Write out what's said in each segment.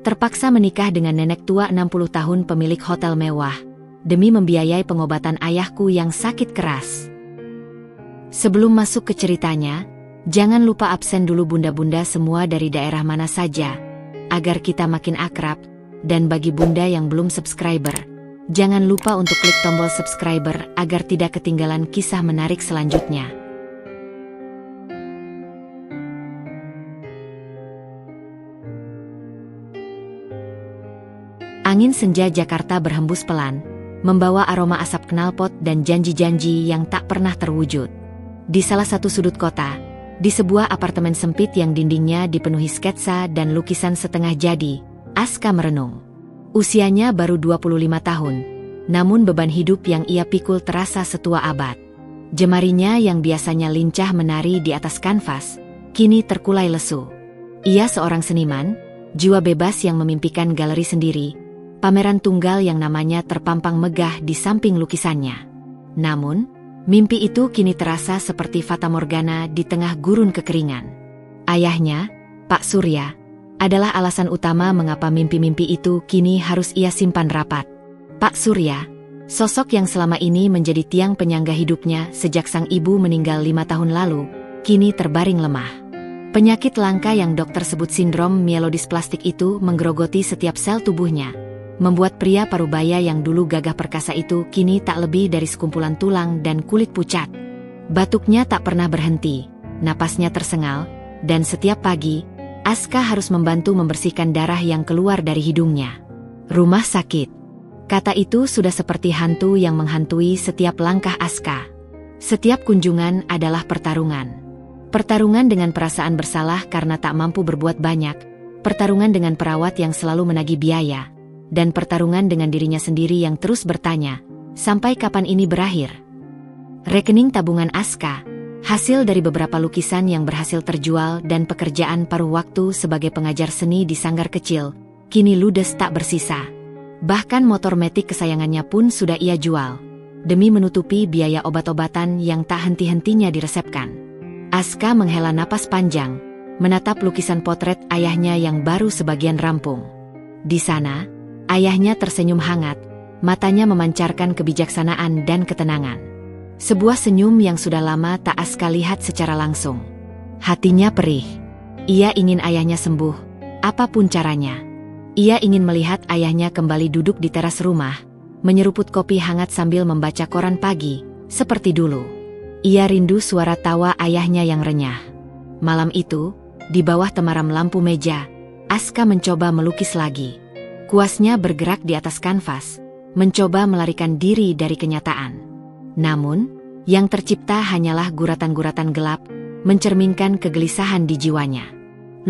terpaksa menikah dengan nenek tua 60 tahun pemilik hotel mewah, demi membiayai pengobatan ayahku yang sakit keras. Sebelum masuk ke ceritanya, jangan lupa absen dulu bunda-bunda semua dari daerah mana saja, agar kita makin akrab. Dan bagi bunda yang belum subscriber, jangan lupa untuk klik tombol subscriber agar tidak ketinggalan kisah menarik selanjutnya. Angin senja Jakarta berhembus pelan, membawa aroma asap knalpot dan janji-janji yang tak pernah terwujud. Di salah satu sudut kota, di sebuah apartemen sempit yang dindingnya dipenuhi sketsa dan lukisan setengah jadi, Aska merenung. Usianya baru 25 tahun, namun beban hidup yang ia pikul terasa setua abad. Jemarinya yang biasanya lincah menari di atas kanvas, kini terkulai lesu. Ia seorang seniman, jiwa bebas yang memimpikan galeri sendiri, pameran tunggal yang namanya terpampang megah di samping lukisannya. Namun, mimpi itu kini terasa seperti fatamorgana di tengah gurun kekeringan. Ayahnya, Pak Surya, adalah alasan utama mengapa mimpi-mimpi itu kini harus ia simpan rapat. Pak Surya, sosok yang selama ini menjadi tiang penyangga hidupnya sejak sang ibu meninggal 5 tahun lalu, kini terbaring lemah. Penyakit langka yang dokter sebut sindrom mielodisplastik itu menggerogoti setiap sel tubuhnya, membuat pria parubaya yang dulu gagah perkasa itu kini tak lebih dari sekumpulan tulang dan kulit pucat. Batuknya tak pernah berhenti, napasnya tersengal, dan setiap pagi, Aska harus membantu membersihkan darah yang keluar dari hidungnya. Rumah sakit. Kata itu sudah seperti hantu yang menghantui setiap langkah Aska. Setiap kunjungan adalah pertarungan. Pertarungan dengan perasaan bersalah karena tak mampu berbuat banyak, pertarungan dengan perawat yang selalu menagih biaya, dan pertarungan dengan dirinya sendiri yang terus bertanya, sampai kapan ini berakhir? Rekening tabungan Aska, hasil dari beberapa lukisan yang berhasil terjual dan pekerjaan paruh waktu sebagai pengajar seni di sanggar kecil, kini ludes tak bersisa. Bahkan motor metik kesayangannya pun sudah ia jual, demi menutupi biaya obat-obatan yang tak henti-hentinya diresepkan. Aska menghela napas panjang, menatap lukisan potret ayahnya yang baru sebagian rampung. Di sana, ayahnya tersenyum hangat, matanya memancarkan kebijaksanaan dan ketenangan. Sebuah senyum yang sudah lama tak Aska lihat secara langsung. Hatinya perih. Ia ingin ayahnya sembuh, apapun caranya. Ia ingin melihat ayahnya kembali duduk di teras rumah, menyeruput kopi hangat sambil membaca koran pagi, seperti dulu. Ia rindu suara tawa ayahnya yang renyah. Malam itu, di bawah temaram lampu meja, Aska mencoba melukis lagi. Kuasnya bergerak di atas kanvas, mencoba melarikan diri dari kenyataan. Namun, yang tercipta hanyalah guratan-guratan gelap, mencerminkan kegelisahan di jiwanya.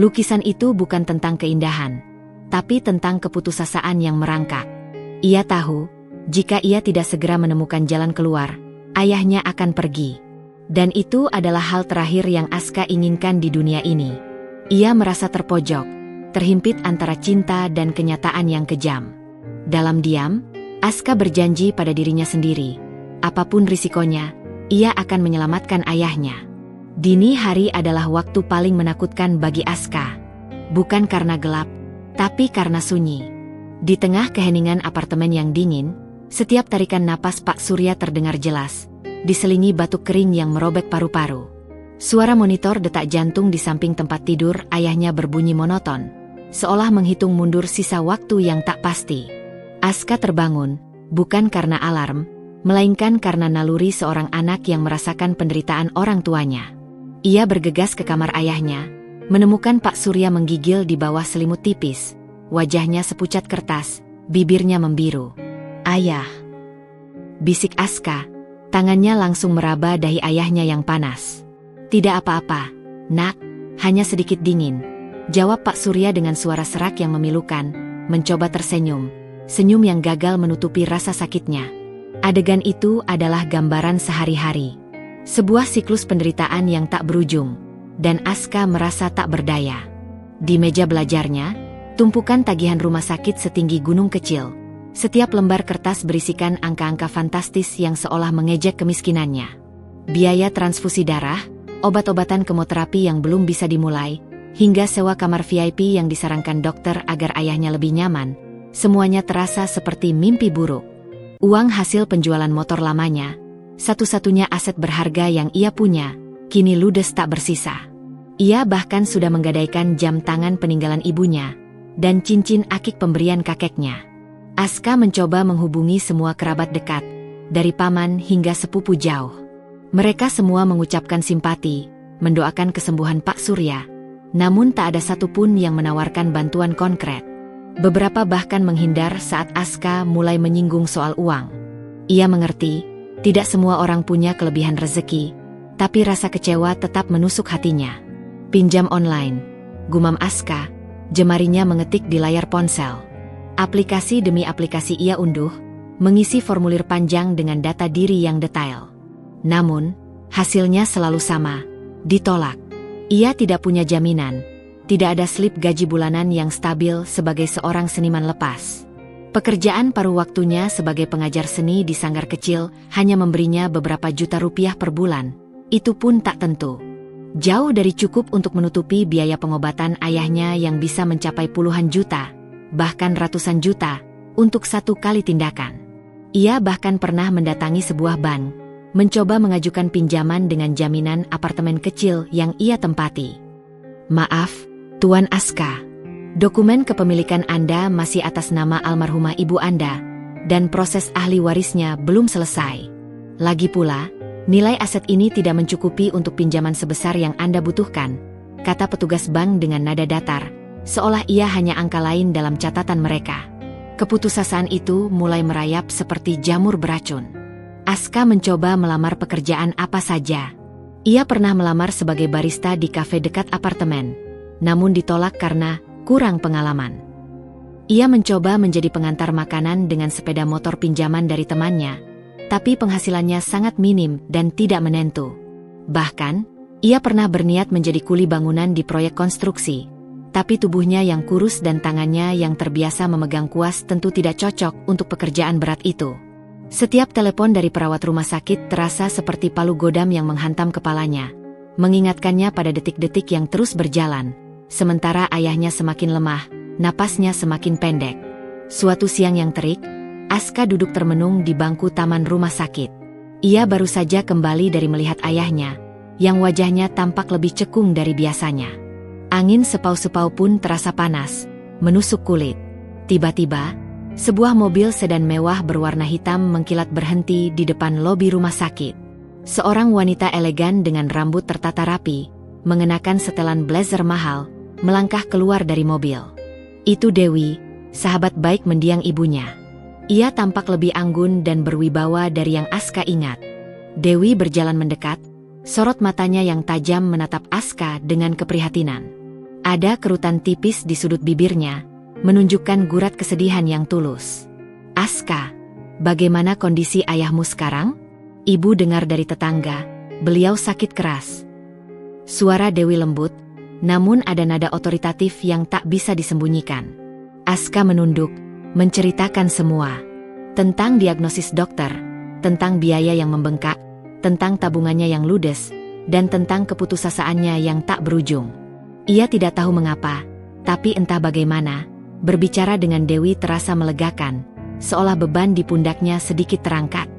Lukisan itu bukan tentang keindahan, tapi tentang keputusasaan yang merangkak. Ia tahu, jika ia tidak segera menemukan jalan keluar, ayahnya akan pergi. Dan itu adalah hal terakhir yang Aska inginkan di dunia ini. Ia merasa terpojok, terhimpit antara cinta dan kenyataan yang kejam. Dalam diam, Aska berjanji pada dirinya sendiri, apapun risikonya, ia akan menyelamatkan ayahnya. Dini hari adalah waktu paling menakutkan bagi Aska. Bukan karena gelap, tapi karena sunyi. Di tengah keheningan apartemen yang dingin, setiap tarikan napas Pak Surya terdengar jelas, diselingi batuk kering yang merobek paru-paru. Suara monitor detak jantung di samping tempat tidur ayahnya berbunyi monoton, seolah menghitung mundur sisa waktu yang tak pasti. Aska terbangun, bukan karena alarm, melainkan karena naluri seorang anak yang merasakan penderitaan orang tuanya. Ia bergegas ke kamar ayahnya, menemukan Pak Surya menggigil di bawah selimut tipis, wajahnya sepucat kertas, bibirnya membiru. "Ayah," bisik Aska, tangannya langsung meraba dahi ayahnya yang panas. "Tidak apa-apa, nak, hanya sedikit dingin," jawab Pak Surya dengan suara serak yang memilukan, mencoba tersenyum, senyum yang gagal menutupi rasa sakitnya. Adegan itu adalah gambaran sehari-hari. Sebuah siklus penderitaan yang tak berujung, dan Aska merasa tak berdaya. Di meja belajarnya, tumpukan tagihan rumah sakit setinggi gunung kecil. Setiap lembar kertas berisikan angka-angka fantastis yang seolah mengejek kemiskinannya. Biaya transfusi darah, obat-obatan kemoterapi yang belum bisa dimulai, hingga sewa kamar VIP yang disarankan dokter agar ayahnya lebih nyaman, semuanya terasa seperti mimpi buruk. Uang hasil penjualan motor lamanya, satu-satunya aset berharga yang ia punya, kini ludes tak bersisa. Ia bahkan sudah menggadaikan jam tangan peninggalan ibunya, dan cincin akik pemberian kakeknya. Aska mencoba menghubungi semua kerabat dekat, dari paman hingga sepupu jauh. Mereka semua mengucapkan simpati, mendoakan kesembuhan Pak Surya, namun tak ada satupun yang menawarkan bantuan konkret. Beberapa bahkan menghindar saat Aska mulai menyinggung soal uang. Ia mengerti, tidak semua orang punya kelebihan rezeki, tapi rasa kecewa tetap menusuk hatinya. Pinjam online, gumam Aska, jemarinya mengetik di layar ponsel. Aplikasi demi aplikasi ia unduh, mengisi formulir panjang dengan data diri yang detail. Namun, hasilnya selalu sama, ditolak. Ia tidak punya jaminan, tidak ada slip gaji bulanan yang stabil sebagai seorang seniman lepas. Pekerjaan paruh waktunya sebagai pengajar seni di sanggar kecil hanya memberinya beberapa juta rupiah per bulan, itu pun tak tentu. Jauh dari cukup untuk menutupi biaya pengobatan ayahnya yang bisa mencapai puluhan juta, bahkan ratusan juta, untuk satu kali tindakan. Ia bahkan pernah mendatangi sebuah bank, mencoba mengajukan pinjaman dengan jaminan apartemen kecil yang ia tempati. Maaf, Tuan Aska, dokumen kepemilikan Anda masih atas nama almarhumah ibu Anda, dan proses ahli warisnya belum selesai. Lagi pula, nilai aset ini tidak mencukupi untuk pinjaman sebesar yang Anda butuhkan, kata petugas bank dengan nada datar, seolah ia hanya angka lain dalam catatan mereka. Keputusasaan itu mulai merayap seperti jamur beracun. Aska mencoba melamar pekerjaan apa saja. Ia pernah melamar sebagai barista di kafe dekat apartemen, namun ditolak karena kurang pengalaman. Ia mencoba menjadi pengantar makanan dengan sepeda motor pinjaman dari temannya, tapi penghasilannya sangat minim dan tidak menentu. Bahkan, ia pernah berniat menjadi kuli bangunan di proyek konstruksi, tapi tubuhnya yang kurus dan tangannya yang terbiasa memegang kuas tentu tidak cocok untuk pekerjaan berat itu. Setiap telepon dari perawat rumah sakit terasa seperti palu godam yang menghantam kepalanya, mengingatkannya pada detik-detik yang terus berjalan, sementara ayahnya semakin lemah, napasnya semakin pendek. Suatu siang yang terik, Aska duduk termenung di bangku taman rumah sakit. Ia baru saja kembali dari melihat ayahnya, yang wajahnya tampak lebih cekung dari biasanya. Angin sepau-sepau pun terasa panas, menusuk kulit. Tiba-tiba, sebuah mobil sedan mewah berwarna hitam mengkilat berhenti di depan lobi rumah sakit. Seorang wanita elegan dengan rambut tertata rapi, mengenakan setelan blazer mahal, melangkah keluar dari mobil. Itu Dewi, sahabat baik mendiang ibunya. Ia tampak lebih anggun dan berwibawa dari yang Aska ingat. Dewi berjalan mendekat, sorot matanya yang tajam menatap Aska dengan keprihatinan. Ada kerutan tipis di sudut bibirnya, menunjukkan gurat kesedihan yang tulus. Aska, bagaimana kondisi ayahmu sekarang? Ibu dengar dari tetangga, beliau sakit keras. Suara Dewi lembut, namun ada nada otoritatif yang tak bisa disembunyikan. Aska menunduk, menceritakan semua. Tentang diagnosis dokter, tentang biaya yang membengkak, tentang tabungannya yang ludes, dan tentang keputusasaannya yang tak berujung. Ia tidak tahu mengapa, tapi entah bagaimana, berbicara dengan Dewi terasa melegakan, seolah beban di pundaknya sedikit terangkat.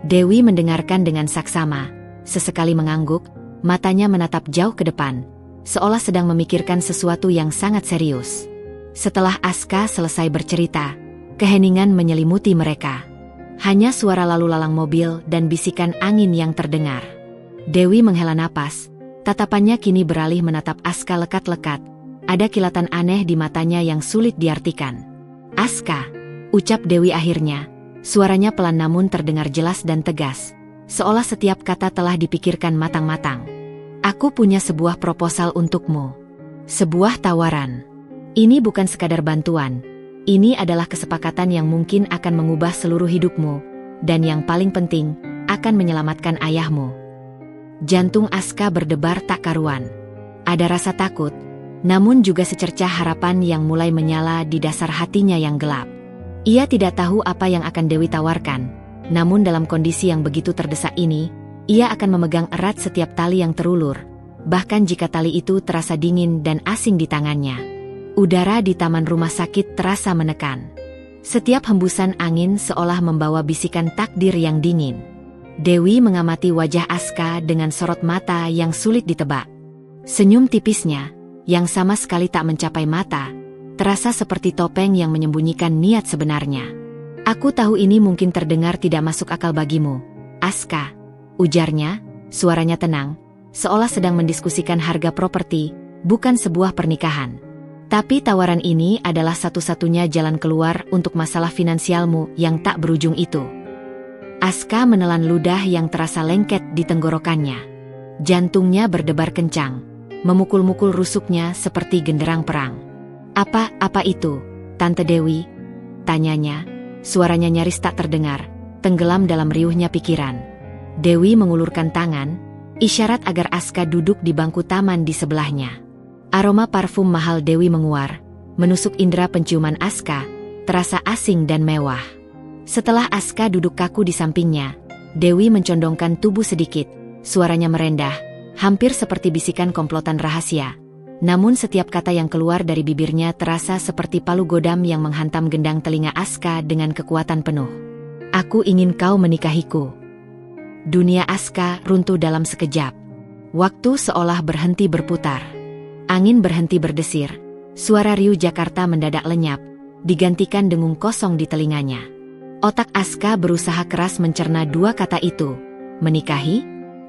Dewi mendengarkan dengan saksama, sesekali mengangguk, matanya menatap jauh ke depan, seolah sedang memikirkan sesuatu yang sangat serius. Setelah Aska selesai bercerita, keheningan menyelimuti mereka. Hanya suara lalu lalang mobil dan bisikan angin yang terdengar. Dewi menghela napas, tatapannya kini beralih menatap Aska lekat-lekat. Ada kilatan aneh di matanya yang sulit diartikan. Aska, ucap Dewi akhirnya. Suaranya pelan namun terdengar jelas dan tegas, seolah setiap kata telah dipikirkan matang-matang. Aku punya sebuah proposal untukmu. Sebuah tawaran. Ini bukan sekadar bantuan. Ini adalah kesepakatan yang mungkin akan mengubah seluruh hidupmu, dan yang paling penting, akan menyelamatkan ayahmu. Jantung Aska berdebar tak karuan. Ada rasa takut, namun juga secercah harapan yang mulai menyala di dasar hatinya yang gelap. Ia tidak tahu apa yang akan Dewi tawarkan, namun dalam kondisi yang begitu terdesak ini, ia akan memegang erat setiap tali yang terulur, bahkan jika tali itu terasa dingin dan asing di tangannya. Udara di taman rumah sakit terasa menekan. Setiap hembusan angin seolah membawa bisikan takdir yang dingin. Dewi mengamati wajah Aska dengan sorot mata yang sulit ditebak. Senyum tipisnya, yang sama sekali tak mencapai mata, terasa seperti topeng yang menyembunyikan niat sebenarnya. Aku tahu ini mungkin terdengar tidak masuk akal bagimu, Aska, ujarnya, suaranya tenang, seolah sedang mendiskusikan harga properti, bukan sebuah pernikahan. Tapi tawaran ini adalah satu-satunya jalan keluar untuk masalah finansialmu yang tak berujung itu. Aska menelan ludah yang terasa lengket di tenggorokannya. Jantungnya berdebar kencang, memukul-mukul rusuknya seperti genderang perang. Apa itu, Tante Dewi? Tanyanya, suaranya nyaris tak terdengar, tenggelam dalam riuhnya pikiran. Dewi mengulurkan tangan, isyarat agar Aska duduk di bangku taman di sebelahnya. Aroma parfum mahal Dewi menguar, menusuk indera penciuman Aska, terasa asing dan mewah. Setelah Aska duduk kaku di sampingnya, Dewi mencondongkan tubuh sedikit, suaranya merendah, hampir seperti bisikan komplotan rahasia. Namun setiap kata yang keluar dari bibirnya terasa seperti palu godam yang menghantam gendang telinga Aska dengan kekuatan penuh. Aku ingin kau menikahiku. Dunia Aska runtuh dalam sekejap. Waktu seolah berhenti berputar. Angin berhenti berdesir. Suara riuh Jakarta mendadak lenyap, digantikan dengung kosong di telinganya. Otak Aska berusaha keras mencerna dua kata itu. Menikahi?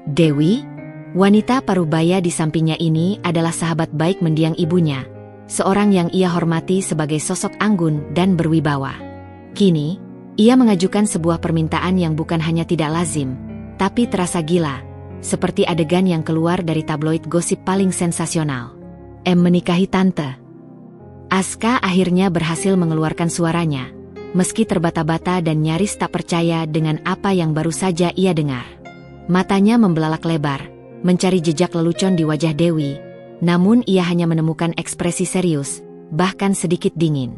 Dewi? Wanita parubaya di sampingnya ini adalah sahabat baik mendiang ibunya, seorang yang ia hormati sebagai sosok anggun dan berwibawa. Kini, ia mengajukan sebuah permintaan yang bukan hanya tidak lazim, tapi terasa gila, seperti adegan yang keluar dari tabloid gosip paling sensasional. Menikahi tante. Aska akhirnya berhasil mengeluarkan suaranya, meski terbata-bata dan nyaris tak percaya dengan apa yang baru saja ia dengar. Matanya membelalak lebar, mencari jejak lelucon di wajah Dewi, namun ia hanya menemukan ekspresi serius, bahkan sedikit dingin.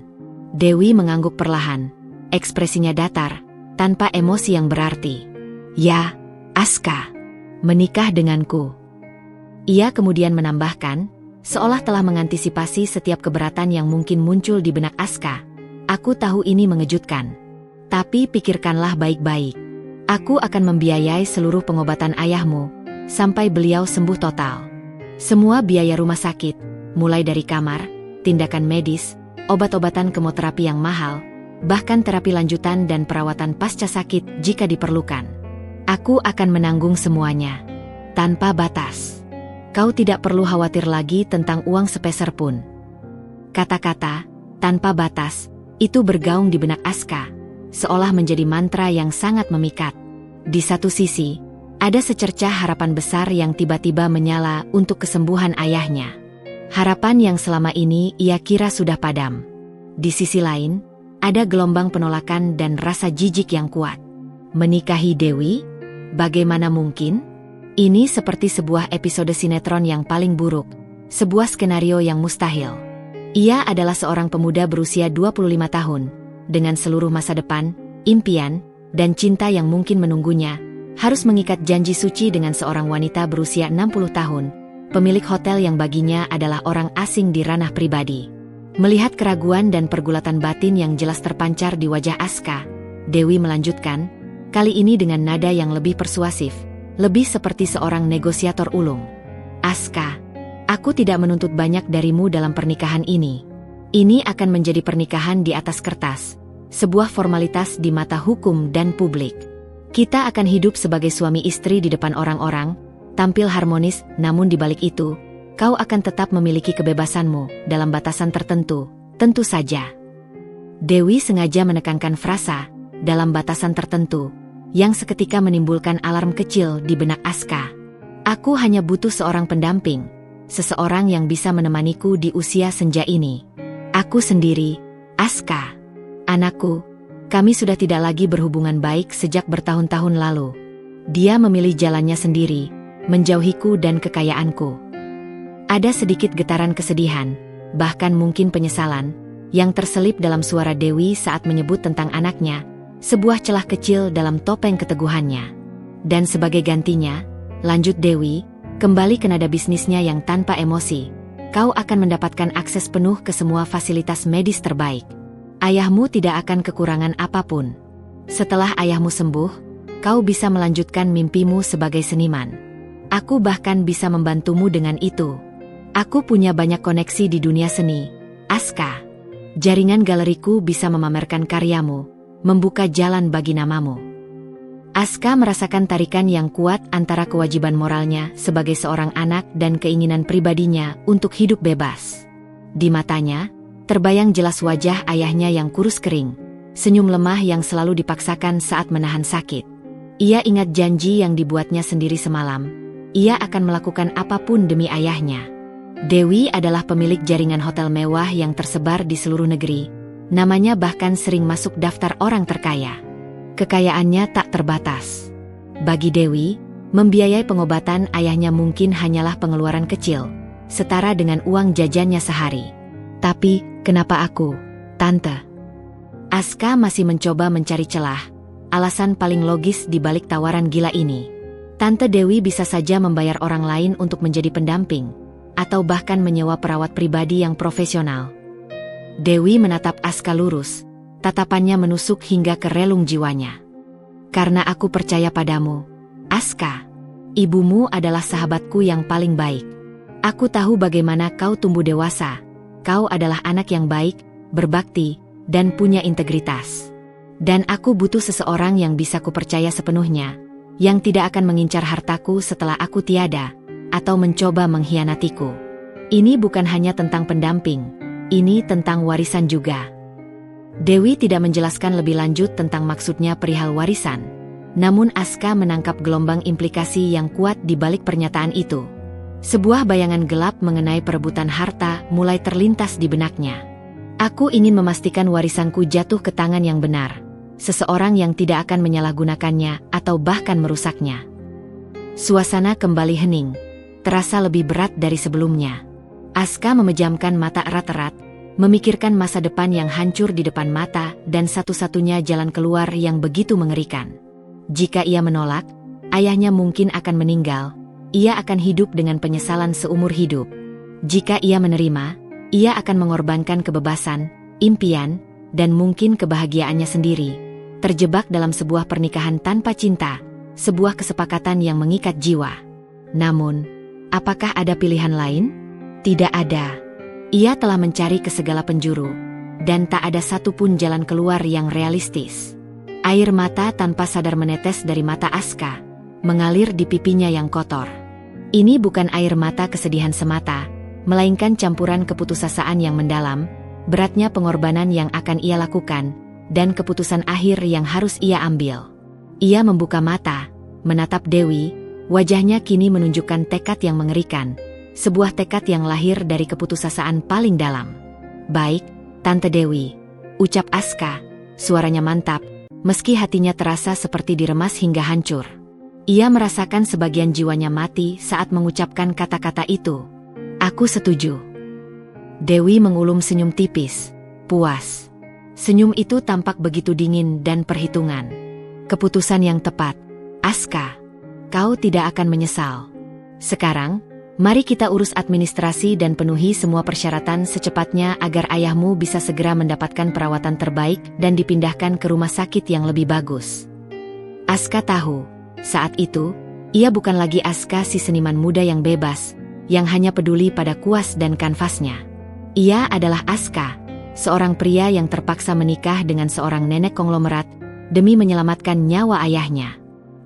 Dewi mengangguk perlahan, ekspresinya datar, tanpa emosi yang berarti. Ya, Aska, menikah denganku. Ia kemudian menambahkan, seolah telah mengantisipasi setiap keberatan yang mungkin muncul di benak Aska. Aku tahu ini mengejutkan. Tapi pikirkanlah baik-baik. Aku akan membiayai seluruh pengobatan ayahmu, sampai beliau sembuh total. Semua biaya rumah sakit, mulai dari kamar, tindakan medis, obat-obatan kemoterapi yang mahal, bahkan terapi lanjutan dan perawatan pasca sakit jika diperlukan. Aku akan menanggung semuanya, tanpa batas. Kau tidak perlu khawatir lagi tentang uang sepeser pun. Kata-kata, tanpa batas, itu bergaung di benak Aska, seolah menjadi mantra yang sangat memikat. Di satu sisi, ada secercah harapan besar yang tiba-tiba menyala untuk kesembuhan ayahnya. Harapan yang selama ini ia kira sudah padam. Di sisi lain, ada gelombang penolakan dan rasa jijik yang kuat. Menikahi Dewi? Bagaimana mungkin? Ini seperti sebuah episode sinetron yang paling buruk, sebuah skenario yang mustahil. Ia adalah seorang pemuda berusia 25 tahun, dengan seluruh masa depan, impian, dan cinta yang mungkin menunggunya, harus mengikat janji suci dengan seorang wanita berusia 60 tahun, pemilik hotel yang baginya adalah orang asing di ranah pribadi. Melihat keraguan dan pergulatan batin yang jelas terpancar di wajah Aska, Dewi melanjutkan, kali ini dengan nada yang lebih persuasif, lebih seperti seorang negosiator ulung. Aska, aku tidak menuntut banyak darimu dalam pernikahan ini. Ini akan menjadi pernikahan di atas kertas, sebuah formalitas di mata hukum dan publik. Kita akan hidup sebagai suami istri di depan orang-orang, tampil harmonis, namun di balik itu, kau akan tetap memiliki kebebasanmu dalam batasan tertentu, tentu saja. Dewi sengaja menekankan frasa, dalam batasan tertentu, yang seketika menimbulkan alarm kecil di benak Aska. Aku hanya butuh seorang pendamping, seseorang yang bisa menemaniku di usia senja ini. Aku sendiri, Aska. Anakku. Kami sudah tidak lagi berhubungan baik sejak bertahun-tahun lalu. Dia memilih jalannya sendiri, menjauhiku dan kekayaanku. Ada sedikit getaran kesedihan, bahkan mungkin penyesalan, yang terselip dalam suara Dewi saat menyebut tentang anaknya, sebuah celah kecil dalam topeng keteguhannya. Dan sebagai gantinya, lanjut Dewi, Kembali ke nada bisnisnya yang tanpa emosi. Kau akan mendapatkan akses penuh ke semua fasilitas medis terbaik. Ayahmu tidak akan kekurangan apapun. Setelah ayahmu sembuh, kau bisa melanjutkan mimpimu sebagai seniman. Aku bahkan bisa membantumu dengan itu. Aku punya banyak koneksi di dunia seni, Aska. Jaringan galeriku bisa memamerkan karyamu, membuka jalan bagi namamu. Aska merasakan tarikan yang kuat antara kewajiban moralnya sebagai seorang anak dan keinginan pribadinya untuk hidup bebas. Di matanya, terbayang jelas wajah ayahnya yang kurus kering, senyum lemah yang selalu dipaksakan saat menahan sakit. Ia ingat janji yang dibuatnya sendiri semalam. Ia akan melakukan apapun demi ayahnya. Dewi adalah pemilik jaringan hotel mewah yang tersebar di seluruh negeri. Namanya bahkan sering masuk daftar orang terkaya. Kekayaannya tak terbatas. Bagi Dewi, membiayai pengobatan ayahnya mungkin hanyalah pengeluaran kecil, setara dengan uang jajannya sehari. Tapi, kenapa aku, Tante? Aska masih mencoba mencari celah, alasan paling logis di balik tawaran gila ini. Tante Dewi bisa saja membayar orang lain untuk menjadi pendamping, atau bahkan menyewa perawat pribadi yang profesional. Dewi menatap Aska lurus. Tatapannya menusuk hingga ke relung jiwanya. Karena aku percaya padamu, Aska. Ibumu adalah sahabatku yang paling baik. Aku tahu bagaimana kau tumbuh dewasa. Kau adalah anak yang baik, berbakti, dan punya integritas. Dan aku butuh seseorang yang bisa kupercaya sepenuhnya, yang tidak akan mengincar hartaku setelah aku tiada, atau mencoba mengkhianatiku. Ini bukan hanya tentang pendamping, ini tentang warisan juga. Dewi tidak menjelaskan lebih lanjut tentang maksudnya perihal warisan. Namun Aska menangkap gelombang implikasi yang kuat di balik pernyataan itu. Sebuah bayangan gelap mengenai perebutan harta mulai terlintas di benaknya. Aku ingin memastikan warisanku jatuh ke tangan yang benar. Seseorang yang tidak akan menyalahgunakannya atau bahkan merusaknya. Suasana kembali hening. Terasa lebih berat dari sebelumnya. Aska memejamkan mata erat-erat, memikirkan masa depan yang hancur di depan mata dan satu-satunya jalan keluar yang begitu mengerikan. Jika ia menolak, ayahnya mungkin akan meninggal. Ia akan hidup dengan penyesalan seumur hidup. Jika ia menerima, ia akan mengorbankan kebebasan, impian, dan mungkin kebahagiaannya sendiri. Terjebak dalam sebuah pernikahan tanpa cinta, sebuah kesepakatan yang mengikat jiwa. Namun, apakah ada pilihan lain? Tidak ada. Ia telah mencari ke segala penjuru, dan tak ada satupun jalan keluar yang realistis. Air mata tanpa sadar menetes dari mata Aska, mengalir di pipinya yang kotor. Ini bukan air mata kesedihan semata, melainkan campuran keputusasaan yang mendalam, beratnya pengorbanan yang akan ia lakukan, dan keputusan akhir yang harus ia ambil. Ia membuka mata, menatap Dewi, wajahnya kini menunjukkan tekad yang mengerikan. Sebuah tekad yang lahir dari keputusasaan paling dalam. Baik, Tante Dewi, ucap Aska, suaranya mantap, meski hatinya terasa seperti diremas hingga hancur. Ia merasakan sebagian jiwanya mati saat mengucapkan kata-kata itu. Aku setuju. Dewi mengulum senyum tipis, puas. Senyum itu tampak begitu dingin dan perhitungan. Keputusan yang tepat, Aska. Kau tidak akan menyesal. Sekarang, mari kita urus administrasi dan penuhi semua persyaratan secepatnya agar ayahmu bisa segera mendapatkan perawatan terbaik dan dipindahkan ke rumah sakit yang lebih bagus. Aska tahu, saat itu, ia bukan lagi Aska si seniman muda yang bebas, yang hanya peduli pada kuas dan kanvasnya. Ia adalah Aska, seorang pria yang terpaksa menikah dengan seorang nenek konglomerat demi menyelamatkan nyawa ayahnya.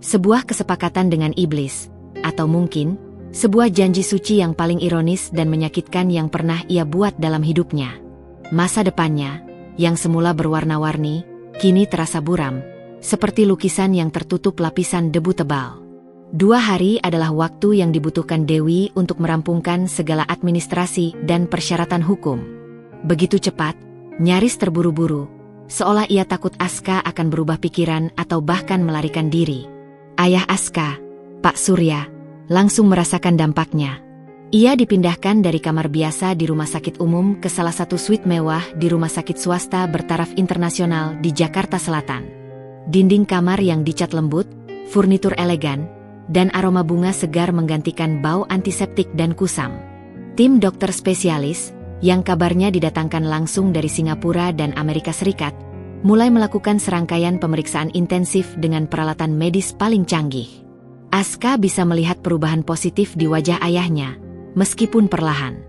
Sebuah kesepakatan dengan iblis, atau mungkin sebuah janji suci yang paling ironis dan menyakitkan yang pernah ia buat dalam hidupnya. Masa depannya, yang semula berwarna-warni, kini terasa buram, seperti lukisan yang tertutup lapisan debu tebal. 2 hari adalah waktu yang dibutuhkan Dewi untuk merampungkan segala administrasi dan persyaratan hukum. Begitu cepat, nyaris terburu-buru, seolah ia takut Aska akan berubah pikiran atau bahkan melarikan diri. Ayah Aska, Pak Surya, langsung merasakan dampaknya. Ia dipindahkan dari kamar biasa di rumah sakit umum ke salah satu suite mewah di rumah sakit swasta bertaraf internasional di Jakarta Selatan. Dinding kamar yang dicat lembut, furnitur elegan, dan aroma bunga segar menggantikan bau antiseptik dan kusam. Tim dokter spesialis, yang kabarnya didatangkan langsung dari Singapura dan Amerika Serikat, mulai melakukan serangkaian pemeriksaan intensif dengan peralatan medis paling canggih. Aska bisa melihat perubahan positif di wajah ayahnya, meskipun perlahan.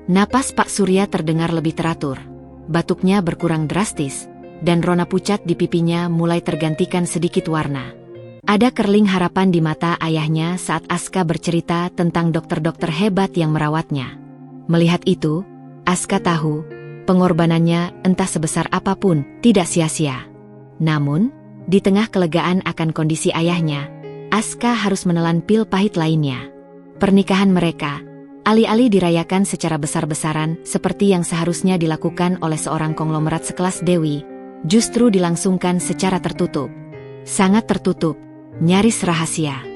Napas Pak Surya terdengar lebih teratur, batuknya berkurang drastis, dan rona pucat di pipinya mulai tergantikan sedikit warna. Ada kerling harapan di mata ayahnya saat Aska bercerita tentang dokter-dokter hebat yang merawatnya. Melihat itu, Aska tahu, pengorbanannya entah sebesar apapun tidak sia-sia. Namun, di tengah kelegaan akan kondisi ayahnya, Aska harus menelan pil pahit lainnya. Pernikahan mereka, alih-alih dirayakan secara besar-besaran seperti yang seharusnya dilakukan oleh seorang konglomerat sekelas Dewi, justru dilangsungkan secara tertutup. Sangat tertutup. Nyaris rahasia.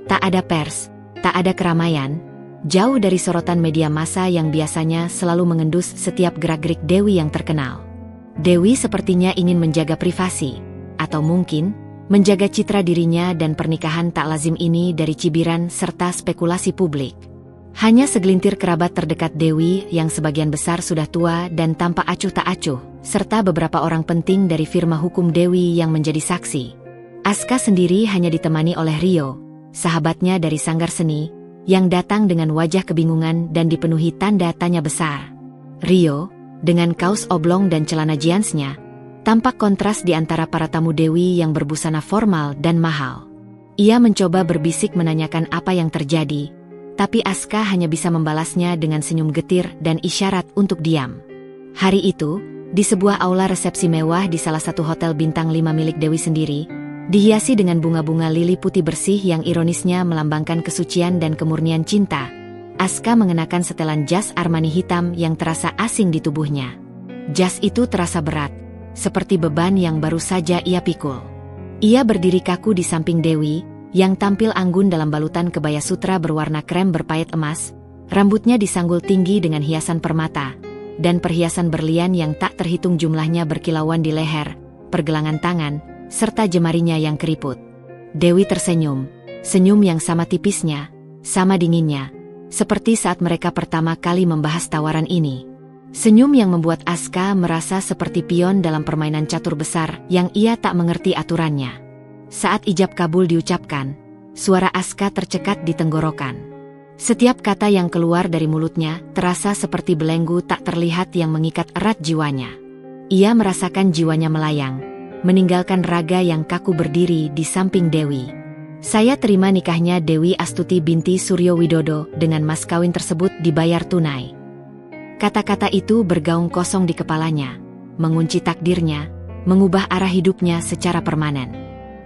Tak ada pers, tak ada keramaian, jauh dari sorotan media massa yang biasanya selalu mengendus setiap gerak-gerik Dewi yang terkenal. Dewi sepertinya ingin menjaga privasi, atau mungkin menjaga citra dirinya dan pernikahan tak lazim ini dari cibiran serta spekulasi publik. Hanya segelintir kerabat terdekat Dewi yang sebagian besar sudah tua dan tampak acuh tak acuh, serta beberapa orang penting dari firma hukum Dewi yang menjadi saksi. Aska sendiri hanya ditemani oleh Rio, sahabatnya dari sanggar seni, yang datang dengan wajah kebingungan dan dipenuhi tanda tanya besar. Rio, dengan kaos oblong dan celana jeansnya, tampak kontras di antara para tamu Dewi yang berbusana formal dan mahal. Ia mencoba berbisik menanyakan apa yang terjadi, tapi Aska hanya bisa membalasnya dengan senyum getir dan isyarat untuk diam. Hari itu, di sebuah aula resepsi mewah di salah satu hotel bintang 5 milik Dewi sendiri, dihiasi dengan bunga-bunga lili putih bersih yang ironisnya melambangkan kesucian dan kemurnian cinta, Aska mengenakan setelan jas Armani hitam yang terasa asing di tubuhnya. Jas itu terasa berat, seperti beban yang baru saja ia pikul. Ia berdiri kaku di samping Dewi, yang tampil anggun dalam balutan kebaya sutra berwarna krem berpayet emas, rambutnya disanggul tinggi dengan hiasan permata, dan perhiasan berlian yang tak terhitung jumlahnya berkilauan di leher, pergelangan tangan, serta jemarinya yang keriput. Dewi tersenyum, senyum yang sama tipisnya, sama dinginnya, seperti saat mereka pertama kali membahas tawaran ini. Senyum yang membuat Aska merasa seperti pion dalam permainan catur besar yang ia tak mengerti aturannya. Saat ijab kabul diucapkan, suara Aska tercekat di tenggorokan. Setiap kata yang keluar dari mulutnya terasa seperti belenggu tak terlihat yang mengikat erat jiwanya. Ia merasakan jiwanya melayang, meninggalkan raga yang kaku berdiri di samping Dewi. Saya terima nikahnya Dewi Astuti binti Suryo Widodo dengan mas kawin tersebut dibayar tunai. Kata-kata itu bergaung kosong di kepalanya, mengunci takdirnya, mengubah arah hidupnya secara permanen.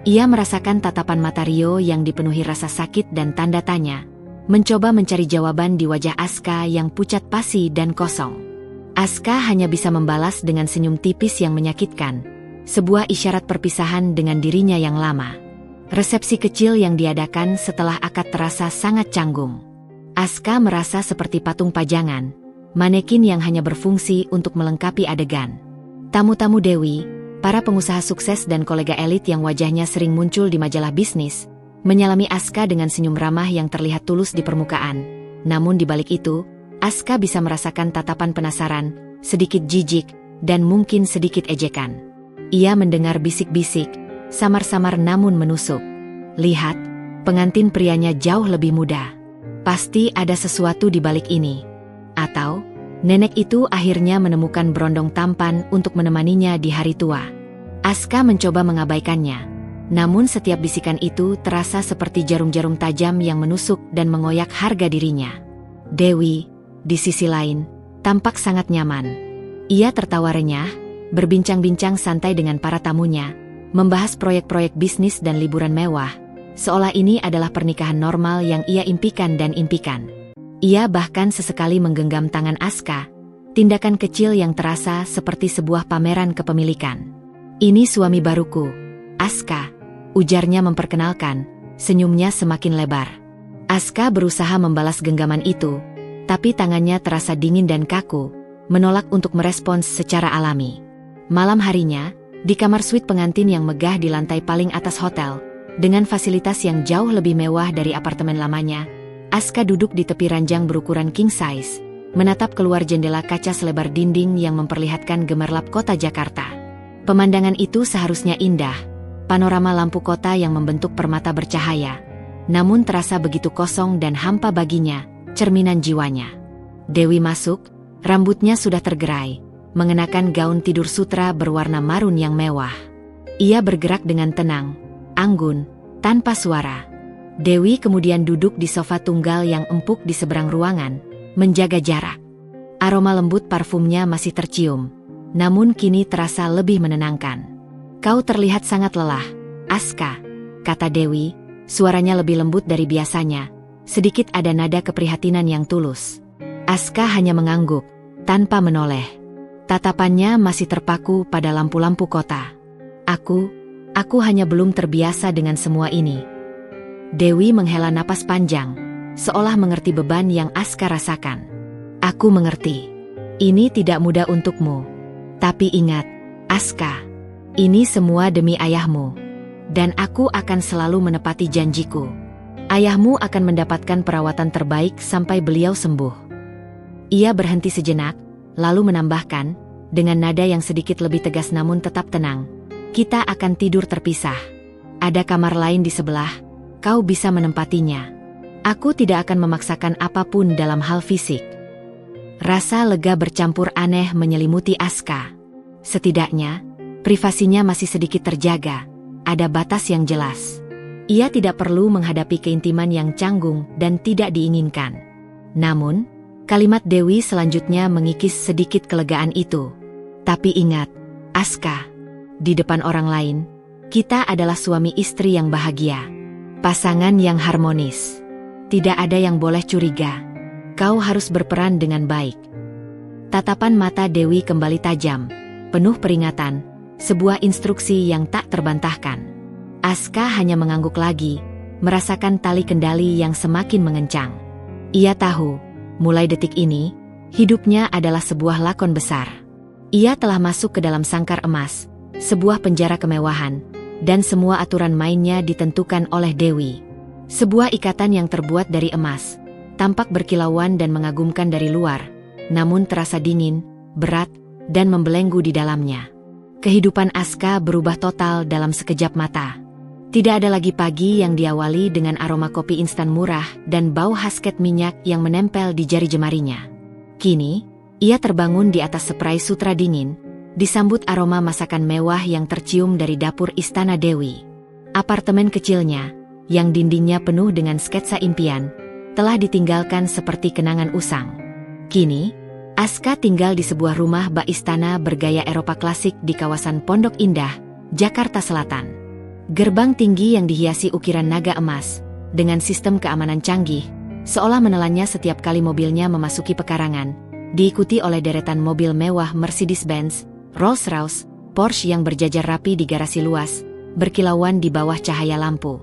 Ia merasakan tatapan mata Rio yang dipenuhi rasa sakit dan tanda tanya, mencoba mencari jawaban di wajah Aska yang pucat pasi dan kosong. Aska hanya bisa membalas dengan senyum tipis yang menyakitkan, sebuah isyarat perpisahan dengan dirinya yang lama. Resepsi kecil yang diadakan setelah akad terasa sangat canggung. Aska merasa seperti patung pajangan, manekin yang hanya berfungsi untuk melengkapi adegan. Tamu-tamu Dewi, para pengusaha sukses dan kolega elit yang wajahnya sering muncul di majalah bisnis, menyalami Aska dengan senyum ramah yang terlihat tulus di permukaan. Namun di balik itu, Aska bisa merasakan tatapan penasaran, sedikit jijik, dan mungkin sedikit ejekan. Ia mendengar bisik-bisik, samar-samar namun menusuk. Lihat, pengantin prianya jauh lebih muda. Pasti ada sesuatu di balik ini. Atau, nenek itu akhirnya menemukan berondong tampan untuk menemaninya di hari tua. Aska mencoba mengabaikannya. Namun setiap bisikan itu terasa seperti jarum-jarum tajam yang menusuk dan mengoyak harga dirinya. Dewi, di sisi lain, tampak sangat nyaman. Ia tertawa renyah, berbincang-bincang santai dengan para tamunya, membahas proyek-proyek bisnis dan liburan mewah, seolah ini adalah pernikahan normal yang ia impikan dan impikan. Ia bahkan sesekali menggenggam tangan Aska, tindakan kecil yang terasa seperti sebuah pameran kepemilikan. "Ini suami baruku, Aska," ujarnya memperkenalkan, senyumnya semakin lebar. Aska berusaha membalas genggaman itu, tapi tangannya terasa dingin dan kaku, menolak untuk merespons secara alami. Malam harinya, di kamar suite pengantin yang megah di lantai paling atas hotel, Dengan fasilitas yang jauh lebih mewah dari apartemen lamanya, Aska duduk di tepi ranjang berukuran king size, menatap keluar jendela kaca selebar dinding yang memperlihatkan gemerlap kota Jakarta. Pemandangan itu seharusnya indah, panorama lampu kota yang membentuk permata bercahaya, namun terasa begitu kosong dan hampa baginya, cerminan jiwanya. Dewi masuk, rambutnya sudah tergerai, mengenakan gaun tidur sutra berwarna marun yang mewah. Ia bergerak dengan tenang, anggun, tanpa suara. Dewi kemudian duduk di sofa tunggal yang empuk di seberang ruangan, menjaga jarak. Aroma lembut parfumnya masih tercium, namun kini terasa lebih menenangkan. "Kau terlihat sangat lelah, Aska," kata Dewi, suaranya lebih lembut dari biasanya, sedikit ada nada keprihatinan yang tulus. Aska hanya mengangguk, tanpa menoleh. Tatapannya masih terpaku pada lampu-lampu kota. Aku hanya belum terbiasa dengan semua ini." Dewi menghela napas panjang, seolah mengerti beban yang Aska rasakan. "Aku mengerti. Ini tidak mudah untukmu. Tapi ingat, Aska, ini semua demi ayahmu. Dan aku akan selalu menepati janjiku. Ayahmu akan mendapatkan perawatan terbaik sampai beliau sembuh." Ia berhenti sejenak, lalu menambahkan, dengan nada yang sedikit lebih tegas namun tetap tenang, "Kita akan tidur terpisah. Ada kamar lain di sebelah. Kau bisa menempatinya. Aku tidak akan memaksakan apapun dalam hal fisik." Rasa lega bercampur aneh menyelimuti Aska. Setidaknya, privasinya masih sedikit terjaga, ada batas yang jelas. Ia tidak perlu menghadapi keintiman yang canggung dan tidak diinginkan. Namun, kalimat Dewi selanjutnya mengikis sedikit kelegaan itu. "Tapi ingat, Aska, di depan orang lain, kita adalah suami istri yang bahagia. Pasangan yang harmonis. Tidak ada yang boleh curiga. Kau harus berperan dengan baik." Tatapan mata Dewi kembali tajam, penuh peringatan, sebuah instruksi yang tak terbantahkan. Aska hanya mengangguk lagi, merasakan tali kendali yang semakin mengencang. Ia tahu, mulai detik ini, hidupnya adalah sebuah lakon besar. Ia telah masuk ke dalam sangkar emas, sebuah penjara kemewahan, dan semua aturan mainnya ditentukan oleh Dewi. Sebuah ikatan yang terbuat dari emas, tampak berkilauan dan mengagumkan dari luar, namun terasa dingin, berat, dan membelenggu di dalamnya. Kehidupan Aska berubah total dalam sekejap mata. Tidak ada lagi pagi yang diawali dengan aroma kopi instan murah dan bau hasket minyak yang menempel di jari jemarinya. Kini, ia terbangun di atas spray sutra dingin, disambut aroma masakan mewah yang tercium dari dapur istana Dewi. Apartemen kecilnya, yang dindingnya penuh dengan sketsa impian, telah ditinggalkan seperti kenangan usang. Kini, Aska tinggal di sebuah rumah bak istana bergaya Eropa klasik di kawasan Pondok Indah, Jakarta Selatan. Gerbang tinggi yang dihiasi ukiran naga emas, dengan sistem keamanan canggih, seolah menelannya setiap kali mobilnya memasuki pekarangan, diikuti oleh deretan mobil mewah Mercedes-Benz, Rolls-Royce, Porsche yang berjajar rapi di garasi luas, berkilauan di bawah cahaya lampu.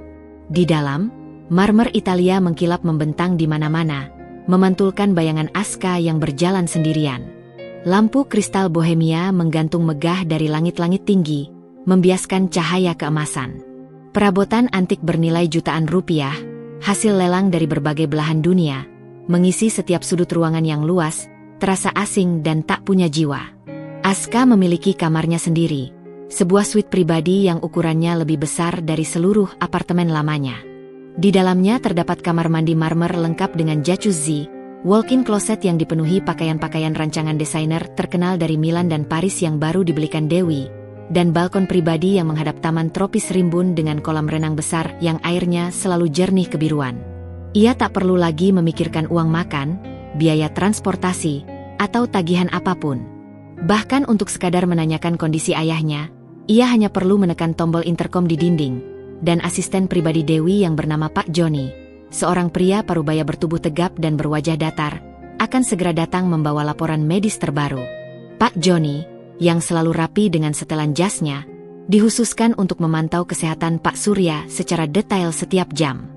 Di dalam, marmer Italia mengkilap membentang di mana-mana, memantulkan bayangan Aska yang berjalan sendirian. Lampu kristal Bohemia menggantung megah dari langit-langit tinggi, membiaskan cahaya keemasan. Perabotan antik bernilai jutaan rupiah, hasil lelang dari berbagai belahan dunia, mengisi setiap sudut ruangan yang luas, terasa asing dan tak punya jiwa. Aska memiliki kamarnya sendiri, sebuah suite pribadi yang ukurannya lebih besar dari seluruh apartemen lamanya. Di dalamnya terdapat kamar mandi marmer lengkap dengan jacuzzi, walk-in closet yang dipenuhi pakaian-pakaian rancangan desainer terkenal dari Milan dan Paris yang baru dibelikan Dewi, dan balkon pribadi yang menghadap taman tropis rimbun dengan kolam renang besar yang airnya selalu jernih kebiruan. Ia tak perlu lagi memikirkan uang makan, biaya transportasi, atau tagihan apapun. Bahkan untuk sekadar menanyakan kondisi ayahnya, ia hanya perlu menekan tombol interkom di dinding, dan asisten pribadi Dewi yang bernama Pak Joni, seorang pria parubaya bertubuh tegap dan berwajah datar, akan segera datang membawa laporan medis terbaru. Pak Joni, yang selalu rapi dengan setelan jasnya, dikhususkan untuk memantau kesehatan Pak Surya secara detail setiap jam.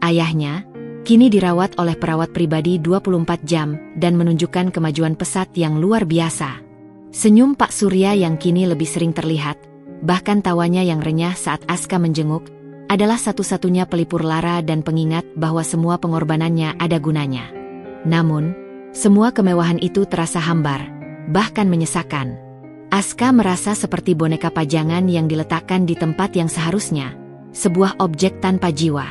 Ayahnya, kini dirawat oleh perawat pribadi 24 jam dan menunjukkan kemajuan pesat yang luar biasa. Senyum Pak Surya yang kini lebih sering terlihat, bahkan tawanya yang renyah saat Aska menjenguk, adalah satu-satunya pelipur lara dan pengingat bahwa semua pengorbanannya ada gunanya. Namun, semua kemewahan itu terasa hambar, bahkan menyesakan. Aska merasa seperti boneka pajangan yang diletakkan di tempat yang seharusnya, sebuah objek tanpa jiwa.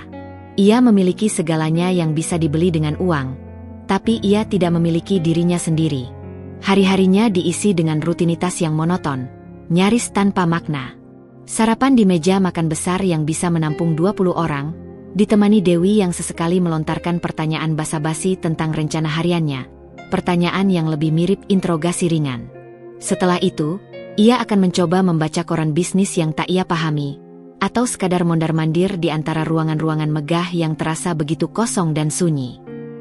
Ia memiliki segalanya yang bisa dibeli dengan uang, tapi ia tidak memiliki dirinya sendiri. Hari-harinya diisi dengan rutinitas yang monoton, nyaris tanpa makna. Sarapan di meja makan besar yang bisa menampung 20 orang, ditemani Dewi yang sesekali melontarkan pertanyaan basa-basi tentang rencana hariannya, pertanyaan yang lebih mirip interogasi ringan. Setelah itu, ia akan mencoba membaca koran bisnis yang tak ia pahami, atau sekadar mondar-mandir di antara ruangan-ruangan megah yang terasa begitu kosong dan sunyi.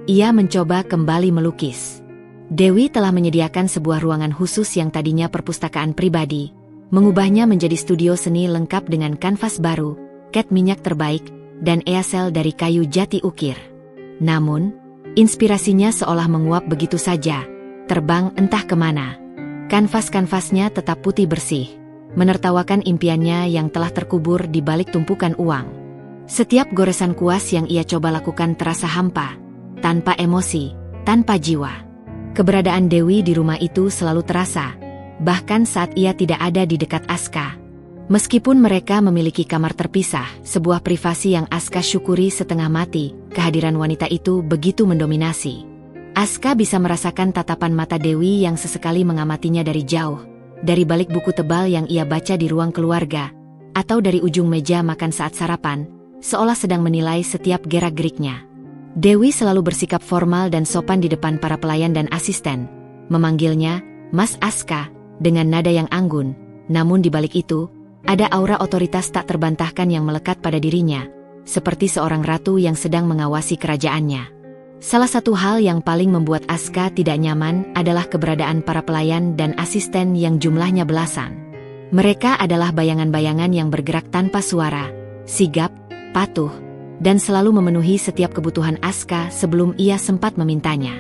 Ia mencoba kembali melukis. Dewi telah menyediakan sebuah ruangan khusus yang tadinya perpustakaan pribadi, mengubahnya menjadi studio seni lengkap dengan kanvas baru, cat minyak terbaik, dan easel dari kayu jati ukir. Namun, inspirasinya seolah menguap begitu saja, terbang entah kemana. Kanvas-kanvasnya tetap putih bersih, menertawakan impiannya yang telah terkubur di balik tumpukan uang. Setiap goresan kuas yang ia coba lakukan terasa hampa, tanpa emosi, tanpa jiwa. Keberadaan Dewi di rumah itu selalu terasa, bahkan saat ia tidak ada di dekat Aska. Meskipun mereka memiliki kamar terpisah, sebuah privasi yang Aska syukuri setengah mati, kehadiran wanita itu begitu mendominasi. Aska bisa merasakan tatapan mata Dewi yang sesekali mengamatinya dari jauh, dari balik buku tebal yang ia baca di ruang keluarga, atau dari ujung meja makan saat sarapan, seolah sedang menilai setiap gerak-geriknya. Dewi selalu bersikap formal dan sopan di depan para pelayan dan asisten, memanggilnya Mas Aska dengan nada yang anggun, namun di balik itu, ada aura otoritas tak terbantahkan yang melekat pada dirinya, seperti seorang ratu yang sedang mengawasi kerajaannya. Salah satu hal yang paling membuat Aska tidak nyaman adalah keberadaan para pelayan dan asisten yang jumlahnya belasan. Mereka adalah bayangan-bayangan yang bergerak tanpa suara, sigap, patuh, dan selalu memenuhi setiap kebutuhan Aska sebelum ia sempat memintanya.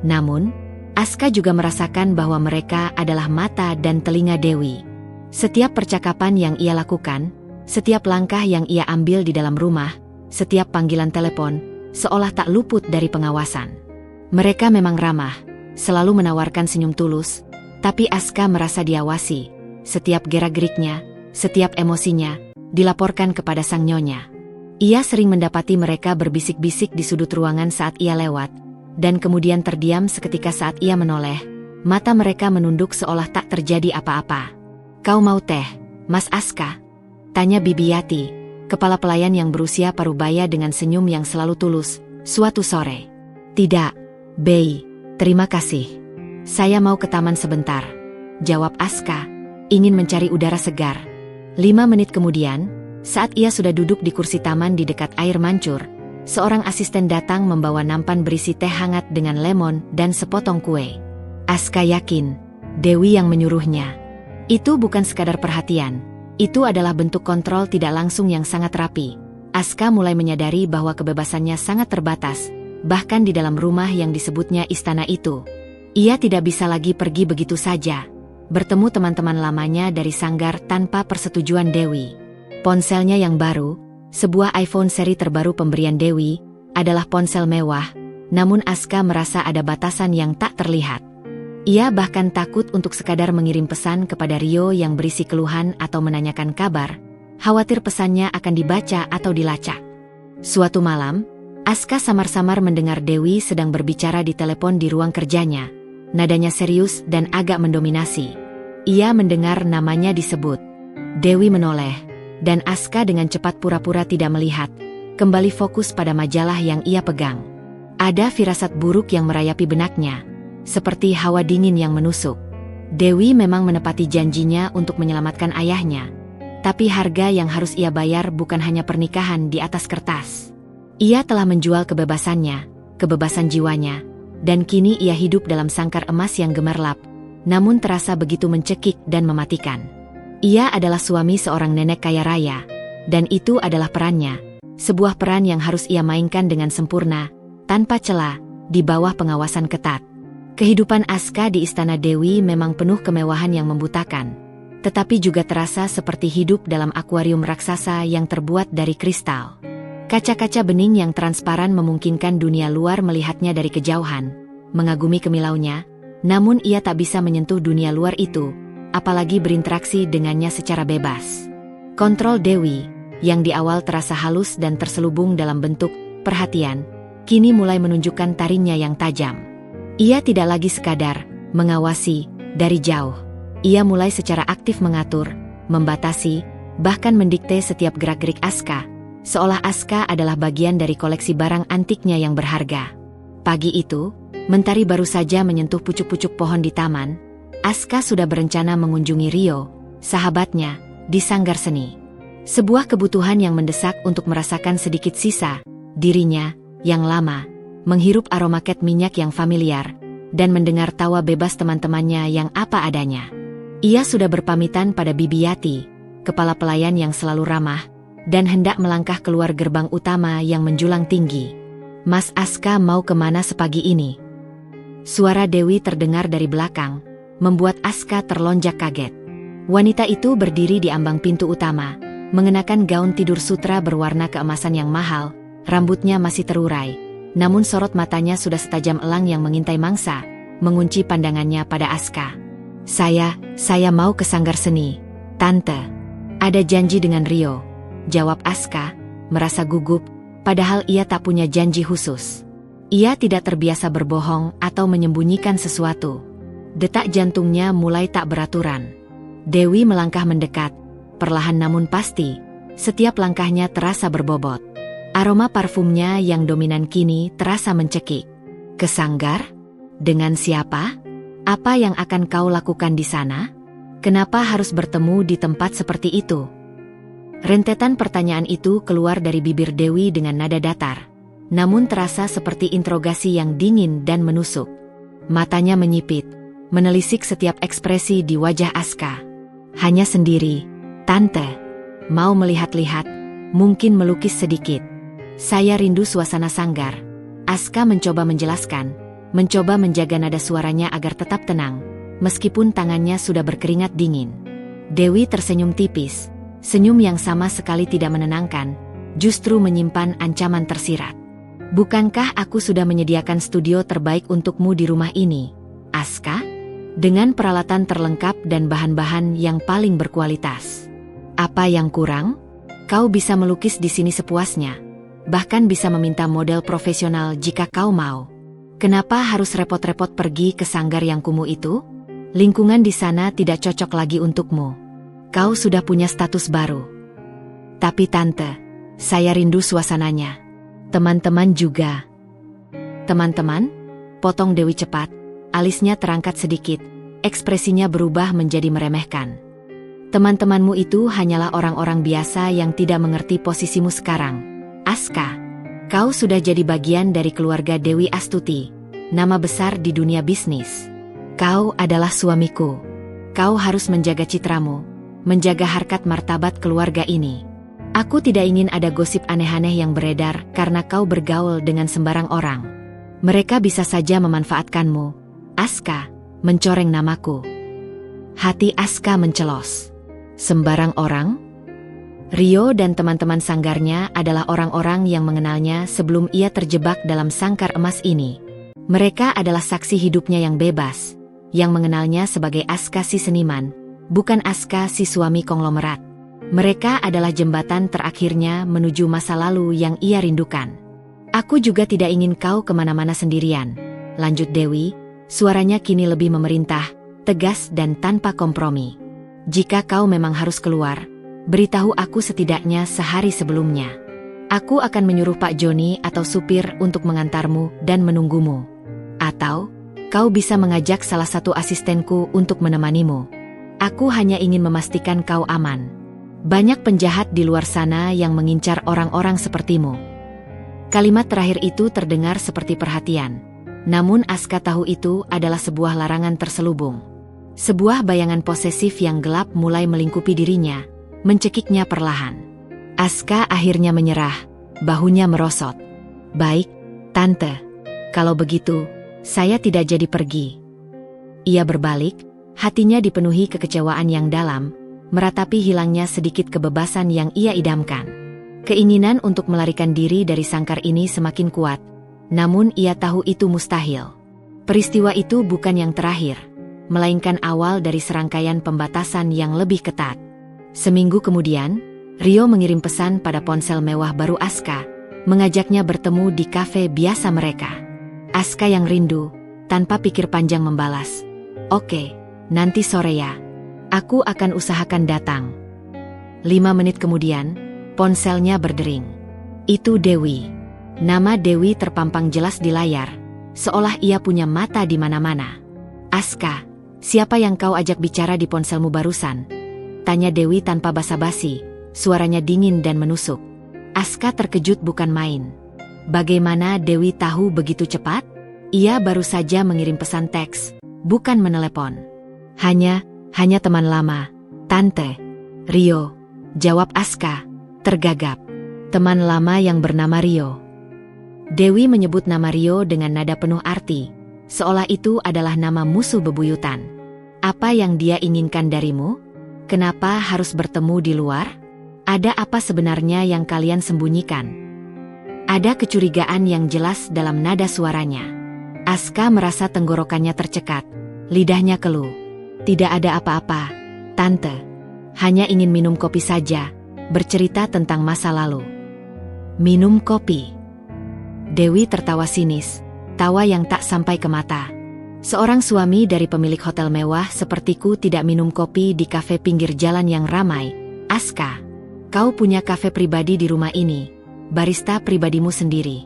Namun, Aska juga merasakan bahwa mereka adalah mata dan telinga Dewi. Setiap percakapan yang ia lakukan, setiap langkah yang ia ambil di dalam rumah, setiap panggilan telepon, seolah tak luput dari pengawasan. Mereka memang ramah, selalu menawarkan senyum tulus, tapi Aska merasa diawasi. Setiap gerak-geriknya, setiap emosinya, dilaporkan kepada sang nyonya. Ia sering mendapati mereka berbisik-bisik di sudut ruangan saat ia lewat, dan kemudian terdiam seketika saat ia menoleh. Mata mereka menunduk seolah tak terjadi apa-apa. "Kau mau teh, Mas Aska?" tanya Bibi Yati, kepala pelayan yang berusia parubaya dengan senyum yang selalu tulus, suatu sore. "Tidak, Bei, terima kasih. Saya mau ke taman sebentar," jawab Aska, ingin mencari udara segar. 5 menit kemudian, saat ia sudah duduk di kursi taman di dekat air mancur, seorang asisten datang membawa nampan berisi teh hangat dengan lemon dan sepotong kue. Aska yakin, Dewi yang menyuruhnya. Itu bukan sekadar perhatian, itu adalah bentuk kontrol tidak langsung yang sangat rapi. Aska mulai menyadari bahwa kebebasannya sangat terbatas, bahkan di dalam rumah yang disebutnya istana itu. Ia tidak bisa lagi pergi begitu saja, bertemu teman-teman lamanya dari sanggar tanpa persetujuan Dewi. Ponselnya yang baru, sebuah iPhone seri terbaru pemberian Dewi, adalah ponsel mewah, namun Aska merasa ada batasan yang tak terlihat. Ia bahkan takut untuk sekadar mengirim pesan kepada Rio yang berisi keluhan atau menanyakan kabar, khawatir pesannya akan dibaca atau dilacak. Suatu malam, Aska samar-samar mendengar Dewi sedang berbicara di telepon di ruang kerjanya, nadanya serius dan agak mendominasi. Ia mendengar namanya disebut. Dewi menoleh, dan Aska dengan cepat pura-pura tidak melihat, kembali fokus pada majalah yang ia pegang. Ada firasat buruk yang merayapi benaknya, seperti hawa dingin yang menusuk. Dewi memang menepati janjinya untuk menyelamatkan ayahnya, tapi harga yang harus ia bayar bukan hanya pernikahan di atas kertas. Ia telah menjual kebebasannya, kebebasan jiwanya, dan kini ia hidup dalam sangkar emas yang gemerlap, namun terasa begitu mencekik dan mematikan. Ia adalah suami seorang nenek kaya raya, dan itu adalah perannya, sebuah peran yang harus ia mainkan dengan sempurna, tanpa celah, di bawah pengawasan ketat. Kehidupan Aska di istana Dewi memang penuh kemewahan yang membutakan. tetapi juga terasa seperti hidup dalam akuarium raksasa yang terbuat dari kristal. Kaca-kaca bening yang transparan memungkinkan dunia luar melihatnya dari kejauhan, mengagumi kemilaunya, namun ia tak bisa menyentuh dunia luar itu, apalagi berinteraksi dengannya secara bebas. Kontrol Dewi, yang di awal terasa halus dan terselubung dalam bentuk perhatian, kini mulai menunjukkan taringnya yang tajam. Ia tidak lagi sekadar mengawasi dari jauh. Ia mulai secara aktif mengatur, membatasi, bahkan mendikte setiap gerak-gerik Aska, seolah Aska adalah bagian dari koleksi barang antiknya yang berharga. Pagi itu, mentari baru saja menyentuh pucuk-pucuk pohon di taman. Aska sudah berencana mengunjungi Rio, sahabatnya, di sanggar seni. Sebuah kebutuhan yang mendesak untuk merasakan sedikit sisa dirinya yang lama, menghirup aroma cat minyak yang familiar, dan mendengar tawa bebas teman-temannya yang apa adanya. Ia sudah berpamitan pada Bibi Yati, kepala pelayan yang selalu ramah, dan hendak melangkah keluar gerbang utama yang menjulang tinggi. "Mas Aska mau kemana sepagi ini?" Suara Dewi terdengar dari belakang, membuat Aska terlonjak kaget. Wanita itu berdiri di ambang pintu utama, mengenakan gaun tidur sutra berwarna keemasan yang mahal, rambutnya masih terurai, namun sorot matanya sudah setajam elang yang mengintai mangsa, mengunci pandangannya pada Aska. Saya mau ke sanggar seni, Tante. Ada janji dengan Rio," jawab Aska, merasa gugup, padahal ia tak punya janji khusus. Ia tidak terbiasa berbohong atau menyembunyikan sesuatu. Detak jantungnya mulai tak beraturan. Dewi melangkah mendekat, perlahan namun pasti, setiap langkahnya terasa berbobot. Aroma parfumnya yang dominan kini terasa mencekik. "Ke sanggar? Dengan siapa? Apa yang akan kau lakukan di sana? Kenapa harus bertemu di tempat seperti itu?" Rentetan pertanyaan itu keluar dari bibir Dewi dengan nada datar, namun terasa seperti interogasi yang dingin dan menusuk. Matanya menyipit, menelisik setiap ekspresi di wajah Aska. "Hanya sendiri, Tante. Mau melihat-lihat, mungkin melukis sedikit. Saya rindu suasana sanggar." Aska mencoba menjelaskan, mencoba menjaga nada suaranya agar tetap tenang, meskipun tangannya sudah berkeringat dingin. Dewi tersenyum tipis, senyum yang sama sekali tidak menenangkan, justru menyimpan ancaman tersirat. "Bukankah aku sudah menyediakan studio terbaik untukmu di rumah ini, Aska? Dengan peralatan terlengkap dan bahan-bahan yang paling berkualitas. Apa yang kurang? Kau bisa melukis di sini sepuasnya. Bahkan bisa meminta model profesional jika kau mau. Kenapa harus repot-repot pergi ke sanggar yang kumuh itu? Lingkungan di sana tidak cocok lagi untukmu. Kau sudah punya status baru." "Tapi Tante, saya rindu suasananya. Teman-teman juga." "Teman-teman?" potong Dewi cepat, alisnya terangkat sedikit, ekspresinya berubah menjadi meremehkan. "Teman-temanmu itu hanyalah orang-orang biasa yang tidak mengerti posisimu sekarang, Aska. Kau sudah jadi bagian dari keluarga Dewi Astuti, nama besar di dunia bisnis. Kau adalah suamiku. Kau harus menjaga citramu, menjaga harkat martabat keluarga ini. Aku tidak ingin ada gosip aneh-aneh yang beredar karena kau bergaul dengan sembarang orang. Mereka bisa saja memanfaatkanmu, Aska, mencoreng namaku." Hati Aska mencelos. Sembarang orang? Rio dan teman-teman sanggarnya adalah orang-orang yang mengenalnya sebelum ia terjebak dalam sangkar emas ini. Mereka adalah saksi hidupnya yang bebas, yang mengenalnya sebagai Aska si seniman, bukan Aska si suami konglomerat. Mereka adalah jembatan terakhirnya menuju masa lalu yang ia rindukan. "Aku juga tidak ingin kau kemana-mana sendirian," lanjut Dewi, suaranya kini lebih memerintah, tegas dan tanpa kompromi. "Jika kau memang harus keluar, beritahu aku setidaknya sehari sebelumnya. Aku akan menyuruh Pak Joni atau supir untuk mengantarmu dan menunggumu. Atau, kau bisa mengajak salah satu asistenku untuk menemanimu. Aku hanya ingin memastikan kau aman. Banyak penjahat di luar sana yang mengincar orang-orang sepertimu." Kalimat terakhir itu terdengar seperti perhatian. Namun Aska tahu itu adalah sebuah larangan terselubung. Sebuah bayangan posesif yang gelap mulai melingkupi dirinya, mencekiknya perlahan. Aska akhirnya menyerah, bahunya merosot. "Baik, Tante. Kalau begitu, saya tidak jadi pergi." Ia berbalik, Hatinya dipenuhi kekecewaan yang dalam, meratapi hilangnya sedikit kebebasan yang ia idamkan. Keinginan untuk melarikan diri dari sangkar ini semakin kuat, namun ia tahu itu mustahil. Peristiwa itu bukan yang terakhir, melainkan awal dari serangkaian pembatasan yang lebih ketat. Seminggu kemudian, Rio mengirim pesan pada ponsel mewah baru Aska, mengajaknya bertemu di kafe biasa mereka. Aska yang rindu, tanpa pikir panjang membalas, "Oke, nanti sore ya. Aku akan usahakan datang." 5 menit kemudian, ponselnya berdering. Itu Dewi. Nama Dewi terpampang jelas di layar, seolah ia punya mata di mana-mana. "Aska, siapa yang kau ajak bicara di ponselmu barusan?" tanya Dewi tanpa basa-basi, suaranya dingin dan menusuk. Aska terkejut bukan main. Bagaimana Dewi tahu begitu cepat? Ia baru saja mengirim pesan teks, bukan menelepon. Hanya teman lama, Tante. "Rio," jawab Aska, tergagap. Teman lama yang bernama Rio. Dewi menyebut nama Rio dengan nada penuh arti, seolah itu adalah nama musuh bebuyutan. "Apa yang dia inginkan darimu? Kenapa harus bertemu di luar? Ada apa sebenarnya yang kalian sembunyikan?" Ada kecurigaan yang jelas dalam nada suaranya. Aska merasa tenggorokannya tercekat, lidahnya keluh. "Tidak ada apa-apa, Tante. Hanya ingin minum kopi saja, bercerita tentang masa lalu." "Minum kopi?" Dewi tertawa sinis, tawa yang tak sampai ke mata. "Seorang suami dari pemilik hotel mewah sepertiku tidak minum kopi di kafe pinggir jalan yang ramai. Aska, kau punya kafe pribadi di rumah ini, barista pribadimu sendiri.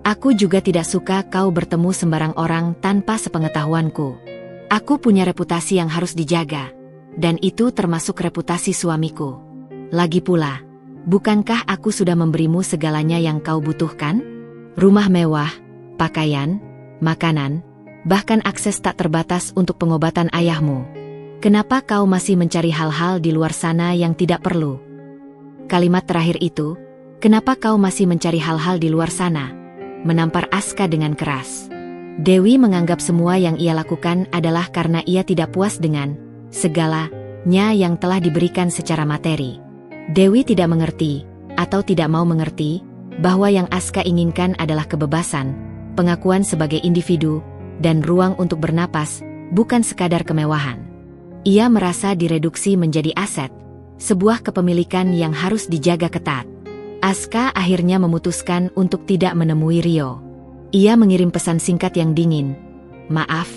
Aku juga tidak suka kau bertemu sembarang orang tanpa sepengetahuanku. Aku punya reputasi yang harus dijaga, dan itu termasuk reputasi suamiku. Lagi pula, bukankah aku sudah memberimu segalanya yang kau butuhkan? Rumah mewah, pakaian, makanan, bahkan akses tak terbatas untuk pengobatan ayahmu. Kenapa kau masih mencari hal-hal di luar sana yang tidak perlu?" Kalimat terakhir itu, "Kenapa kau masih mencari hal-hal di luar sana?" menampar Aska dengan keras. Dewi menganggap semua yang ia lakukan adalah karena ia tidak puas dengan segalanya yang telah diberikan secara materi. Dewi tidak mengerti, atau tidak mau mengerti, bahwa yang Aska inginkan adalah kebebasan, pengakuan sebagai individu, dan ruang untuk bernapas, bukan sekadar kemewahan. Ia merasa direduksi menjadi aset, sebuah kepemilikan yang harus dijaga ketat. Aska akhirnya memutuskan untuk tidak menemui Rio. Ia mengirim pesan singkat yang dingin, "Maaf,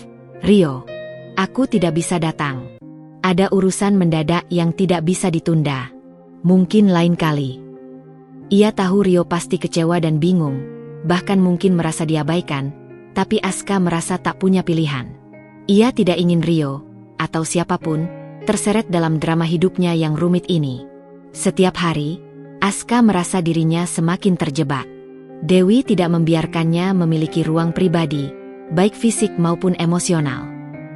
Rio. Aku tidak bisa datang. Ada urusan mendadak yang tidak bisa ditunda. Mungkin lain kali." Ia tahu Rio pasti kecewa dan bingung, bahkan mungkin merasa diabaikan, tapi Aska merasa tak punya pilihan. Ia tidak ingin Rio, atau siapapun, terseret dalam drama hidupnya yang rumit ini. Setiap hari, Aska merasa dirinya semakin terjebak. Dewi tidak membiarkannya memiliki ruang pribadi, baik fisik maupun emosional.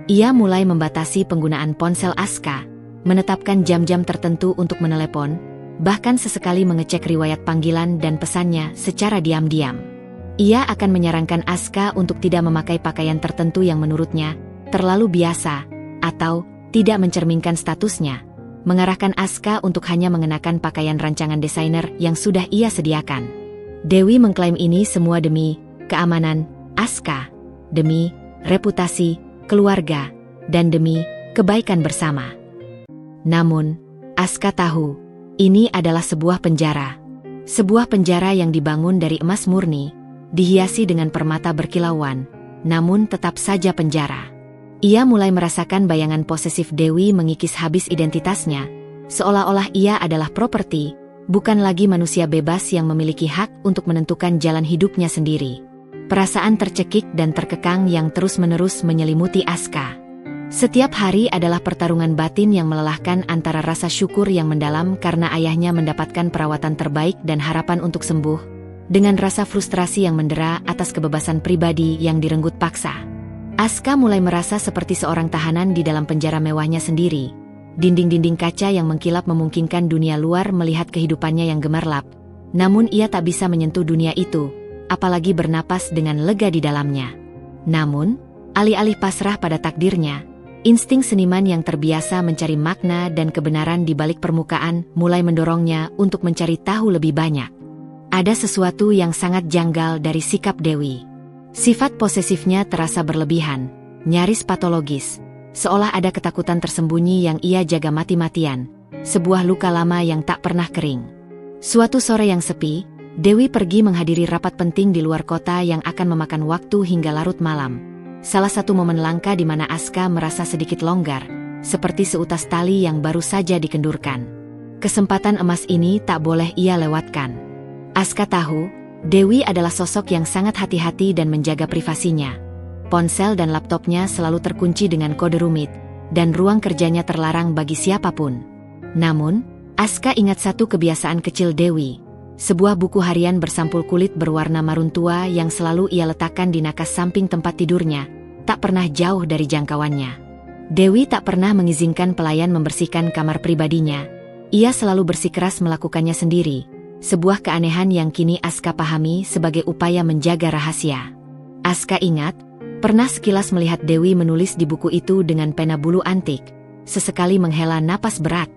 Ia mulai membatasi penggunaan ponsel Aska, menetapkan jam-jam tertentu untuk menelepon, bahkan sesekali mengecek riwayat panggilan dan pesannya secara diam-diam. Ia akan menyarankan Aska untuk tidak memakai pakaian tertentu yang menurutnya terlalu biasa, atau tidak mencerminkan statusnya, mengarahkan Aska untuk hanya mengenakan pakaian rancangan desainer yang sudah ia sediakan. Dewi mengklaim ini semua demi keamanan Aska, demi reputasi keluarga, dan demi kebaikan bersama. Namun, Aska tahu, ini adalah sebuah penjara. Sebuah penjara yang dibangun dari emas murni, dihiasi dengan permata berkilauan, namun tetap saja penjara. Ia mulai merasakan bayangan posesif Dewi mengikis habis identitasnya, seolah-olah ia adalah properti, bukan lagi manusia bebas yang memiliki hak untuk menentukan jalan hidupnya sendiri. Perasaan tercekik dan terkekang yang terus-menerus menyelimuti Aska. Setiap hari adalah pertarungan batin yang melelahkan antara rasa syukur yang mendalam karena ayahnya mendapatkan perawatan terbaik dan harapan untuk sembuh, dengan rasa frustrasi yang mendera atas kebebasan pribadi yang direnggut paksa. Aska mulai merasa seperti seorang tahanan di dalam penjara mewahnya sendiri. Dinding-dinding kaca yang mengkilap memungkinkan dunia luar melihat kehidupannya yang gemerlap, namun ia tak bisa menyentuh dunia itu, apalagi bernapas dengan lega di dalamnya. Namun, alih-alih pasrah pada takdirnya, Insting seniman yang terbiasa mencari makna dan kebenaran di balik permukaan mulai mendorongnya untuk mencari tahu lebih banyak. Ada sesuatu yang sangat janggal dari sikap Dewi. Sifat posesifnya terasa berlebihan, nyaris patologis, seolah ada ketakutan tersembunyi yang ia jaga mati-matian, sebuah luka lama yang tak pernah kering. Suatu sore yang sepi, Dewi pergi menghadiri rapat penting di luar kota yang akan memakan waktu hingga larut malam. Salah satu momen langka di mana Aska merasa sedikit longgar, seperti seutas tali yang baru saja dikendurkan. Kesempatan emas ini tak boleh ia lewatkan. Aska tahu, Dewi adalah sosok yang sangat hati-hati dan menjaga privasinya. Ponsel dan laptopnya selalu terkunci dengan kode rumit, dan ruang kerjanya terlarang bagi siapapun. Namun, Aska ingat satu kebiasaan kecil Dewi. Sebuah buku harian bersampul kulit berwarna marun tua yang selalu ia letakkan di nakas samping tempat tidurnya, tak pernah jauh dari jangkauannya. Dewi tak pernah mengizinkan pelayan membersihkan kamar pribadinya. Ia selalu bersikeras melakukannya sendiri, sebuah keanehan yang kini Aska pahami sebagai upaya menjaga rahasia. Aska ingat, pernah sekilas melihat Dewi menulis di buku itu dengan pena bulu antik, sesekali menghela napas berat.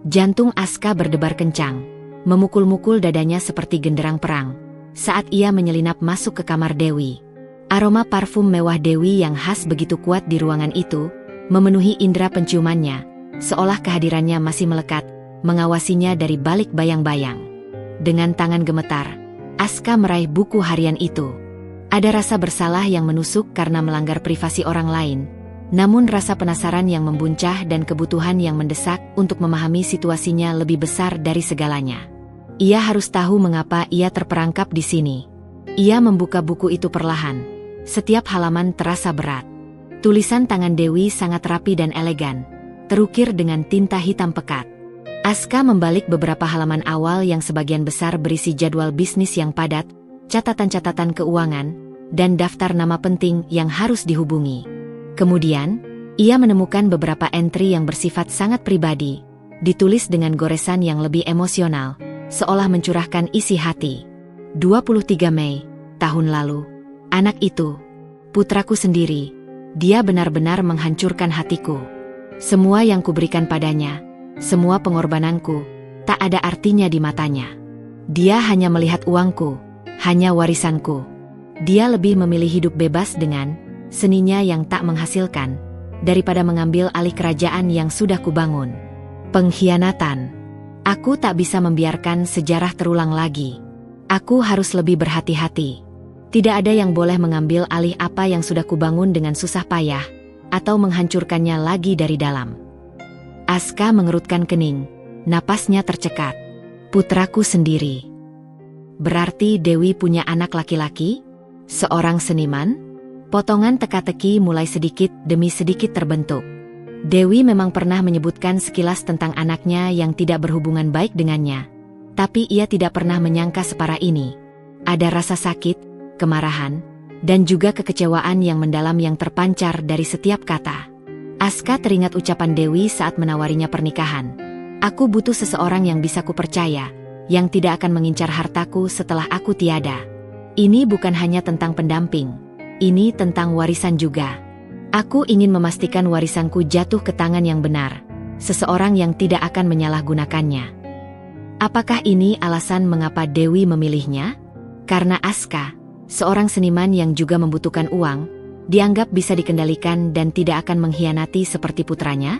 Jantung Aska berdebar kencang, memukul-mukul dadanya seperti genderang perang, saat ia menyelinap masuk ke kamar Dewi. Aroma parfum mewah Dewi yang khas begitu kuat di ruangan itu, memenuhi indera penciumannya, seolah kehadirannya masih melekat, mengawasinya dari balik bayang-bayang. Dengan tangan gemetar, Aska meraih buku harian itu. Ada rasa bersalah yang menusuk karena melanggar privasi orang lain, namun rasa penasaran yang membuncah dan kebutuhan yang mendesak untuk memahami situasinya lebih besar dari segalanya. Ia harus tahu mengapa ia terperangkap di sini. Ia membuka buku itu perlahan. Setiap halaman terasa berat. Tulisan tangan Dewi sangat rapi dan elegan, terukir dengan tinta hitam pekat. Aska membalik beberapa halaman awal yang sebagian besar berisi jadwal bisnis yang padat, catatan-catatan keuangan, dan daftar nama penting yang harus dihubungi. Kemudian, ia menemukan beberapa entry yang bersifat sangat pribadi, ditulis dengan goresan yang lebih emosional, seolah mencurahkan isi hati. 23 Mei, tahun lalu. Anak itu, putraku sendiri, dia benar-benar menghancurkan hatiku. Semua yang kuberikan padanya, semua pengorbananku, tak ada artinya di matanya. Dia hanya melihat uangku, hanya warisanku. Dia lebih memilih hidup bebas dengan seninya yang tak menghasilkan, daripada mengambil alih kerajaan yang sudah kubangun. Pengkhianatan. Aku tak bisa membiarkan sejarah terulang lagi. Aku harus lebih berhati-hati. Tidak ada yang boleh mengambil alih apa yang sudah kubangun dengan susah payah, atau menghancurkannya lagi dari dalam. Aska mengerutkan kening, napasnya tercekat. Putraku sendiri. Berarti Dewi punya anak laki-laki? Seorang seniman? Potongan teka-teki mulai sedikit demi sedikit terbentuk. Dewi memang pernah menyebutkan sekilas tentang anaknya yang tidak berhubungan baik dengannya. Tapi ia tidak pernah menyangka separah ini. Ada rasa sakit, kemarahan, dan juga kekecewaan yang mendalam yang terpancar dari setiap kata. Aska teringat ucapan Dewi saat menawarinya pernikahan. Aku butuh seseorang yang bisa kupercaya, yang tidak akan mengincar hartaku setelah aku tiada. Ini bukan hanya tentang pendamping, ini tentang warisan juga. Aku ingin memastikan warisanku jatuh ke tangan yang benar, seseorang yang tidak akan menyalahgunakannya. Apakah ini alasan mengapa Dewi memilihnya? Karena Aska, seorang seniman yang juga membutuhkan uang, dianggap bisa dikendalikan dan tidak akan mengkhianati seperti putranya?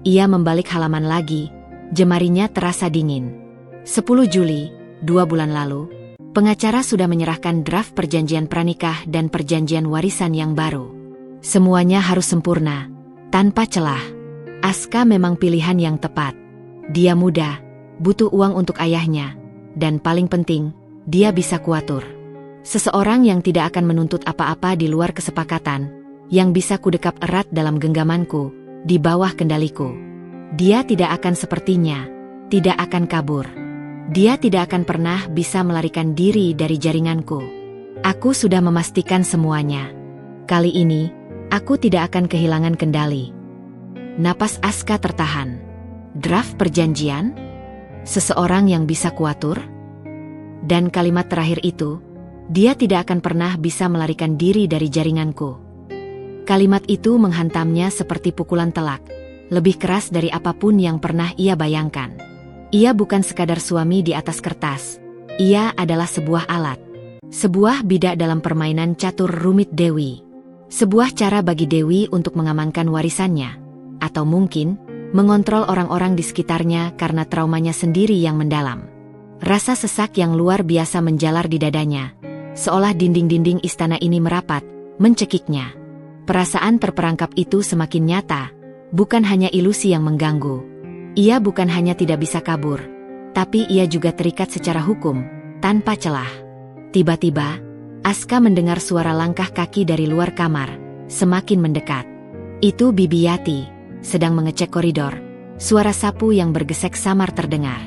Ia membalik halaman lagi, jemarinya terasa dingin. 10 Juli, 2 bulan lalu, pengacara sudah menyerahkan draft perjanjian pranikah dan perjanjian warisan yang baru. Semuanya harus sempurna, tanpa celah. Aska memang pilihan yang tepat. Dia muda, butuh uang untuk ayahnya, dan paling penting, dia bisa kuatur. Seseorang yang tidak akan menuntut apa-apa di luar kesepakatan, yang bisa kudekap erat dalam genggamanku, di bawah kendaliku. Dia tidak akan sepertinya, tidak akan kabur. Dia tidak akan pernah bisa melarikan diri dari jaringanku. Aku sudah memastikan semuanya. Kali ini, aku tidak akan kehilangan kendali. Napas Aska tertahan. Draft perjanjian? Seseorang yang bisa kuatur? Dan kalimat terakhir itu, dia tidak akan pernah bisa melarikan diri dari jaringanku. Kalimat itu menghantamnya seperti pukulan telak, lebih keras dari apapun yang pernah ia bayangkan. Ia bukan sekadar suami di atas kertas. Ia adalah sebuah alat. Sebuah bidak dalam permainan catur rumit Dewi. Sebuah cara bagi Dewi untuk mengamankan warisannya. Atau mungkin, mengontrol orang-orang di sekitarnya karena traumanya sendiri yang mendalam. Rasa sesak yang luar biasa menjalar di dadanya. Seolah dinding-dinding istana ini merapat, mencekiknya. Perasaan terperangkap itu semakin nyata, bukan hanya ilusi yang mengganggu. Ia bukan hanya tidak bisa kabur, tapi ia juga terikat secara hukum, tanpa celah. Tiba-tiba, Aska mendengar suara langkah kaki dari luar kamar, semakin mendekat. Itu Bibi Yati, sedang mengecek koridor. Suara sapu yang bergesek samar terdengar.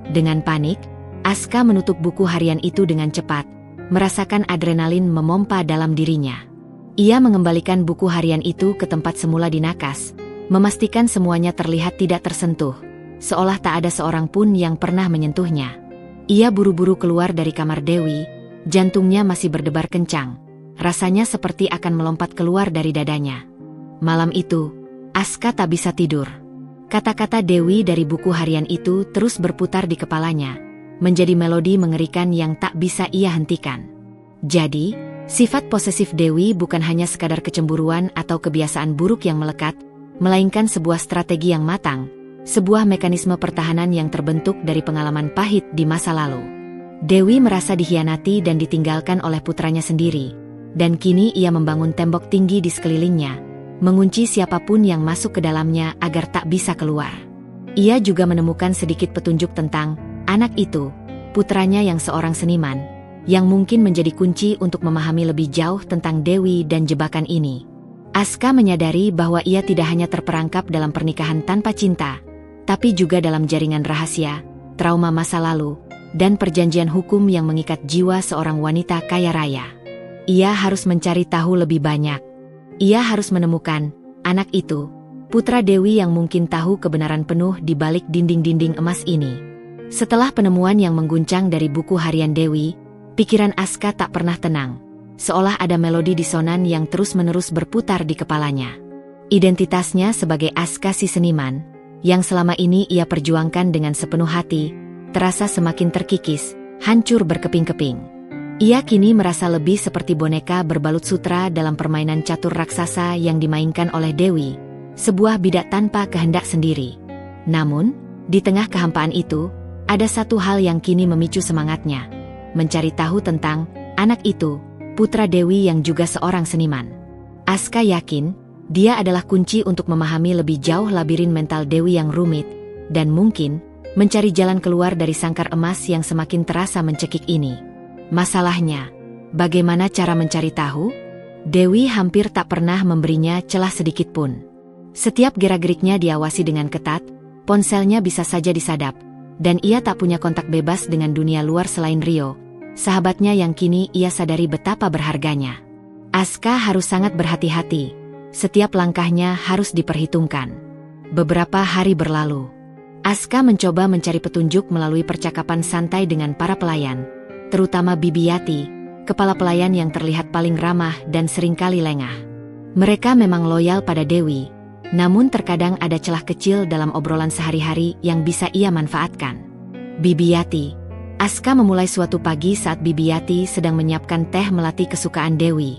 Dengan panik, Aska menutup buku harian itu dengan cepat, merasakan adrenalin memompa dalam dirinya. Ia mengembalikan buku harian itu ke tempat semula di nakas, memastikan semuanya terlihat tidak tersentuh, seolah tak ada seorang pun yang pernah menyentuhnya. Ia buru-buru keluar dari kamar Dewi, jantungnya masih berdebar kencang, rasanya seperti akan melompat keluar dari dadanya. Malam itu, Aska tak bisa tidur. Kata-kata Dewi dari buku harian itu terus berputar di kepalanya, menjadi melodi mengerikan yang tak bisa ia hentikan. Jadi, sifat posesif Dewi bukan hanya sekadar kecemburuan atau kebiasaan buruk yang melekat, melainkan sebuah strategi yang matang, sebuah mekanisme pertahanan yang terbentuk dari pengalaman pahit di masa lalu. Dewi merasa dikhianati dan ditinggalkan oleh putranya sendiri, dan kini ia membangun tembok tinggi di sekelilingnya, mengunci siapapun yang masuk ke dalamnya agar tak bisa keluar. Ia juga menemukan sedikit petunjuk tentang anak itu, putranya yang seorang seniman, yang mungkin menjadi kunci untuk memahami lebih jauh tentang Dewi dan jebakan ini. Aska menyadari bahwa ia tidak hanya terperangkap dalam pernikahan tanpa cinta, tapi juga dalam jaringan rahasia, trauma masa lalu, dan perjanjian hukum yang mengikat jiwa seorang wanita kaya raya. Ia harus mencari tahu lebih banyak. Ia harus menemukan anak itu, putra Dewi yang mungkin tahu kebenaran penuh di balik dinding-dinding emas ini. Setelah penemuan yang mengguncang dari buku harian Dewi, pikiran Aska tak pernah tenang, seolah ada melodi disonan yang terus-menerus berputar di kepalanya. Identitasnya sebagai Aska si seniman, yang selama ini ia perjuangkan dengan sepenuh hati, terasa semakin terkikis, hancur berkeping-keping. Ia kini merasa lebih seperti boneka berbalut sutra dalam permainan catur raksasa yang dimainkan oleh Dewi, sebuah bidak tanpa kehendak sendiri. Namun, di tengah kehampaan itu, ada satu hal yang kini memicu semangatnya. Mencari tahu tentang anak itu, putra Dewi yang juga seorang seniman. Aska yakin, dia adalah kunci untuk memahami lebih jauh labirin mental Dewi yang rumit, dan mungkin, mencari jalan keluar dari sangkar emas yang semakin terasa mencekik ini. Masalahnya, bagaimana cara mencari tahu? Dewi hampir tak pernah memberinya celah sedikit pun. Setiap gerak-geriknya diawasi dengan ketat, ponselnya bisa saja disadap, dan ia tak punya kontak bebas dengan dunia luar selain Rio, sahabatnya yang kini ia sadari betapa berharganya. Aska harus sangat berhati-hati, setiap langkahnya harus diperhitungkan. Beberapa hari berlalu. Aska mencoba mencari petunjuk melalui percakapan santai dengan para pelayan, terutama Bibi Yati, kepala pelayan yang terlihat paling ramah dan seringkali lengah. Mereka memang loyal pada Dewi, namun terkadang ada celah kecil dalam obrolan sehari-hari yang bisa ia manfaatkan. Bibi Yati. Aska memulai suatu pagi saat Bibi Yati sedang menyiapkan teh melati kesukaan Dewi.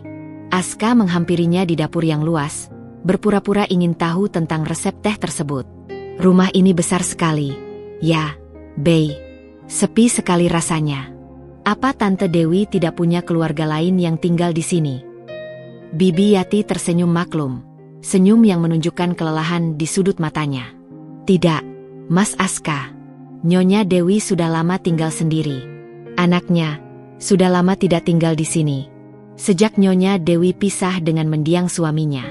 Aska menghampirinya di dapur yang luas, berpura-pura ingin tahu tentang resep teh tersebut. Rumah ini besar sekali. Ya, Bey. Sepi sekali rasanya. Apa Tante Dewi tidak punya keluarga lain yang tinggal di sini? Bibi Yati tersenyum maklum, senyum yang menunjukkan kelelahan di sudut matanya. Tidak, Mas Aska. Nyonya Dewi sudah lama tinggal sendiri. Anaknya, sudah lama tidak tinggal di sini. Sejak Nyonya Dewi pisah dengan mendiang suaminya.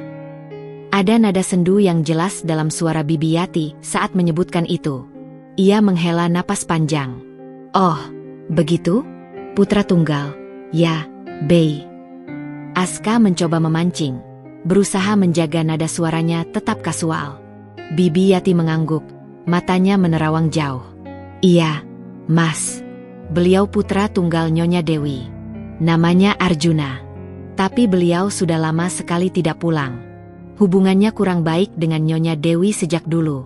Ada nada sendu yang jelas dalam suara Bibi Yati saat menyebutkan itu. Ia menghela napas panjang. Oh, begitu? Putra tunggal. Ya, Bey. Aska mencoba memancing, berusaha menjaga nada suaranya tetap kasual. Bibi Yati mengangguk, matanya menerawang jauh. Iya, Mas. Beliau putra tunggal Nyonya Dewi. Namanya Arjuna. Tapi beliau sudah lama sekali tidak pulang. Hubungannya kurang baik dengan Nyonya Dewi sejak dulu.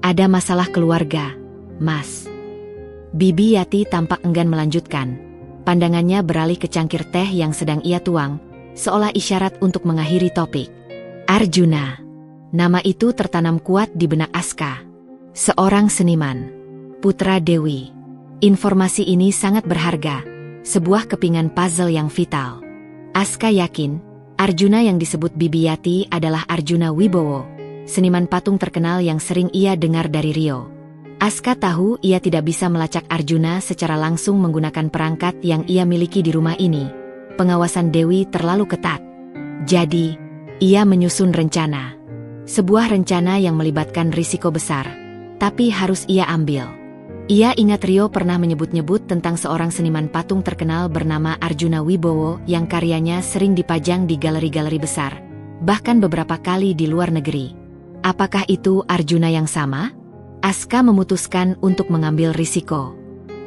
Ada masalah keluarga, Mas. Bibi Yati tampak enggan melanjutkan. Pandangannya beralih ke cangkir teh yang sedang ia tuang, seolah isyarat untuk mengakhiri topik. Arjuna. Nama itu tertanam kuat di benak Aska. Seorang seniman. Putra Dewi. Informasi ini sangat berharga. Sebuah kepingan puzzle yang vital. Aska yakin, Arjuna yang disebut Bibi Yati adalah Arjuna Wibowo, seniman patung terkenal yang sering ia dengar dari Rio. Aska tahu ia tidak bisa melacak Arjuna secara langsung menggunakan perangkat yang ia miliki di rumah ini. Pengawasan Dewi terlalu ketat. Jadi, ia menyusun rencana. Sebuah rencana yang melibatkan risiko besar, tapi harus ia ambil. Ia ingat Rio pernah menyebut-nyebut tentang seorang seniman patung terkenal bernama Arjuna Wibowo yang karyanya sering dipajang di galeri-galeri besar, bahkan beberapa kali di luar negeri. Apakah itu Arjuna yang sama? Aska memutuskan untuk mengambil risiko.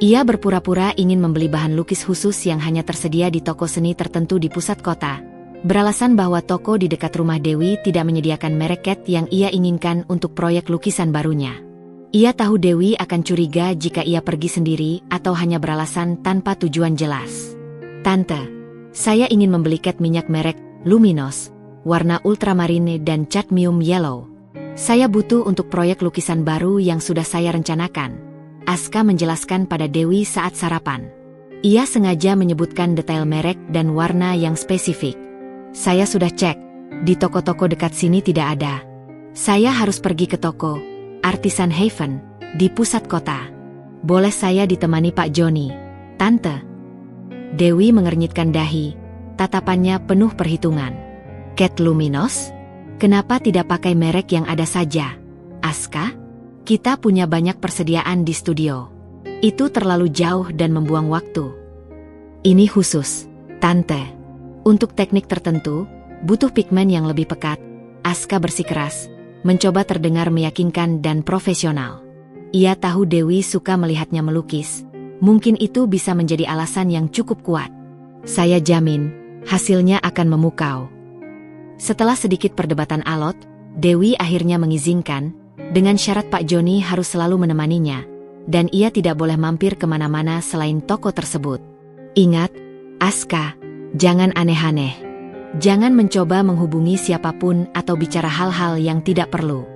Ia berpura-pura ingin membeli bahan lukis khusus yang hanya tersedia di toko seni tertentu di pusat kota, beralasan bahwa toko di dekat rumah Dewi tidak menyediakan merek cat yang ia inginkan untuk proyek lukisan barunya. Ia tahu Dewi akan curiga jika ia pergi sendiri atau hanya beralasan tanpa tujuan jelas. Tante, saya ingin membeli cat minyak merek Luminos, warna ultramarine dan cadmium yellow. Saya butuh untuk proyek lukisan baru yang sudah saya rencanakan. Aska menjelaskan pada Dewi saat sarapan. Ia sengaja menyebutkan detail merek dan warna yang spesifik. Saya sudah cek, di toko-toko dekat sini tidak ada. Saya harus pergi ke toko Artisan Haven di pusat kota. Boleh saya ditemani Pak Joni, Tante? Dewi mengernyitkan dahi, tatapannya penuh perhitungan. Cat Luminos? Kenapa tidak pakai merek yang ada saja? Aska? Kita punya banyak persediaan di studio. Itu terlalu jauh dan membuang waktu. Ini khusus, Tante. Untuk teknik tertentu, butuh pigmen yang lebih pekat. Aska bersikeras, mencoba terdengar meyakinkan dan profesional. Ia tahu Dewi suka melihatnya melukis. Mungkin itu bisa menjadi alasan yang cukup kuat. Saya jamin, hasilnya akan memukau. Setelah sedikit perdebatan alot, Dewi akhirnya mengizinkan, dengan syarat Pak Joni harus selalu menemaninya, dan ia tidak boleh mampir kemana-mana selain toko tersebut. Ingat, Aska, jangan aneh-aneh. Jangan mencoba menghubungi siapapun atau bicara hal-hal yang tidak perlu.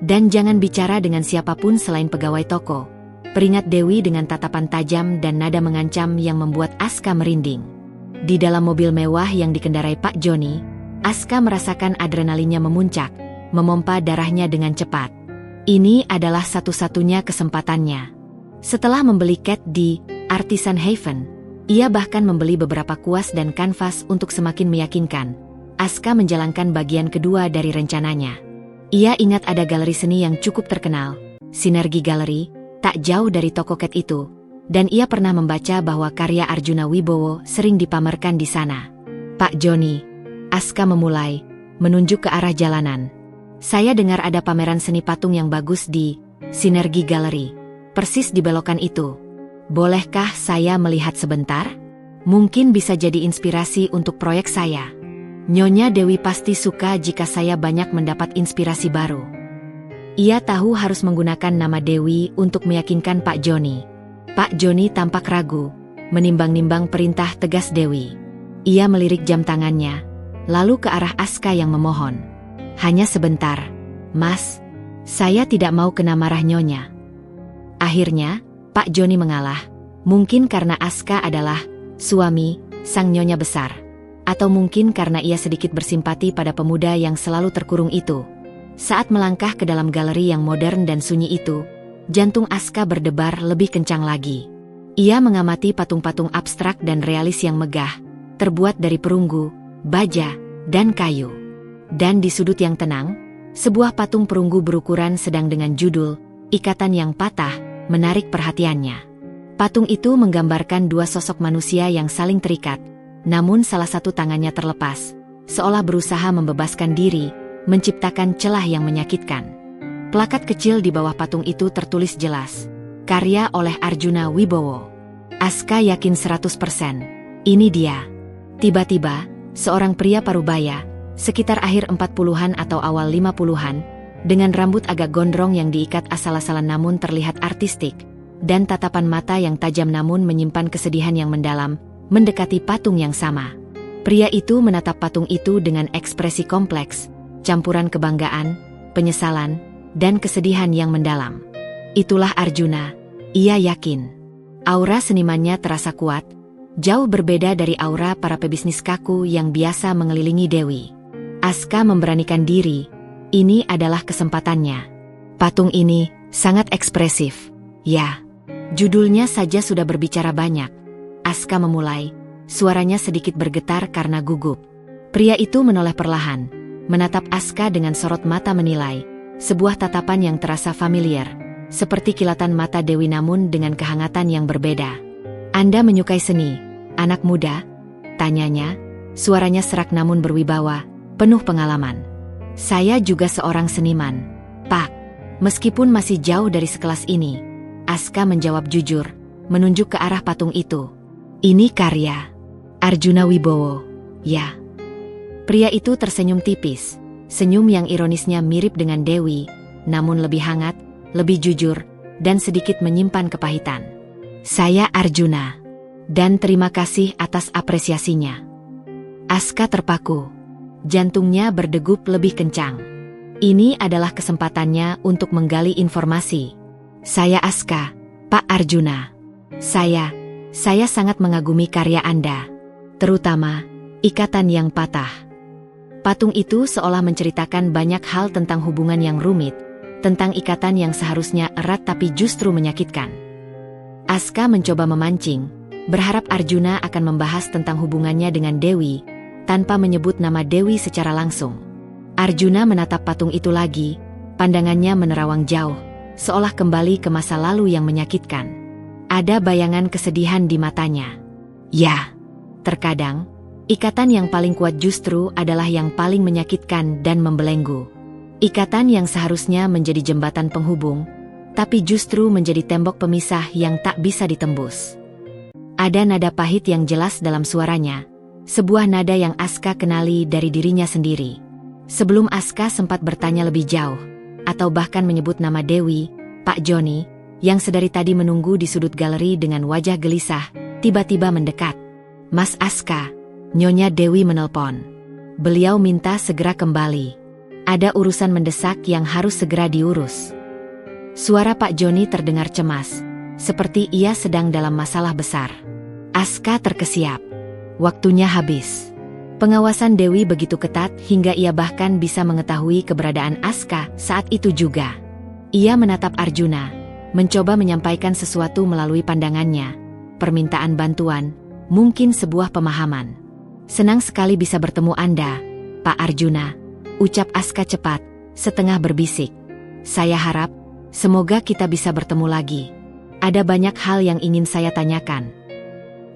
Dan jangan bicara dengan siapapun selain pegawai toko. Peringat Dewi dengan tatapan tajam dan nada mengancam yang membuat Aska merinding. Di dalam mobil mewah yang dikendarai Pak Joni, Aska merasakan adrenalinnya memuncak, memompa darahnya dengan cepat. Ini adalah satu-satunya kesempatannya. Setelah membeli cat di Artisan Haven, ia bahkan membeli beberapa kuas dan kanvas untuk semakin meyakinkan. Aska menjalankan bagian kedua dari rencananya. Ia ingat ada galeri seni yang cukup terkenal, Sinergi Gallery, tak jauh dari toko cat itu, dan ia pernah membaca bahwa karya Arjuna Wibowo sering dipamerkan di sana. Pak Joni, Aska memulai, menunjuk ke arah jalanan. Saya dengar ada pameran seni patung yang bagus di Sinergi Gallery, persis di belokan itu. Bolehkah saya melihat sebentar? Mungkin bisa jadi inspirasi untuk proyek saya. Nyonya Dewi pasti suka jika saya banyak mendapat inspirasi baru. Ia tahu harus menggunakan nama Dewi untuk meyakinkan Pak Joni. Pak Joni tampak ragu, menimbang-nimbang perintah tegas Dewi. Ia melirik jam tangannya, lalu ke arah Aska yang memohon. Hanya sebentar, Mas. Saya tidak mau kena marah Nyonya. Akhirnya, Pak Joni mengalah, mungkin karena Aska adalah suami sang nyonya besar, atau mungkin karena ia sedikit bersimpati pada pemuda yang selalu terkurung itu. Saat melangkah ke dalam galeri yang modern dan sunyi itu, jantung Aska berdebar lebih kencang lagi. Ia mengamati patung-patung abstrak dan realis yang megah, terbuat dari perunggu, baja, dan kayu. Dan di sudut yang tenang, sebuah patung perunggu berukuran sedang dengan judul Ikatan yang Patah menarik perhatiannya. Patung itu menggambarkan dua sosok manusia yang saling terikat, namun salah satu tangannya terlepas, seolah berusaha membebaskan diri, menciptakan celah yang menyakitkan. Plakat kecil di bawah patung itu tertulis jelas, karya oleh Arjuna Wibowo. Aska yakin 100%, ini dia. Tiba-tiba, seorang pria parubaya, sekitar akhir 40-an atau awal 50-an, dengan rambut agak gondrong yang diikat asal-asalan namun terlihat artistik, dan tatapan mata yang tajam namun menyimpan kesedihan yang mendalam, mendekati patung yang sama. Pria itu menatap patung itu dengan ekspresi kompleks, campuran kebanggaan, penyesalan, dan kesedihan yang mendalam. Itulah Arjuna, ia yakin. Aura senimannya terasa kuat, jauh berbeda dari aura para pebisnis kaku yang biasa mengelilingi Dewi. Aska memberanikan diri, ini adalah kesempatannya. Patung ini sangat ekspresif. Ya, judulnya saja sudah berbicara banyak. Aska memulai, suaranya sedikit bergetar karena gugup. Pria itu menoleh perlahan, menatap Aska dengan sorot mata menilai, sebuah tatapan yang terasa familiar, seperti kilatan mata Dewi namun dengan kehangatan yang berbeda. Anda menyukai seni, anak muda? Tanyanya, suaranya serak namun berwibawa, penuh pengalaman. Saya juga seorang seniman, Pak. Meskipun masih jauh dari sekelas ini, Aska menjawab jujur, menunjuk ke arah patung itu. Ini karya Arjuna Wibowo, ya. Pria itu tersenyum tipis, senyum yang ironisnya mirip dengan Dewi, namun lebih hangat, lebih jujur, dan sedikit menyimpan kepahitan. Saya Arjuna, dan terima kasih atas apresiasinya. Aska terpaku. Jantungnya berdegup lebih kencang. Ini adalah kesempatannya untuk menggali informasi. Saya Aska, Pak Arjuna. Saya sangat mengagumi karya Anda. Terutama, ikatan yang patah. Patung itu seolah menceritakan banyak hal tentang hubungan yang rumit, tentang ikatan yang seharusnya erat tapi justru menyakitkan. Aska mencoba memancing, berharap Arjuna akan membahas tentang hubungannya dengan Dewi, tanpa menyebut nama Dewi secara langsung. Arjuna menatap patung itu lagi, pandangannya menerawang jauh, seolah kembali ke masa lalu yang menyakitkan. Ada bayangan kesedihan di matanya. Ya, terkadang, ikatan yang paling kuat justru adalah yang paling menyakitkan dan membelenggu. Ikatan yang seharusnya menjadi jembatan penghubung, tapi justru menjadi tembok pemisah yang tak bisa ditembus. Ada nada pahit yang jelas dalam suaranya, sebuah nada yang Aska kenali dari dirinya sendiri. Sebelum Aska sempat bertanya lebih jauh, atau bahkan menyebut nama Dewi, Pak Joni, yang sedari tadi menunggu di sudut galeri dengan wajah gelisah, tiba-tiba mendekat. Mas Aska, Nyonya Dewi menelpon. Beliau minta segera kembali. Ada urusan mendesak yang harus segera diurus. Suara Pak Joni terdengar cemas, seperti ia sedang dalam masalah besar. Aska terkesiap. Waktunya habis. Pengawasan Dewi begitu ketat hingga ia bahkan bisa mengetahui keberadaan Aska saat itu juga. Ia menatap Arjuna, mencoba menyampaikan sesuatu melalui pandangannya, permintaan bantuan, mungkin sebuah pemahaman. Senang sekali bisa bertemu Anda, Pak Arjuna, ucap Aska cepat, setengah berbisik. Saya harap, semoga kita bisa bertemu lagi. Ada banyak hal yang ingin saya tanyakan.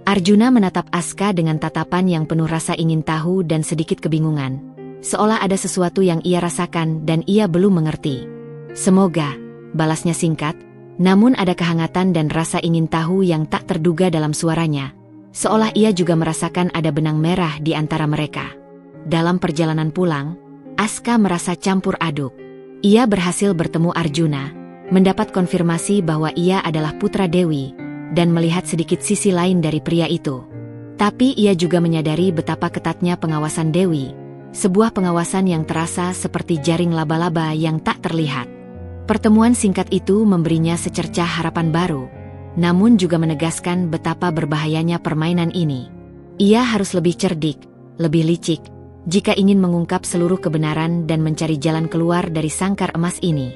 Arjuna menatap Aska dengan tatapan yang penuh rasa ingin tahu dan sedikit kebingungan, seolah ada sesuatu yang ia rasakan dan ia belum mengerti. Semoga, balasnya singkat, namun ada kehangatan dan rasa ingin tahu yang tak terduga dalam suaranya, seolah ia juga merasakan ada benang merah di antara mereka. Dalam perjalanan pulang, Aska merasa campur aduk. Ia berhasil bertemu Arjuna, mendapat konfirmasi bahwa ia adalah putra Dewi, dan melihat sedikit sisi lain dari pria itu. Tapi ia juga menyadari betapa ketatnya pengawasan Dewi, sebuah pengawasan yang terasa seperti jaring laba-laba yang tak terlihat. Pertemuan singkat itu memberinya secercah harapan baru, namun juga menegaskan betapa berbahayanya permainan ini. Ia harus lebih cerdik, lebih licik, jika ingin mengungkap seluruh kebenaran dan mencari jalan keluar dari sangkar emas ini.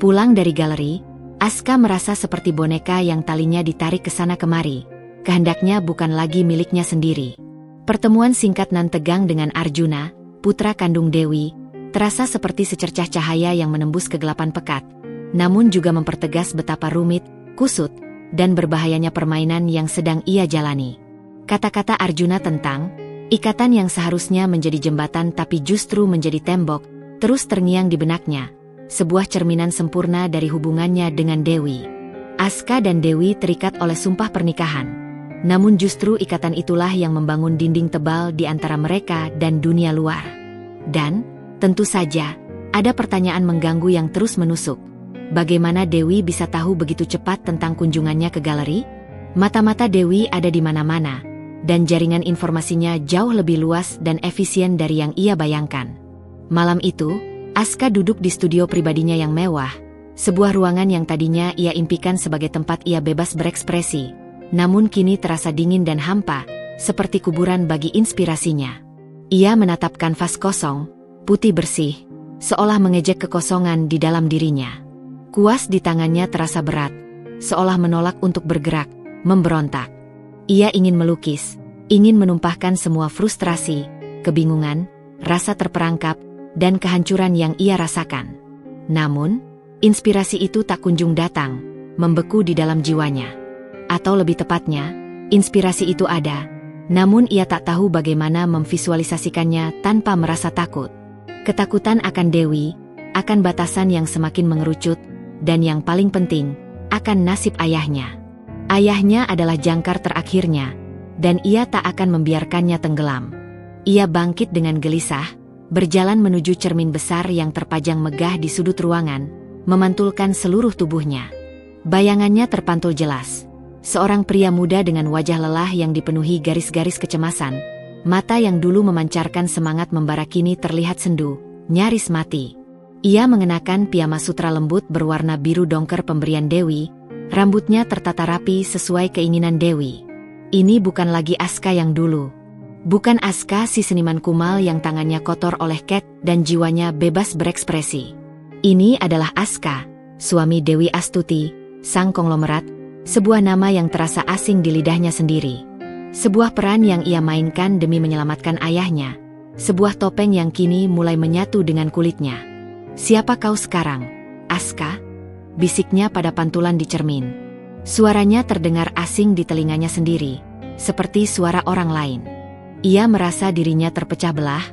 Pulang dari galeri, Aska merasa seperti boneka yang talinya ditarik ke sana kemari, kehendaknya bukan lagi miliknya sendiri. Pertemuan singkat nan tegang dengan Arjuna, putra kandung Dewi, terasa seperti secercah cahaya yang menembus kegelapan pekat, namun juga mempertegas betapa rumit, kusut, dan berbahayanya permainan yang sedang ia jalani. Kata-kata Arjuna tentang ikatan yang seharusnya menjadi jembatan tapi justru menjadi tembok, terus terngiang di benaknya, sebuah cerminan sempurna dari hubungannya dengan Dewi. Aska dan Dewi terikat oleh sumpah pernikahan, Namun justru ikatan itulah yang membangun dinding tebal di antara mereka dan dunia luar. Dan, tentu saja, ada pertanyaan mengganggu yang terus menusuk. Bagaimana Dewi bisa tahu begitu cepat tentang kunjungannya ke galeri? Mata-mata Dewi ada di mana-mana, dan jaringan informasinya jauh lebih luas dan efisien dari yang ia bayangkan. Malam itu, Aska duduk di studio pribadinya yang mewah, sebuah ruangan yang tadinya ia impikan sebagai tempat ia bebas berekspresi. Namun kini terasa dingin dan hampa, seperti kuburan bagi inspirasinya. Ia menatap kanvas kosong, putih bersih, seolah mengejek kekosongan di dalam dirinya. Kuas di tangannya terasa berat, seolah menolak untuk bergerak, memberontak. Ia ingin melukis, ingin menumpahkan semua frustrasi, kebingungan, rasa terperangkap, dan kehancuran yang ia rasakan. Namun, inspirasi itu tak kunjung datang, membeku di dalam jiwanya. Atau lebih tepatnya, inspirasi itu ada, namun ia tak tahu bagaimana memvisualisasikannya tanpa merasa takut. Ketakutan akan Dewi, akan batasan yang semakin mengerucut, dan yang paling penting, akan nasib ayahnya. Ayahnya adalah jangkar terakhirnya, dan ia tak akan membiarkannya tenggelam. Ia bangkit dengan gelisah, berjalan menuju cermin besar yang terpajang megah di sudut ruangan, memantulkan seluruh tubuhnya. Bayangannya terpantul jelas. Seorang pria muda dengan wajah lelah yang dipenuhi garis-garis kecemasan, mata yang dulu memancarkan semangat membara kini terlihat sendu, nyaris mati. Ia mengenakan piyama sutra lembut berwarna biru dongker pemberian Dewi, rambutnya tertata rapi sesuai keinginan Dewi. Ini bukan lagi Aska yang dulu. Bukan Aska si seniman kumal yang tangannya kotor oleh cat dan jiwanya bebas berekspresi. Ini adalah Aska, suami Dewi Astuti, sang konglomerat, sebuah nama yang terasa asing di lidahnya sendiri. Sebuah peran yang ia mainkan demi menyelamatkan ayahnya. Sebuah topeng yang kini mulai menyatu dengan kulitnya. "Siapa kau sekarang, Aska?" bisiknya pada pantulan di cermin. Suaranya terdengar asing di telinganya sendiri, seperti suara orang lain. Ia merasa dirinya terpecah belah,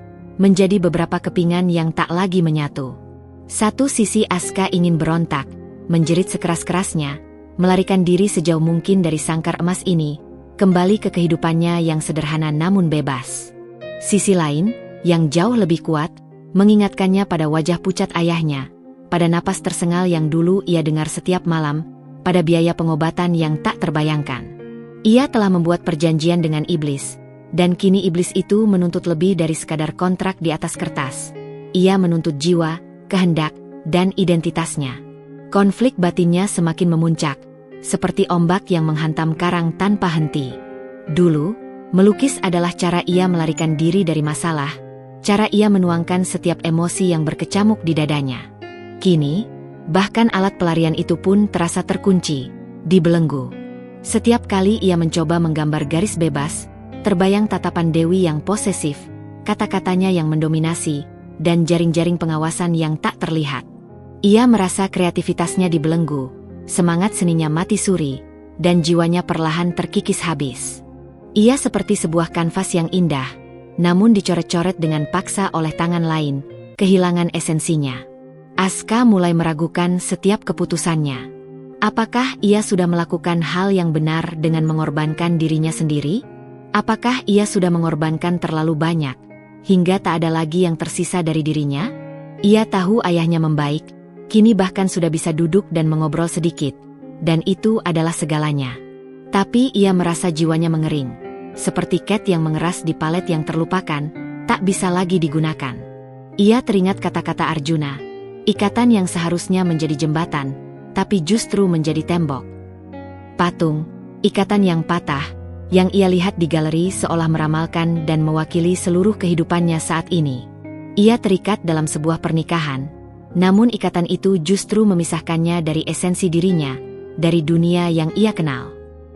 menjadi beberapa kepingan yang tak lagi menyatu. Satu sisi Aska ingin berontak, menjerit sekeras-kerasnya, melarikan diri sejauh mungkin dari sangkar emas ini, kembali ke kehidupannya yang sederhana namun bebas. Sisi lain, yang jauh lebih kuat, mengingatkannya pada wajah pucat ayahnya, pada napas tersengal yang dulu ia dengar setiap malam, pada biaya pengobatan yang tak terbayangkan. Ia telah membuat perjanjian dengan iblis, dan kini iblis itu menuntut lebih dari sekadar kontrak di atas kertas. Ia menuntut jiwa, kehendak, dan identitasnya. Konflik batinnya semakin memuncak, seperti ombak yang menghantam karang tanpa henti. Dulu, melukis adalah cara ia melarikan diri dari masalah, cara ia menuangkan setiap emosi yang berkecamuk di dadanya. Kini, bahkan alat pelarian itu pun terasa terkunci, dibelenggu. Setiap kali ia mencoba menggambar garis bebas, terbayang tatapan Dewi yang posesif, kata-katanya yang mendominasi, dan jaring-jaring pengawasan yang tak terlihat. Ia merasa kreativitasnya dibelenggu, semangat seninya mati suri, dan jiwanya perlahan terkikis habis. Ia seperti sebuah kanvas yang indah, namun dicoret-coret dengan paksa oleh tangan lain, kehilangan esensinya. Aska mulai meragukan setiap keputusannya. Apakah ia sudah melakukan hal yang benar dengan mengorbankan dirinya sendiri? Apakah ia sudah mengorbankan terlalu banyak, hingga tak ada lagi yang tersisa dari dirinya? Ia tahu ayahnya membaik, kini bahkan sudah bisa duduk dan mengobrol sedikit, dan itu adalah segalanya. Tapi ia merasa jiwanya mengering, seperti cat yang mengeras di palet yang terlupakan, tak bisa lagi digunakan. Ia teringat kata-kata Arjuna, ikatan yang seharusnya menjadi jembatan, tapi justru menjadi tembok. Patung, ikatan yang patah, yang ia lihat di galeri seolah meramalkan dan mewakili seluruh kehidupannya saat ini. Ia terikat dalam sebuah pernikahan, namun ikatan itu justru memisahkannya dari esensi dirinya, dari dunia yang ia kenal.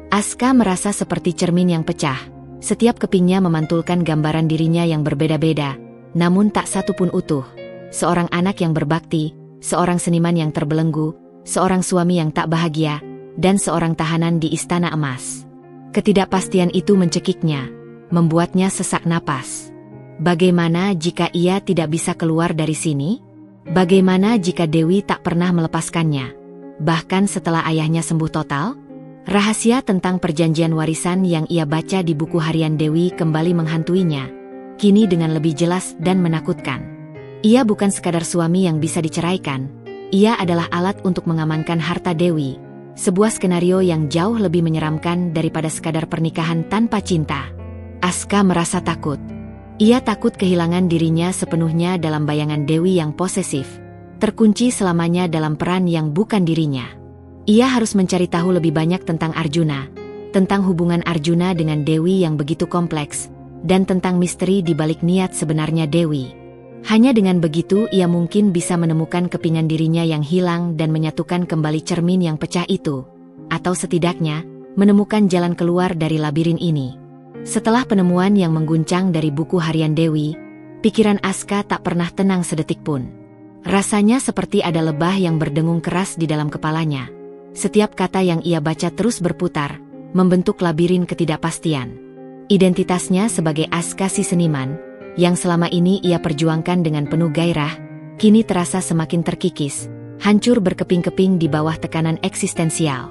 Aska merasa seperti cermin yang pecah, setiap kepingnya memantulkan gambaran dirinya yang berbeda-beda, namun tak satu pun utuh. Seorang anak yang berbakti, seorang seniman yang terbelenggu, seorang suami yang tak bahagia, dan seorang tahanan di istana emas. Ketidakpastian itu mencekiknya, membuatnya sesak napas. Bagaimana jika ia tidak bisa keluar dari sini? Bagaimana jika Dewi tak pernah melepaskannya, bahkan setelah ayahnya sembuh total? Rahasia tentang perjanjian warisan yang ia baca di buku harian Dewi kembali menghantuinya, kini dengan lebih jelas dan menakutkan. Ia bukan sekadar suami yang bisa diceraikan, ia adalah alat untuk mengamankan harta Dewi, sebuah skenario yang jauh lebih menyeramkan daripada sekadar pernikahan tanpa cinta. Aska merasa takut. Ia takut kehilangan dirinya sepenuhnya dalam bayangan Dewi yang posesif, terkunci selamanya dalam peran yang bukan dirinya. Ia harus mencari tahu lebih banyak tentang Arjuna, tentang hubungan Arjuna dengan Dewi yang begitu kompleks, dan tentang misteri di balik niat sebenarnya Dewi. Hanya dengan begitu ia mungkin bisa menemukan kepingan dirinya yang hilang dan menyatukan kembali cermin yang pecah itu, atau setidaknya menemukan jalan keluar dari labirin ini. Setelah penemuan yang mengguncang dari buku harian Dewi, pikiran Aska tak pernah tenang sedetik pun. Rasanya seperti ada lebah yang berdengung keras di dalam kepalanya. Setiap kata yang ia baca terus berputar, membentuk labirin ketidakpastian. Identitasnya sebagai Aska si seniman, yang selama ini ia perjuangkan dengan penuh gairah, kini terasa semakin terkikis, hancur berkeping-keping di bawah tekanan eksistensial.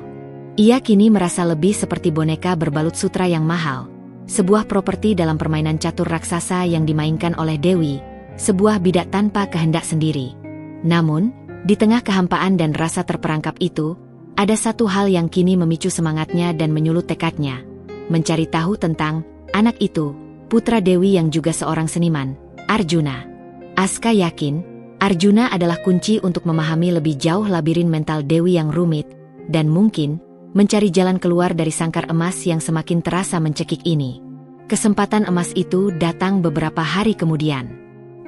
Ia kini merasa lebih seperti boneka berbalut sutra yang mahal, sebuah properti dalam permainan catur raksasa yang dimainkan oleh Dewi, sebuah bidak tanpa kehendak sendiri. Namun, di tengah kehampaan dan rasa terperangkap itu, ada satu hal yang kini memicu semangatnya dan menyulut tekadnya, mencari tahu tentang anak itu, putra Dewi yang juga seorang seniman, Arjuna. Aska yakin, Arjuna adalah kunci untuk memahami lebih jauh labirin mental Dewi yang rumit, dan mungkin mencari jalan keluar dari sangkar emas yang semakin terasa mencekik ini. Kesempatan emas itu datang beberapa hari kemudian.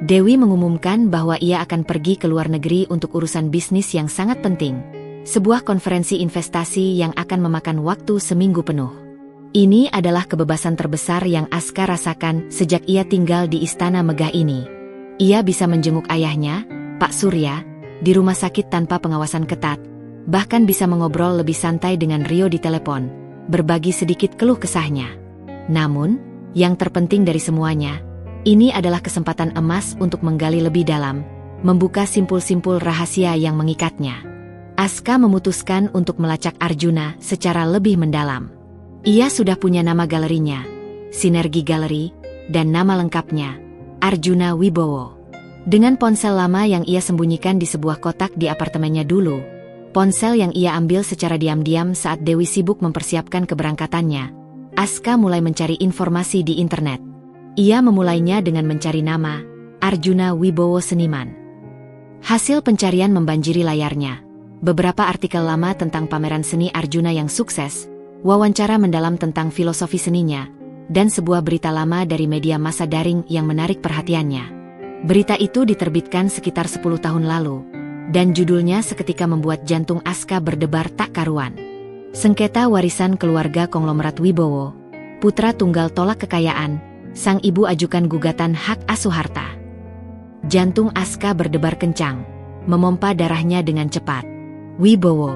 Dewi mengumumkan bahwa ia akan pergi ke luar negeri untuk urusan bisnis yang sangat penting, sebuah konferensi investasi yang akan memakan waktu seminggu penuh. Ini adalah kebebasan terbesar yang Aska rasakan sejak ia tinggal di istana megah ini. Ia bisa menjenguk ayahnya, Pak Surya, di rumah sakit tanpa pengawasan ketat, bahkan bisa mengobrol lebih santai dengan Rio di telepon, berbagi sedikit keluh kesahnya. Namun, yang terpenting dari semuanya, ini adalah kesempatan emas untuk menggali lebih dalam, membuka simpul-simpul rahasia yang mengikatnya. Aska memutuskan untuk melacak Arjuna secara lebih mendalam. Ia sudah punya nama galerinya, Sinergi Galeri, dan nama lengkapnya, Arjuna Wibowo. Dengan ponsel lama yang ia sembunyikan di sebuah kotak di apartemennya dulu, ponsel yang ia ambil secara diam-diam saat Dewi sibuk mempersiapkan keberangkatannya, Aska mulai mencari informasi di internet. Ia memulainya dengan mencari nama, Arjuna Wibowo Seniman. Hasil pencarian membanjiri layarnya. Beberapa artikel lama tentang pameran seni Arjuna yang sukses, wawancara mendalam tentang filosofi seninya, dan sebuah berita lama dari media massa daring yang menarik perhatiannya. Berita itu diterbitkan sekitar 10 tahun lalu, dan judulnya seketika membuat jantung Aska berdebar tak karuan. Sengketa warisan keluarga konglomerat Wibowo, putra tunggal tolak kekayaan, sang ibu ajukan gugatan hak asuh harta. Jantung Aska berdebar kencang, memompa darahnya dengan cepat. Wibowo,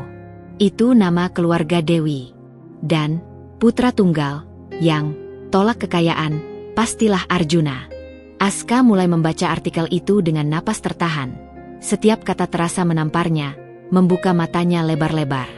itu nama keluarga Dewi. Dan, putra tunggal, yang tolak kekayaan, pastilah Arjuna. Aska mulai membaca artikel itu dengan napas tertahan. Setiap kata terasa menamparnya, membuka matanya lebar-lebar.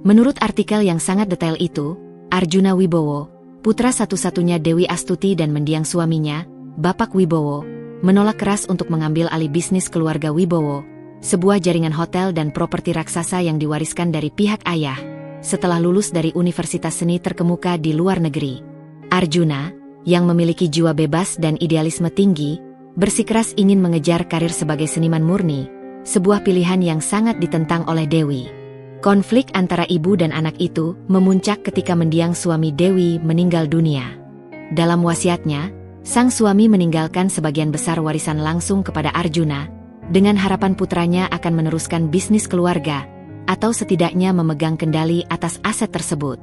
Menurut artikel yang sangat detail itu, Arjuna Wibowo, putra satu-satunya Dewi Astuti dan mendiang suaminya, Bapak Wibowo, menolak keras untuk mengambil alih bisnis keluarga Wibowo, sebuah jaringan hotel dan properti raksasa yang diwariskan dari pihak ayah, setelah lulus dari universitas seni terkemuka di luar negeri. Arjuna, yang memiliki jiwa bebas dan idealisme tinggi, bersikeras ingin mengejar karir sebagai seniman murni, sebuah pilihan yang sangat ditentang oleh Dewi. Konflik antara ibu dan anak itu memuncak ketika mendiang suami Dewi meninggal dunia. Dalam wasiatnya, sang suami meninggalkan sebagian besar warisan langsung kepada Arjuna, dengan harapan putranya akan meneruskan bisnis keluarga, atau setidaknya memegang kendali atas aset tersebut.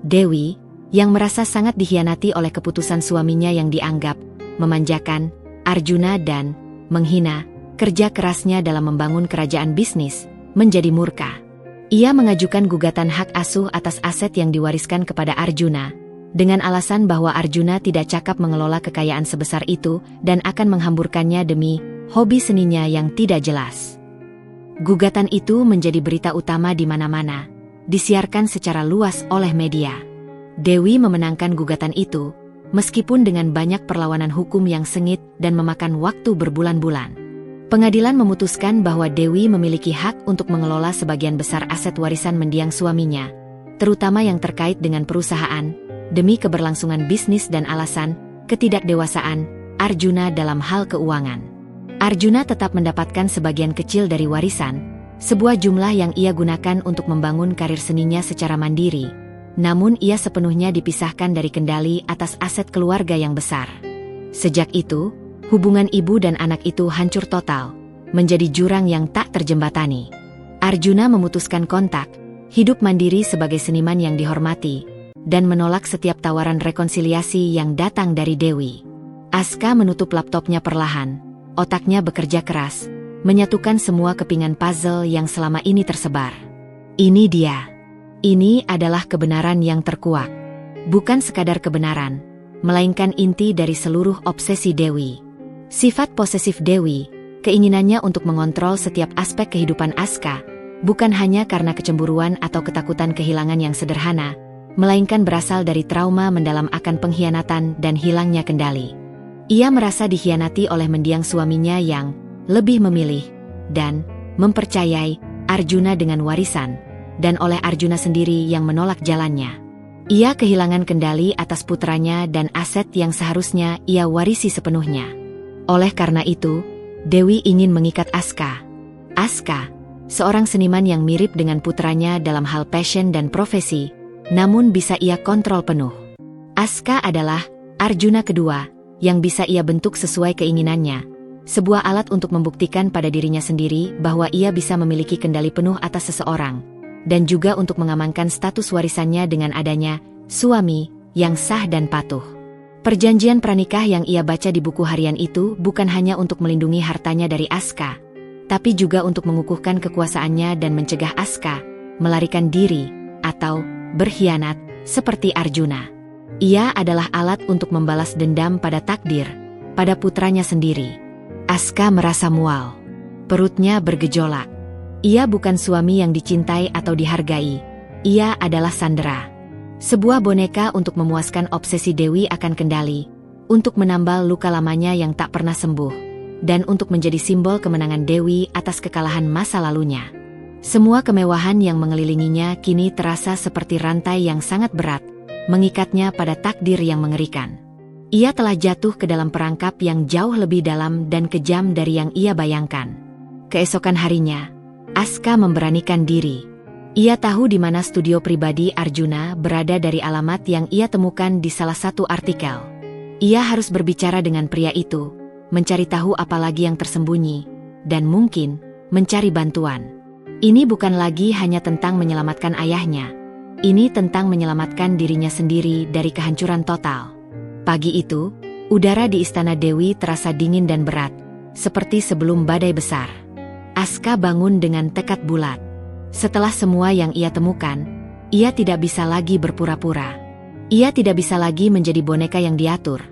Dewi, yang merasa sangat dikhianati oleh keputusan suaminya yang dianggap memanjakan Arjuna dan menghina kerja kerasnya dalam membangun kerajaan bisnis, menjadi murka. Ia mengajukan gugatan hak asuh atas aset yang diwariskan kepada Arjuna, dengan alasan bahwa Arjuna tidak cakap mengelola kekayaan sebesar itu dan akan menghamburkannya demi hobi seninya yang tidak jelas. Gugatan itu menjadi berita utama di mana-mana, disiarkan secara luas oleh media. Dewi memenangkan gugatan itu, meskipun dengan banyak perlawanan hukum yang sengit dan memakan waktu berbulan-bulan. Pengadilan memutuskan bahwa Dewi memiliki hak untuk mengelola sebagian besar aset warisan mendiang suaminya, terutama yang terkait dengan perusahaan, demi keberlangsungan bisnis dan alasan ketidakdewasaan Arjuna dalam hal keuangan. Arjuna tetap mendapatkan sebagian kecil dari warisan, sebuah jumlah yang ia gunakan untuk membangun karir seninya secara mandiri, namun ia sepenuhnya dipisahkan dari kendali atas aset keluarga yang besar. Sejak itu, hubungan ibu dan anak itu hancur total, menjadi jurang yang tak terjembatani. Arjuna memutuskan kontak, hidup mandiri sebagai seniman yang dihormati, dan menolak setiap tawaran rekonsiliasi yang datang dari Dewi. Aska menutup laptopnya perlahan, otaknya bekerja keras, menyatukan semua kepingan puzzle yang selama ini tersebar. Ini dia. Ini adalah kebenaran yang terkuak. Bukan sekadar kebenaran, melainkan inti dari seluruh obsesi Dewi. Sifat posesif Dewi, keinginannya untuk mengontrol setiap aspek kehidupan Aska, bukan hanya karena kecemburuan atau ketakutan kehilangan yang sederhana, melainkan berasal dari trauma mendalam akan pengkhianatan dan hilangnya kendali. Ia merasa dikhianati oleh mendiang suaminya yang lebih memilih dan mempercayai Arjuna dengan warisan, dan oleh Arjuna sendiri yang menolak jalannya. Ia kehilangan kendali atas putranya dan aset yang seharusnya ia warisi sepenuhnya. Oleh karena itu, Dewi ingin mengikat Aska. Aska, seorang seniman yang mirip dengan putranya dalam hal passion dan profesi, namun bisa ia kontrol penuh. Aska adalah Arjuna kedua, yang bisa ia bentuk sesuai keinginannya. Sebuah alat untuk membuktikan pada dirinya sendiri bahwa ia bisa memiliki kendali penuh atas seseorang, dan juga untuk mengamankan status warisannya dengan adanya suami yang sah dan patuh. Perjanjian pranikah yang ia baca di buku harian itu bukan hanya untuk melindungi hartanya dari Aska, tapi juga untuk mengukuhkan kekuasaannya dan mencegah Aska melarikan diri atau berkhianat seperti Arjuna. Ia adalah alat untuk membalas dendam pada takdir, pada putranya sendiri. Aska merasa mual. Perutnya bergejolak. Ia bukan suami yang dicintai atau dihargai. Ia adalah sandera. Sebuah boneka untuk memuaskan obsesi Dewi akan kendali, untuk menambal luka lamanya yang tak pernah sembuh, dan untuk menjadi simbol kemenangan Dewi atas kekalahan masa lalunya. Semua kemewahan yang mengelilinginya kini terasa seperti rantai yang sangat berat, mengikatnya pada takdir yang mengerikan. Ia telah jatuh ke dalam perangkap yang jauh lebih dalam dan kejam dari yang ia bayangkan. Keesokan harinya, Aska memberanikan diri. Ia tahu di mana studio pribadi Arjuna berada dari alamat yang ia temukan di salah satu artikel. Ia harus berbicara dengan pria itu, mencari tahu apa lagi yang tersembunyi, dan mungkin mencari bantuan. Ini bukan lagi hanya tentang menyelamatkan ayahnya. Ini tentang menyelamatkan dirinya sendiri dari kehancuran total. Pagi itu, udara di istana Dewi terasa dingin dan berat, seperti sebelum badai besar. Aska bangun dengan tekad bulat. Setelah semua yang ia temukan, ia tidak bisa lagi berpura-pura. Ia tidak bisa lagi menjadi boneka yang diatur,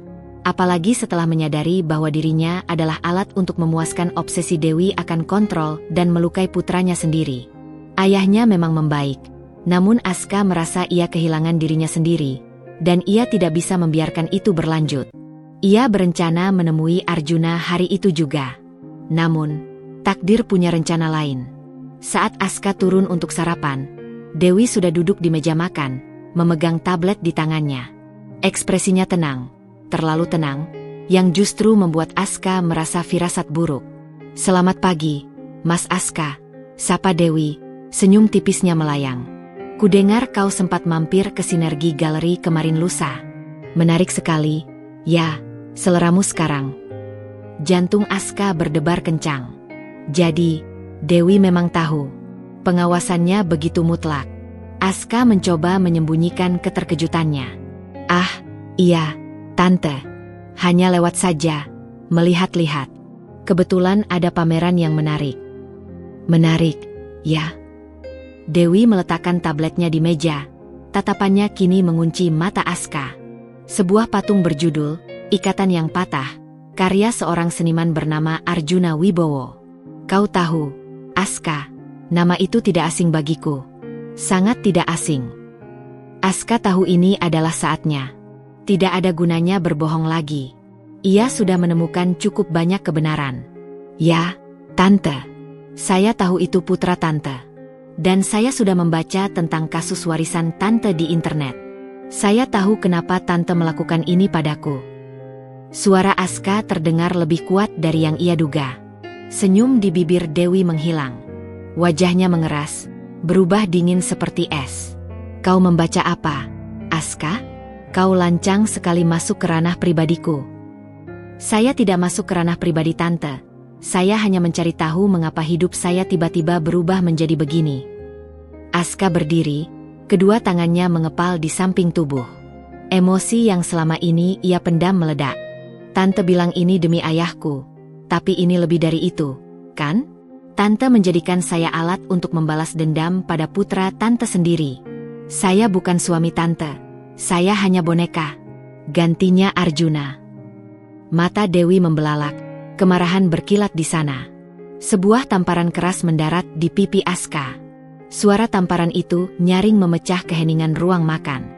apalagi setelah menyadari bahwa dirinya adalah alat untuk memuaskan obsesi Dewi akan kontrol dan melukai putranya sendiri. Ayahnya memang membaik, namun Aska merasa ia kehilangan dirinya sendiri, dan ia tidak bisa membiarkan itu berlanjut. Ia berencana menemui Arjuna hari itu juga. Namun, takdir punya rencana lain. Saat Aska turun untuk sarapan, Dewi sudah duduk di meja makan, memegang tablet di tangannya. Ekspresinya tenang, terlalu tenang, yang justru membuat Aska merasa firasat buruk. "Selamat pagi, Mas Aska," sapa Dewi, senyum tipisnya melayang. "Kudengar kau sempat mampir ke Sinergi Galeri kemarin lusa. Menarik sekali, ya, seleramu sekarang." Jantung Aska berdebar kencang. Jadi, Dewi memang tahu. Pengawasannya begitu mutlak. Aska mencoba menyembunyikan keterkejutannya. "Ah, iya, Tante. Hanya lewat saja, melihat-lihat. Kebetulan ada pameran yang menarik." "Menarik, ya?" Dewi meletakkan tabletnya di meja. Tatapannya kini mengunci mata Aska. Sebuah patung berjudul Ikatan yang Patah, karya seorang seniman bernama Arjuna Wibowo. "Kau tahu, Aska, nama itu tidak asing bagiku. Sangat tidak asing. Aska tahu ini adalah saatnya. Tidak ada gunanya berbohong lagi. Ia sudah menemukan cukup banyak kebenaran. Ya, Tante. Saya tahu itu putra Tante. Dan saya sudah membaca tentang kasus warisan Tante di internet. Saya tahu kenapa Tante melakukan ini padaku. Suara Aska terdengar lebih kuat dari yang ia duga. Senyum di bibir Dewi menghilang. Wajahnya mengeras, berubah dingin seperti es. Kau membaca apa, Aska? Kau lancang sekali masuk ke ranah pribadiku. Saya tidak masuk ke ranah pribadi Tante. Saya hanya mencari tahu mengapa hidup saya tiba-tiba berubah menjadi begini. Aska berdiri, kedua tangannya mengepal di samping tubuh. Emosi yang selama ini ia pendam meledak. Tante bilang ini demi ayahku, tapi ini lebih dari itu, kan? Tante menjadikan saya alat untuk membalas dendam pada putra Tante sendiri. Saya bukan suami Tante, saya hanya boneka. Gantinya Arjuna. Mata Dewi membelalak, kemarahan berkilat di sana. Sebuah tamparan keras mendarat di pipi Aska. Suara tamparan itu nyaring memecah keheningan ruang makan.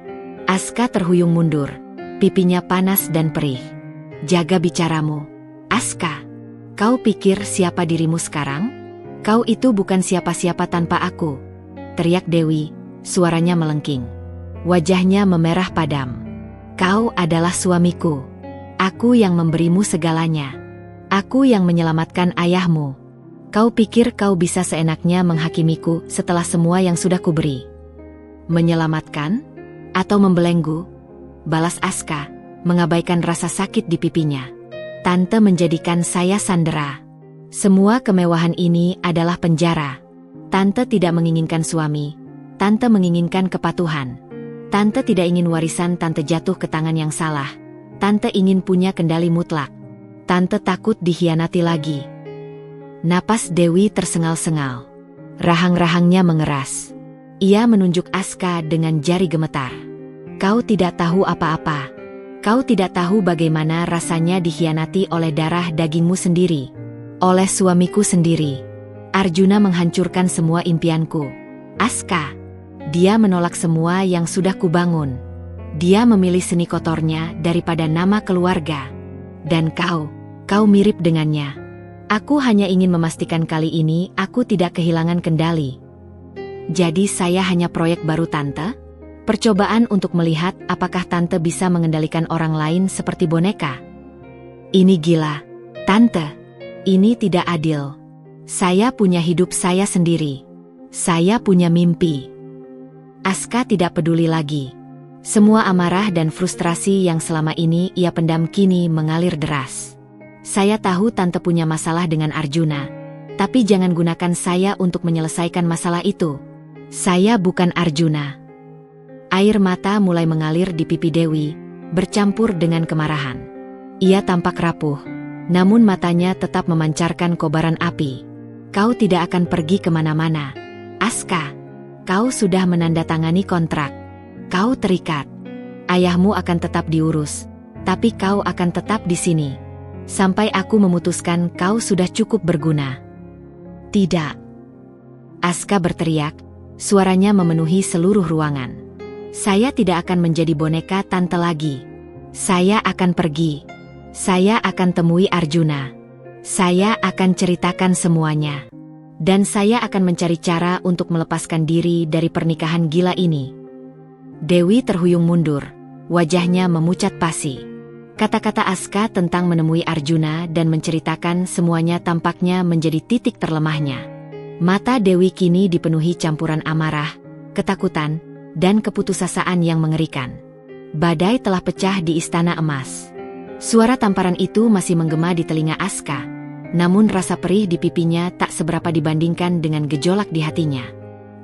Aska terhuyung mundur, pipinya panas dan perih. Jaga bicaramu, Aska. Kau pikir siapa dirimu sekarang? Kau itu bukan siapa-siapa tanpa aku. Teriak Dewi, suaranya melengking. Wajahnya memerah padam. Kau adalah suamiku. Aku yang memberimu segalanya. Aku yang menyelamatkan ayahmu. Kau pikir kau bisa seenaknya menghakimiku setelah semua yang sudah kuberi? Menyelamatkan? Atau membelenggu? Balas Aska, mengabaikan rasa sakit di pipinya. Tante menjadikan saya sandera. Semua kemewahan ini adalah penjara. Tante tidak menginginkan suami. Tante menginginkan kepatuhan. Tante tidak ingin warisan Tante jatuh ke tangan yang salah. Tante ingin punya kendali mutlak. Tante takut dikhianati lagi. Napas Dewi tersengal-sengal. Rahang-rahangnya mengeras. Ia menunjuk Aska dengan jari gemetar. Kau tidak tahu apa-apa. Kau tidak tahu bagaimana rasanya dikhianati oleh darah dagingmu sendiri. Oleh suamiku sendiri. Arjuna menghancurkan semua impianku. Aska. Dia menolak semua yang sudah kubangun. Dia memilih seni kotornya daripada nama keluarga. Dan kau mirip dengannya. Aku hanya ingin memastikan kali ini aku tidak kehilangan kendali. Jadi saya hanya proyek baru Tante? Percobaan untuk melihat apakah Tante bisa mengendalikan orang lain seperti boneka. Ini gila, Tante. Ini tidak adil. Saya punya hidup saya sendiri. Saya punya mimpi. Aska tidak peduli lagi. Semua amarah dan frustrasi yang selama ini ia pendam kini mengalir deras. Saya tahu Tante punya masalah dengan Arjuna. Tapi jangan gunakan saya untuk menyelesaikan masalah itu. Saya bukan Arjuna. Air mata mulai mengalir di pipi Dewi, bercampur dengan kemarahan. Ia tampak rapuh, namun matanya tetap memancarkan kobaran api. Kau tidak akan pergi kemana-mana, Aska. Kau sudah menandatangani kontrak. Kau terikat. Ayahmu akan tetap diurus, tapi kau akan tetap di sini. Sampai aku memutuskan kau sudah cukup berguna. Tidak. Aska berteriak, suaranya memenuhi seluruh ruangan. Saya tidak akan menjadi boneka Tante lagi. Saya akan pergi. Saya akan temui Arjuna. Saya akan ceritakan semuanya. Dan saya akan mencari cara untuk melepaskan diri dari pernikahan gila ini. Dewi terhuyung mundur. Wajahnya memucat pasi. Kata-kata Aska tentang menemui Arjuna dan menceritakan semuanya tampaknya menjadi titik terlemahnya. Mata Dewi kini dipenuhi campuran amarah, ketakutan, dan keputusasaan yang mengerikan. Badai telah pecah di Istana Emas. Suara tamparan itu masih menggema di telinga Aska, namun rasa perih di pipinya tak seberapa dibandingkan dengan gejolak di hatinya.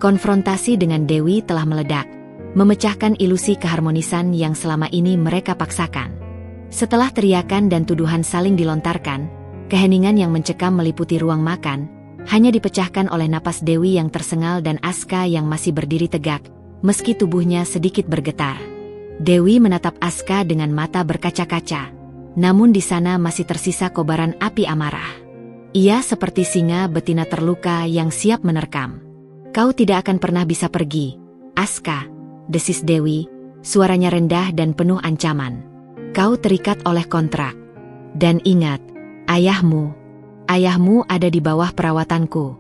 Konfrontasi dengan Dewi telah meledak, memecahkan ilusi keharmonisan yang selama ini mereka paksakan. Setelah teriakan dan tuduhan saling dilontarkan, keheningan yang mencekam meliputi ruang makan, hanya dipecahkan oleh napas Dewi yang tersengal dan Aska yang masih berdiri tegak, meski tubuhnya sedikit bergetar. Dewi menatap Aska dengan mata berkaca-kaca, namun di sana masih tersisa kobaran api amarah. Ia seperti singa betina terluka yang siap menerkam. Kau tidak akan pernah bisa pergi, Aska, desis Dewi, suaranya rendah dan penuh ancaman. Kau terikat oleh kontrak. Dan ingat, ayahmu ada di bawah perawatanku.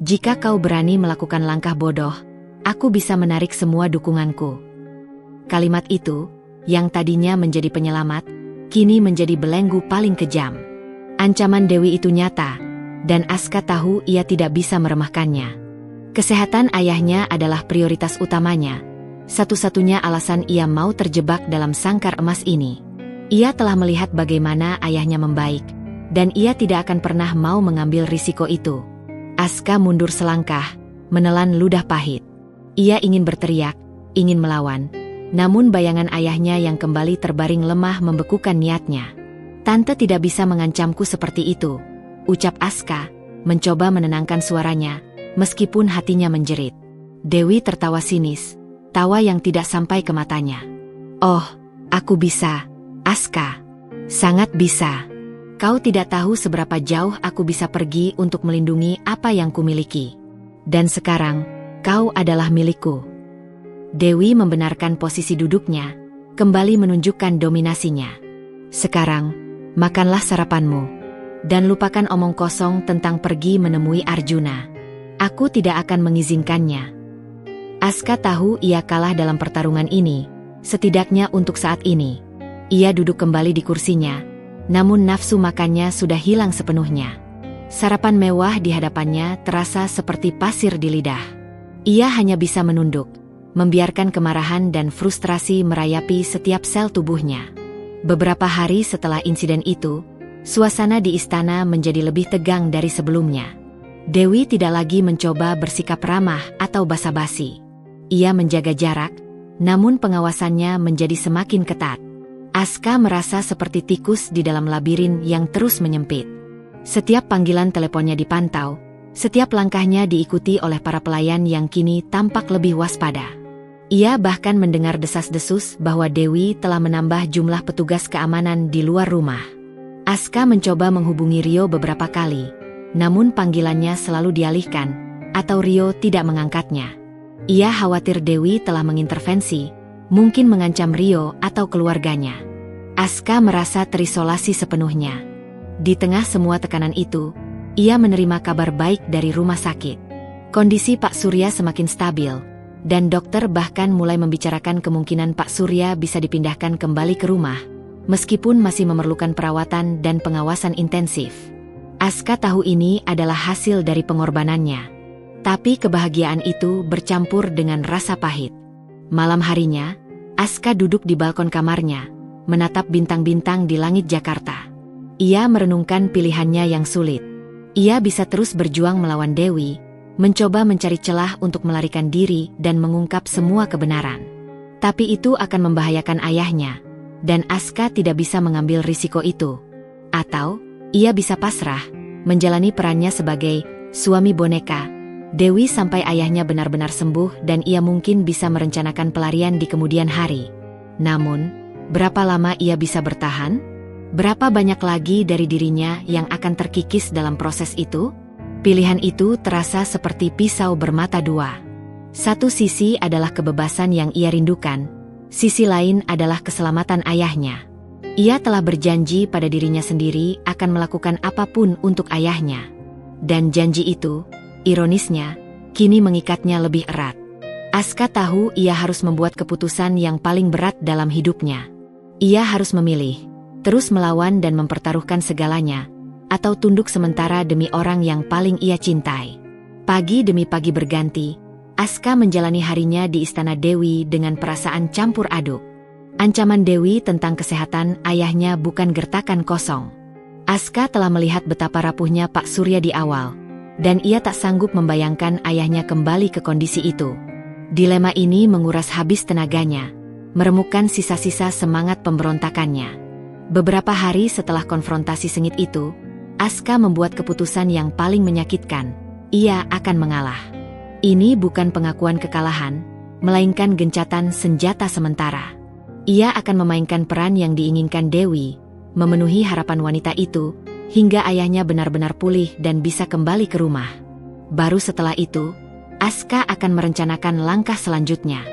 Jika kau berani melakukan langkah bodoh, aku bisa menarik semua dukunganku. Kalimat itu, yang tadinya menjadi penyelamat, kini menjadi belenggu paling kejam. Ancaman Dewi itu nyata, dan Aska tahu ia tidak bisa meremehkannya. Kesehatan ayahnya adalah prioritas utamanya, satu-satunya alasan ia mau terjebak dalam sangkar emas ini. Ia telah melihat bagaimana ayahnya membaik, dan ia tidak akan pernah mau mengambil risiko itu. Aska mundur selangkah, menelan ludah pahit. Ia ingin berteriak, ingin melawan, namun bayangan ayahnya yang kembali terbaring lemah membekukan niatnya. Tante tidak bisa mengancamku seperti itu, ucap Aska, mencoba menenangkan suaranya, meskipun hatinya menjerit. Dewi tertawa sinis, tawa yang tidak sampai ke matanya. Oh, aku bisa, Aska. Sangat bisa. Kau tidak tahu seberapa jauh aku bisa pergi untuk melindungi apa yang kumiliki. Dan sekarang, kau adalah milikku. Dewi membenarkan posisi duduknya, kembali menunjukkan dominasinya. Sekarang, makanlah sarapanmu. Dan lupakan omong kosong tentang pergi menemui Arjuna. Aku tidak akan mengizinkannya. Aska tahu ia kalah dalam pertarungan ini, setidaknya untuk saat ini. Ia duduk kembali di kursinya, namun nafsu makannya sudah hilang sepenuhnya. Sarapan mewah di hadapannya terasa seperti pasir di lidah. Ia hanya bisa menunduk, membiarkan kemarahan dan frustrasi merayapi setiap sel tubuhnya. Beberapa hari setelah insiden itu, suasana di istana menjadi lebih tegang dari sebelumnya. Dewi tidak lagi mencoba bersikap ramah atau basa-basi. Ia menjaga jarak, namun pengawasannya menjadi semakin ketat. Aska merasa seperti tikus di dalam labirin yang terus menyempit. Setiap panggilan teleponnya dipantau, setiap langkahnya diikuti oleh para pelayan yang kini tampak lebih waspada. Ia bahkan mendengar desas-desus bahwa Dewi telah menambah jumlah petugas keamanan di luar rumah. Aska mencoba menghubungi Rio beberapa kali, namun panggilannya selalu dialihkan, atau Rio tidak mengangkatnya. Ia khawatir Dewi telah mengintervensi, mungkin mengancam Rio atau keluarganya. Aska merasa terisolasi sepenuhnya. Di tengah semua tekanan itu, ia menerima kabar baik dari rumah sakit. Kondisi Pak Surya semakin stabil, dan dokter bahkan mulai membicarakan kemungkinan Pak Surya bisa dipindahkan kembali ke rumah, meskipun masih memerlukan perawatan dan pengawasan intensif. Aska tahu ini adalah hasil dari pengorbanannya. Tapi kebahagiaan itu bercampur dengan rasa pahit. Malam harinya, Aska duduk di balkon kamarnya, menatap bintang-bintang di langit Jakarta. Ia merenungkan pilihannya yang sulit. Ia bisa terus berjuang melawan Dewi, mencoba mencari celah untuk melarikan diri dan mengungkap semua kebenaran. Tapi itu akan membahayakan ayahnya, dan Aska tidak bisa mengambil risiko itu. Atau ia bisa pasrah, menjalani perannya sebagai suami boneka Dewi sampai ayahnya benar-benar sembuh dan ia mungkin bisa merencanakan pelarian di kemudian hari. Namun, berapa lama ia bisa bertahan? Berapa banyak lagi dari dirinya yang akan terkikis dalam proses itu? Pilihan itu terasa seperti pisau bermata dua. Satu sisi adalah kebebasan yang ia rindukan, sisi lain adalah keselamatan ayahnya. Ia telah berjanji pada dirinya sendiri akan melakukan apapun untuk ayahnya. Dan janji itu, ironisnya, kini mengikatnya lebih erat. Aska tahu ia harus membuat keputusan yang paling berat dalam hidupnya. Ia harus memilih, terus melawan dan mempertaruhkan segalanya, atau tunduk sementara demi orang yang paling ia cintai. Pagi demi pagi berganti, Aska menjalani harinya di istana Dewi dengan perasaan campur aduk. Ancaman Dewi tentang kesehatan ayahnya bukan gertakan kosong. Aska telah melihat betapa rapuhnya Pak Surya di awal, dan ia tak sanggup membayangkan ayahnya kembali ke kondisi itu. Dilema ini menguras habis tenaganya, meremukkan sisa-sisa semangat pemberontakannya. Beberapa hari setelah konfrontasi sengit itu, Aska membuat keputusan yang paling menyakitkan. Ia akan mengalah. Ini bukan pengakuan kekalahan, melainkan gencatan senjata sementara. Ia akan memainkan peran yang diinginkan Dewi, memenuhi harapan wanita itu, hingga ayahnya benar-benar pulih dan bisa kembali ke rumah. Baru setelah itu, Aska akan merencanakan langkah selanjutnya.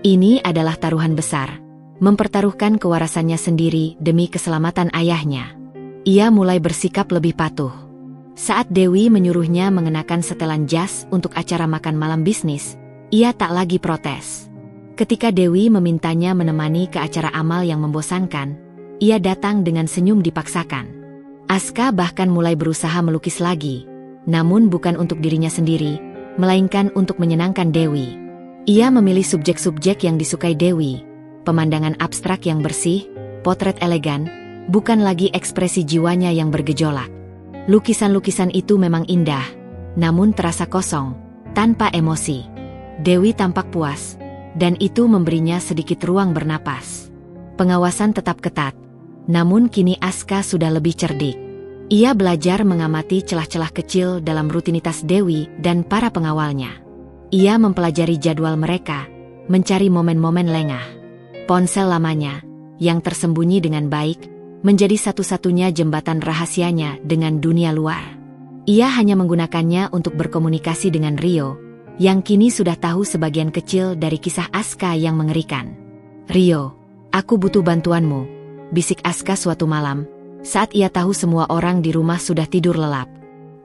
Ini adalah taruhan besar, mempertaruhkan kewarasannya sendiri demi keselamatan ayahnya. Ia mulai bersikap lebih patuh. Saat Dewi menyuruhnya mengenakan setelan jas untuk acara makan malam bisnis, ia tak lagi protes. Ketika Dewi memintanya menemani ke acara amal yang membosankan, ia datang dengan senyum dipaksakan. Aska bahkan mulai berusaha melukis lagi, namun bukan untuk dirinya sendiri, melainkan untuk menyenangkan Dewi. Ia memilih subjek-subjek yang disukai Dewi, pemandangan abstrak yang bersih, potret elegan, bukan lagi ekspresi jiwanya yang bergejolak. Lukisan-lukisan itu memang indah, namun terasa kosong, tanpa emosi. Dewi tampak puas, dan itu memberinya sedikit ruang bernapas. Pengawasan tetap ketat, namun kini Aska sudah lebih cerdik. Ia belajar mengamati celah-celah kecil dalam rutinitas Dewi dan para pengawalnya. Ia mempelajari jadwal mereka, mencari momen-momen lengah. Ponsel lamanya, yang tersembunyi dengan baik, menjadi satu-satunya jembatan rahasianya dengan dunia luar. Ia hanya menggunakannya untuk berkomunikasi dengan Rio, yang kini sudah tahu sebagian kecil dari kisah Aska yang mengerikan. "Rio, aku butuh bantuanmu," bisik Aska suatu malam, saat ia tahu semua orang di rumah sudah tidur lelap.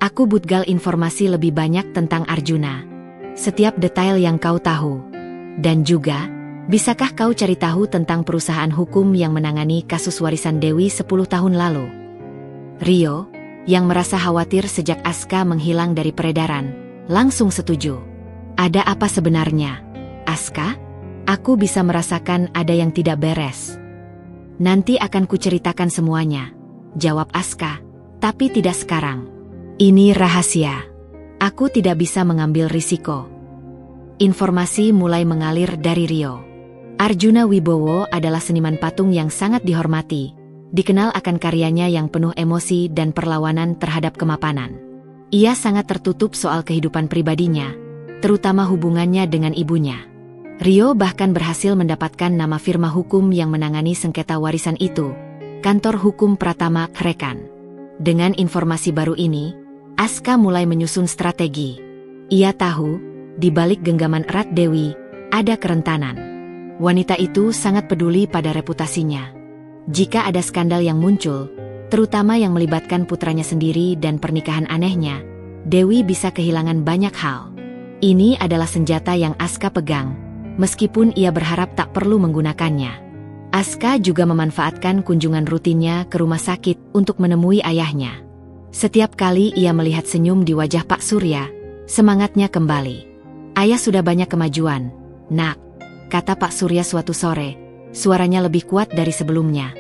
"Aku butuh informasi lebih banyak tentang Arjuna. Setiap detail yang kau tahu. Dan juga, bisakah kau cari tahu tentang perusahaan hukum yang menangani kasus warisan Dewi 10 tahun lalu?" Rio, yang merasa khawatir sejak Aska menghilang dari peredaran, langsung setuju. "Ada apa sebenarnya, Aska? Aku bisa merasakan ada yang tidak beres." "Nanti akan kuceritakan semuanya," jawab Aska, "tapi tidak sekarang. Ini rahasia. Aku tidak bisa mengambil risiko." Informasi mulai mengalir dari Rio. Arjuna Wibowo adalah seniman patung yang sangat dihormati, dikenal akan karyanya yang penuh emosi dan perlawanan terhadap kemapanan. Ia sangat tertutup soal kehidupan pribadinya, terutama hubungannya dengan ibunya. Rio bahkan berhasil mendapatkan nama firma hukum yang menangani sengketa warisan itu, Kantor Hukum Pratama Rekan. Dengan informasi baru ini, Aska mulai menyusun strategi. Ia tahu, di balik genggaman erat Dewi, ada kerentanan. Wanita itu sangat peduli pada reputasinya. Jika ada skandal yang muncul, terutama yang melibatkan putranya sendiri dan pernikahan anehnya, Dewi bisa kehilangan banyak hal. Ini adalah senjata yang Aska pegang, meskipun ia berharap tak perlu menggunakannya. Aska juga memanfaatkan kunjungan rutinnya ke rumah sakit untuk menemui ayahnya. Setiap kali ia melihat senyum di wajah Pak Surya, semangatnya kembali. "Ayah sudah banyak kemajuan, Nak," kata Pak Surya suatu sore, suaranya lebih kuat dari sebelumnya.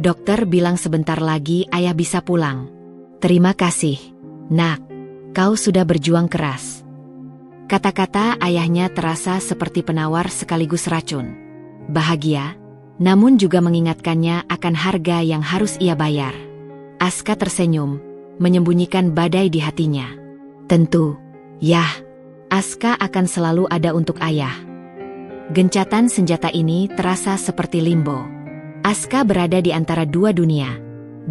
"Dokter bilang sebentar lagi ayah bisa pulang." "Terima kasih, Nak. Kau sudah berjuang keras." Kata-kata ayahnya terasa seperti penawar sekaligus racun. Bahagia, namun juga mengingatkannya akan harga yang harus ia bayar. Aska tersenyum, menyembunyikan badai di hatinya. Tentu, yah, Aska akan selalu ada untuk ayah. Gencatan senjata ini terasa seperti limbo. Aska berada di antara dua dunia.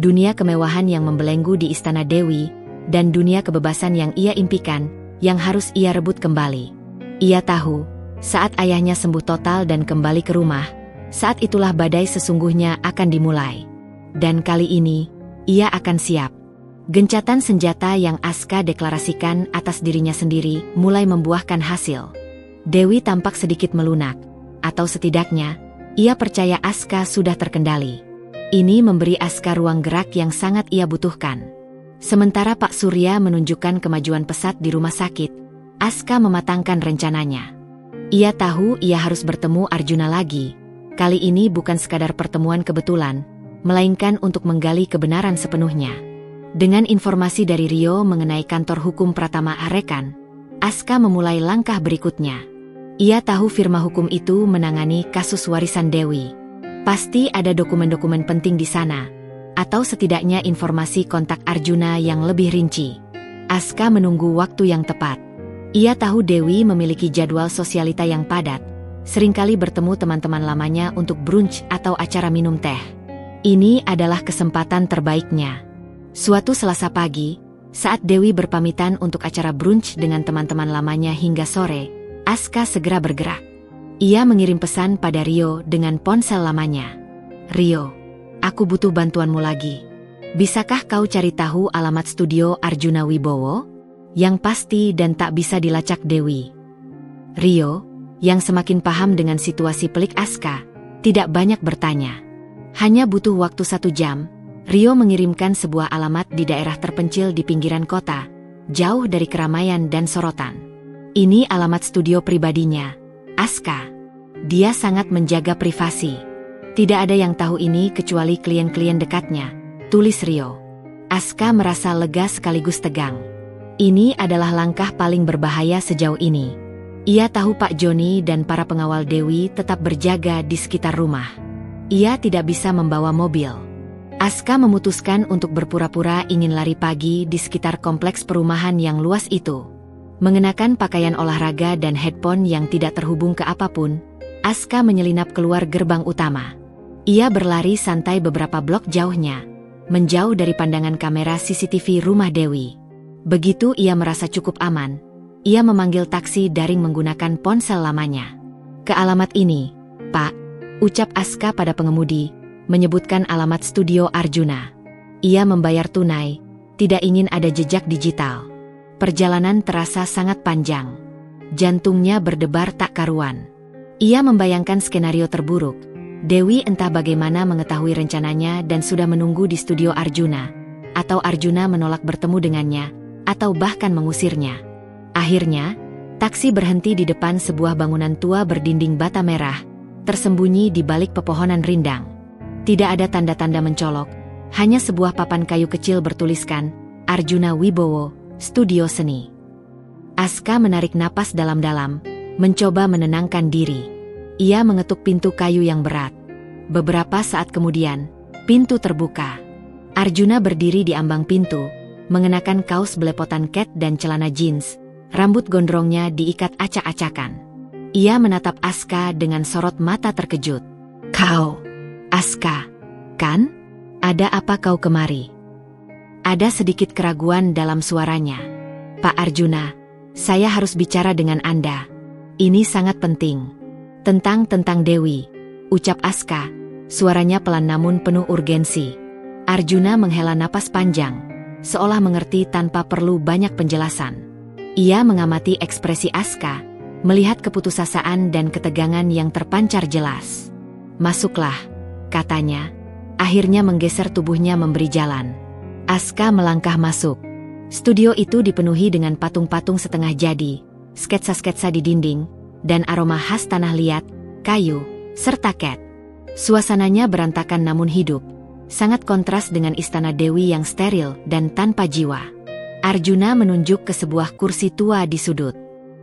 Dunia kemewahan yang membelenggu di istana Dewi, dan dunia kebebasan yang ia impikan, yang harus ia rebut kembali. Ia tahu, saat ayahnya sembuh total dan kembali ke rumah, saat itulah badai sesungguhnya akan dimulai. Dan kali ini, ia akan siap. Gencatan senjata yang Aska deklarasikan atas dirinya sendiri mulai membuahkan hasil. Dewi tampak sedikit melunak, atau setidaknya, ia percaya Aska sudah terkendali. Ini memberi Aska ruang gerak yang sangat ia butuhkan. Sementara Pak Surya menunjukkan kemajuan pesat di rumah sakit, Aska mematangkan rencananya. Ia tahu ia harus bertemu Arjuna lagi. Kali ini bukan sekadar pertemuan kebetulan, melainkan untuk menggali kebenaran sepenuhnya. Dengan informasi dari Rio mengenai kantor hukum Pratama Rekan, Aska memulai langkah berikutnya. Ia tahu firma hukum itu menangani kasus warisan Dewi. Pasti ada dokumen-dokumen penting di sana, atau setidaknya informasi kontak Arjuna yang lebih rinci. Aska menunggu waktu yang tepat. Ia tahu Dewi memiliki jadwal sosialita yang padat, seringkali bertemu teman-teman lamanya untuk brunch atau acara minum teh. Ini adalah kesempatan terbaiknya. Suatu Selasa pagi, Saat Dewi berpamitan untuk acara brunch dengan teman-teman lamanya hingga sore, Aska segera bergerak. Ia mengirim pesan pada Rio dengan ponsel lamanya. "Rio, aku butuh bantuanmu lagi. Bisakah kau cari tahu alamat studio Arjuna Wibowo? Yang pasti dan tak bisa dilacak Dewi." Rio, yang semakin paham dengan situasi pelik Aska, tidak banyak bertanya. Hanya butuh waktu 1 jam, Rio mengirimkan sebuah alamat di daerah terpencil di pinggiran kota, jauh dari keramaian dan sorotan. Ini alamat studio pribadinya, Aska. Dia sangat menjaga privasi. Tidak ada yang tahu ini kecuali klien-klien dekatnya, tulis Rio. Aska merasa lega sekaligus tegang. Ini adalah langkah paling berbahaya sejauh ini. Ia tahu Pak Joni dan para pengawal Dewi tetap berjaga di sekitar rumah. Ia tidak bisa membawa mobil. Aska memutuskan untuk berpura-pura ingin lari pagi di sekitar kompleks perumahan yang luas itu. Mengenakan pakaian olahraga dan headphone yang tidak terhubung ke apapun, Aska menyelinap keluar gerbang utama. Ia berlari santai beberapa blok jauhnya, menjauh dari pandangan kamera CCTV rumah Dewi. Begitu ia merasa cukup aman, ia memanggil taksi daring menggunakan ponsel lamanya. "Ke alamat ini, Pak," ucap Aska pada pengemudi, menyebutkan alamat studio Arjuna. Ia membayar tunai, tidak ingin ada jejak digital. Perjalanan terasa sangat panjang. Jantungnya berdebar tak karuan. Ia membayangkan skenario terburuk. Dewi entah bagaimana mengetahui rencananya dan sudah menunggu di studio Arjuna, atau Arjuna menolak bertemu dengannya, atau bahkan mengusirnya. Akhirnya, taksi berhenti di depan sebuah bangunan tua berdinding bata merah, tersembunyi di balik pepohonan rindang. Tidak ada tanda-tanda mencolok, hanya sebuah papan kayu kecil bertuliskan, Arjuna Wibowo, Studio Seni. Aska menarik napas dalam-dalam, mencoba menenangkan diri. Ia mengetuk pintu kayu yang berat. Beberapa saat kemudian, pintu terbuka. Arjuna berdiri di ambang pintu, mengenakan kaos belepotan cat dan celana jeans, rambut gondrongnya diikat acak-acakan. Ia menatap Aska dengan sorot mata terkejut. "Kau, Aska, kan? Ada apa kau kemari?" Ada sedikit keraguan dalam suaranya. "Pak Arjuna, saya harus bicara dengan Anda. Ini sangat penting." Tentang Dewi," ucap Aska, suaranya pelan namun penuh urgensi. Arjuna menghela napas panjang, seolah mengerti tanpa perlu banyak penjelasan. Ia mengamati ekspresi Aska, melihat keputusasaan dan ketegangan yang terpancar jelas. "Masuklah," katanya, akhirnya menggeser tubuhnya memberi jalan. Aska melangkah masuk. Studio itu dipenuhi dengan patung-patung setengah jadi, sketsa-sketsa di dinding, dan aroma khas tanah liat, kayu, serta cat. Suasananya berantakan namun hidup, sangat kontras dengan istana Dewi yang steril dan tanpa jiwa. Arjuna menunjuk ke sebuah kursi tua di sudut.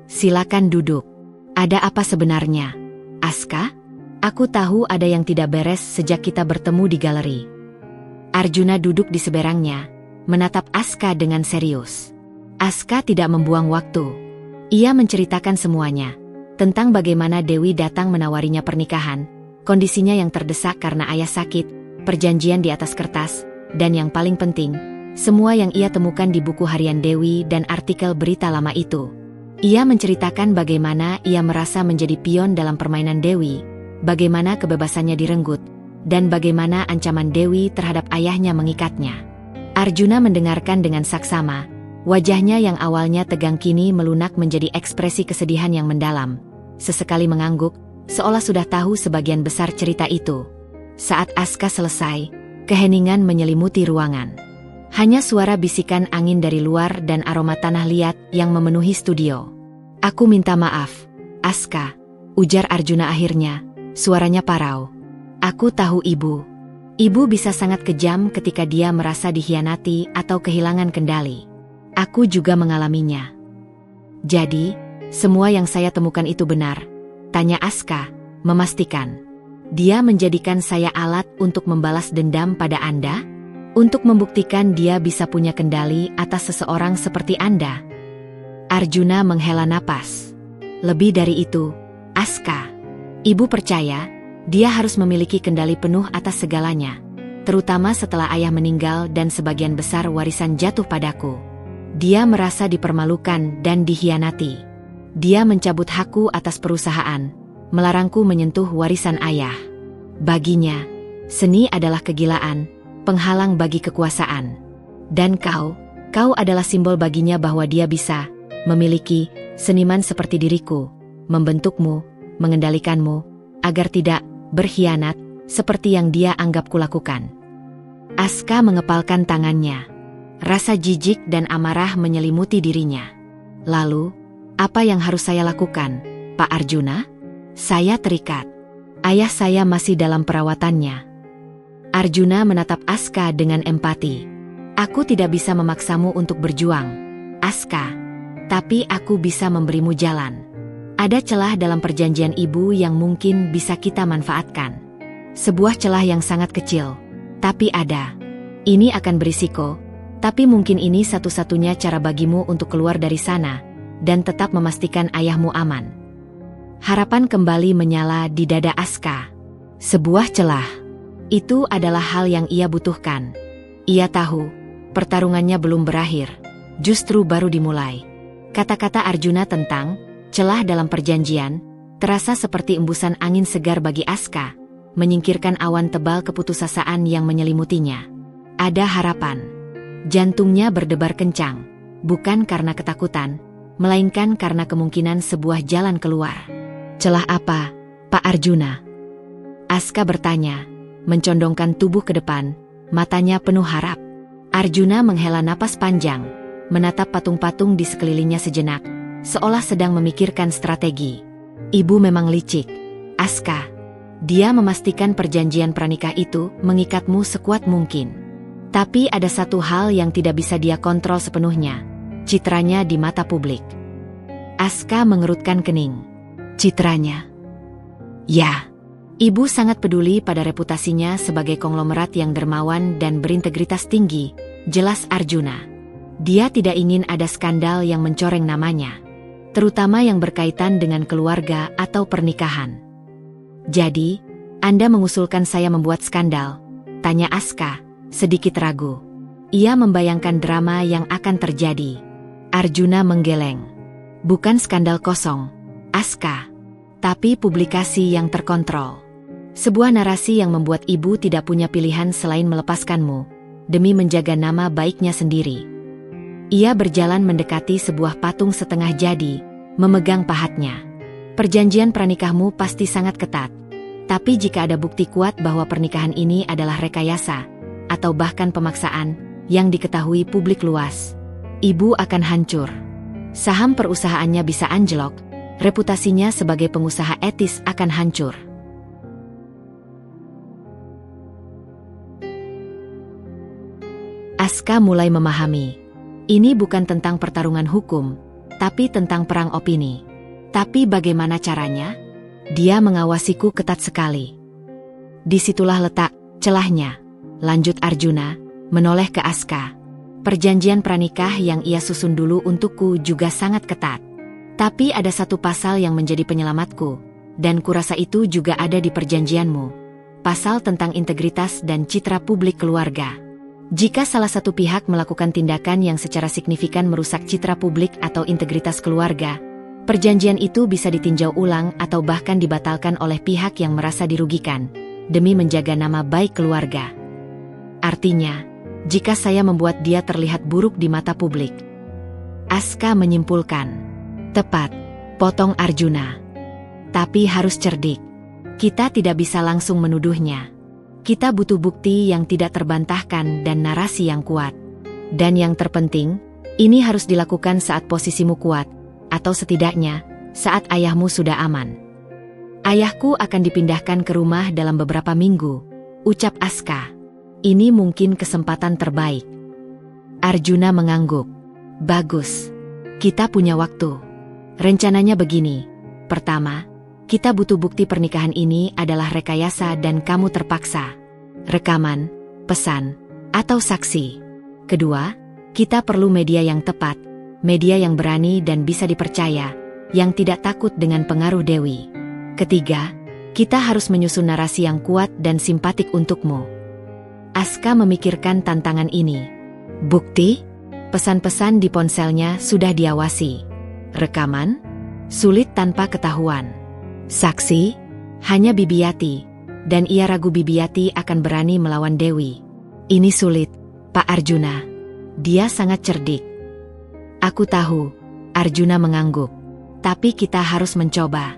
"Silakan duduk. Ada apa sebenarnya, Aska? Aku tahu ada yang tidak beres sejak kita bertemu di galeri." Arjuna duduk di seberangnya, menatap Aska dengan serius. Aska tidak membuang waktu. Ia menceritakan semuanya, tentang bagaimana Dewi datang menawarinya pernikahan, kondisinya yang terdesak karena ayah sakit, perjanjian di atas kertas, dan yang paling penting, semua yang ia temukan di buku harian Dewi dan artikel berita lama itu. Ia menceritakan bagaimana ia merasa menjadi pion dalam permainan Dewi, bagaimana kebebasannya direnggut, dan bagaimana ancaman Dewi terhadap ayahnya mengikatnya. Arjuna mendengarkan dengan saksama, wajahnya yang awalnya tegang kini melunak menjadi ekspresi kesedihan yang mendalam. Sesekali mengangguk, seolah sudah tahu sebagian besar cerita itu. Saat Aska selesai, keheningan menyelimuti ruangan. Hanya suara bisikan angin dari luar dan aroma tanah liat yang memenuhi studio. "Aku minta maaf, Aska," ujar Arjuna akhirnya, suaranya parau. "Aku tahu ibu. Ibu bisa sangat kejam ketika dia merasa dikhianati atau kehilangan kendali. Aku juga mengalaminya." "Jadi, semua yang saya temukan itu benar?" tanya Aska, memastikan. "Dia menjadikan saya alat untuk membalas dendam pada Anda? Untuk membuktikan dia bisa punya kendali atas seseorang seperti Anda?" Arjuna menghela napas. "Lebih dari itu, Aska. Ibu percaya, dia harus memiliki kendali penuh atas segalanya, terutama setelah ayah meninggal dan sebagian besar warisan jatuh padaku. Dia merasa dipermalukan dan dikhianati. Dia mencabut hakku atas perusahaan, melarangku menyentuh warisan ayah. Baginya, seni adalah kegilaan, penghalang bagi kekuasaan. Dan kau adalah simbol baginya bahwa dia bisa memiliki seniman seperti diriku, membentukmu, mengendalikanmu, agar tidak berkhianat seperti yang dia anggap kulakukan. Aska mengepalkan tangannya. Rasa jijik dan amarah menyelimuti dirinya. Lalu, apa yang harus saya lakukan, Pak Arjuna? Saya terikat. Ayah saya masih dalam perawatannya. Arjuna menatap Aska dengan empati. Aku tidak bisa memaksamu untuk berjuang, Aska. Tapi aku bisa memberimu jalan. Ada celah dalam perjanjian ibu yang mungkin bisa kita manfaatkan. Sebuah celah yang sangat kecil, tapi ada. Ini akan berisiko, tapi mungkin ini satu-satunya cara bagimu untuk keluar dari sana dan tetap memastikan ayahmu aman. Harapan kembali menyala di dada Aska. Sebuah celah. Itu adalah hal yang ia butuhkan. Ia tahu, pertarungannya belum berakhir, justru baru dimulai. Kata-kata Arjuna tentang celah dalam perjanjian terasa seperti embusan angin segar bagi Aska, menyingkirkan awan tebal keputusasaan yang menyelimutinya. Ada harapan. Jantungnya berdebar kencang, bukan karena ketakutan, melainkan karena kemungkinan sebuah jalan keluar. Celah apa, Pak Arjuna? Aska bertanya, mencondongkan tubuh ke depan, matanya penuh harap. Arjuna menghela napas panjang, menatap patung-patung di sekelilingnya sejenak, seolah sedang memikirkan strategi. Ibu memang licik, Aska. Dia memastikan perjanjian pranikah itu mengikatmu sekuat mungkin. Tapi ada satu hal yang tidak bisa dia kontrol sepenuhnya, citranya di mata publik. Aska mengerutkan kening. Citranya? Ya, ibu sangat peduli pada reputasinya sebagai konglomerat yang dermawan dan berintegritas tinggi, jelas Arjuna. Dia tidak ingin ada skandal yang mencoreng namanya, terutama yang berkaitan dengan keluarga atau pernikahan. Jadi, Anda mengusulkan saya membuat skandal? Tanya Aska, sedikit ragu. Ia membayangkan drama yang akan terjadi. Arjuna menggeleng. Bukan skandal kosong, Aska, tapi publikasi yang terkontrol. Sebuah narasi yang membuat ibu tidak punya pilihan selain melepaskanmu, demi menjaga nama baiknya sendiri. Ia berjalan mendekati sebuah patung setengah jadi, memegang pahatnya. Perjanjian pranikahmu pasti sangat ketat. Tapi jika ada bukti kuat bahwa pernikahan ini adalah rekayasa, atau bahkan pemaksaan, yang diketahui publik luas, ibu akan hancur. Saham perusahaannya bisa anjlok, reputasinya sebagai pengusaha etis akan hancur. Aska mulai memahami. Ini bukan tentang pertarungan hukum, tapi tentang perang opini. Tapi bagaimana caranya? Dia mengawasiku ketat sekali. Disitulah letak celahnya, lanjut Arjuna, menoleh ke Aska. Perjanjian pranikah yang ia susun dulu untukku juga sangat ketat. Tapi ada satu pasal yang menjadi penyelamatku, dan kurasa itu juga ada di perjanjianmu. Pasal tentang integritas dan citra publik keluarga. Jika salah satu pihak melakukan tindakan yang secara signifikan merusak citra publik atau integritas keluarga, perjanjian itu bisa ditinjau ulang atau bahkan dibatalkan oleh pihak yang merasa dirugikan, demi menjaga nama baik keluarga. Artinya, jika saya membuat dia terlihat buruk di mata publik. Aska menyimpulkan. Tepat, potong Arjuna. Tapi harus cerdik. Kita tidak bisa langsung menuduhnya. Kita butuh bukti yang tidak terbantahkan dan narasi yang kuat. Dan yang terpenting, ini harus dilakukan saat posisimu kuat, atau setidaknya, saat ayahmu sudah aman. Ayahku akan dipindahkan ke rumah dalam beberapa minggu, ucap Aska. Ini mungkin kesempatan terbaik. Arjuna mengangguk. Bagus. Kita punya waktu. Rencananya begini. Pertama, kita butuh bukti pernikahan ini adalah rekayasa dan kamu terpaksa. Rekaman, pesan, atau saksi. Kedua, kita perlu media yang tepat, media yang berani dan bisa dipercaya, yang tidak takut dengan pengaruh Dewi. Ketiga, kita harus menyusun narasi yang kuat dan simpatik untukmu. Aska memikirkan tantangan ini. Bukti? Pesan-pesan di ponselnya sudah diawasi. Rekaman? Sulit tanpa ketahuan. Saksi? Hanya Bibiati. Dan ia ragu Bibiati akan berani melawan Dewi. Ini sulit, Pak Arjuna. Dia sangat cerdik. Aku tahu, Arjuna mengangguk. Tapi kita harus mencoba.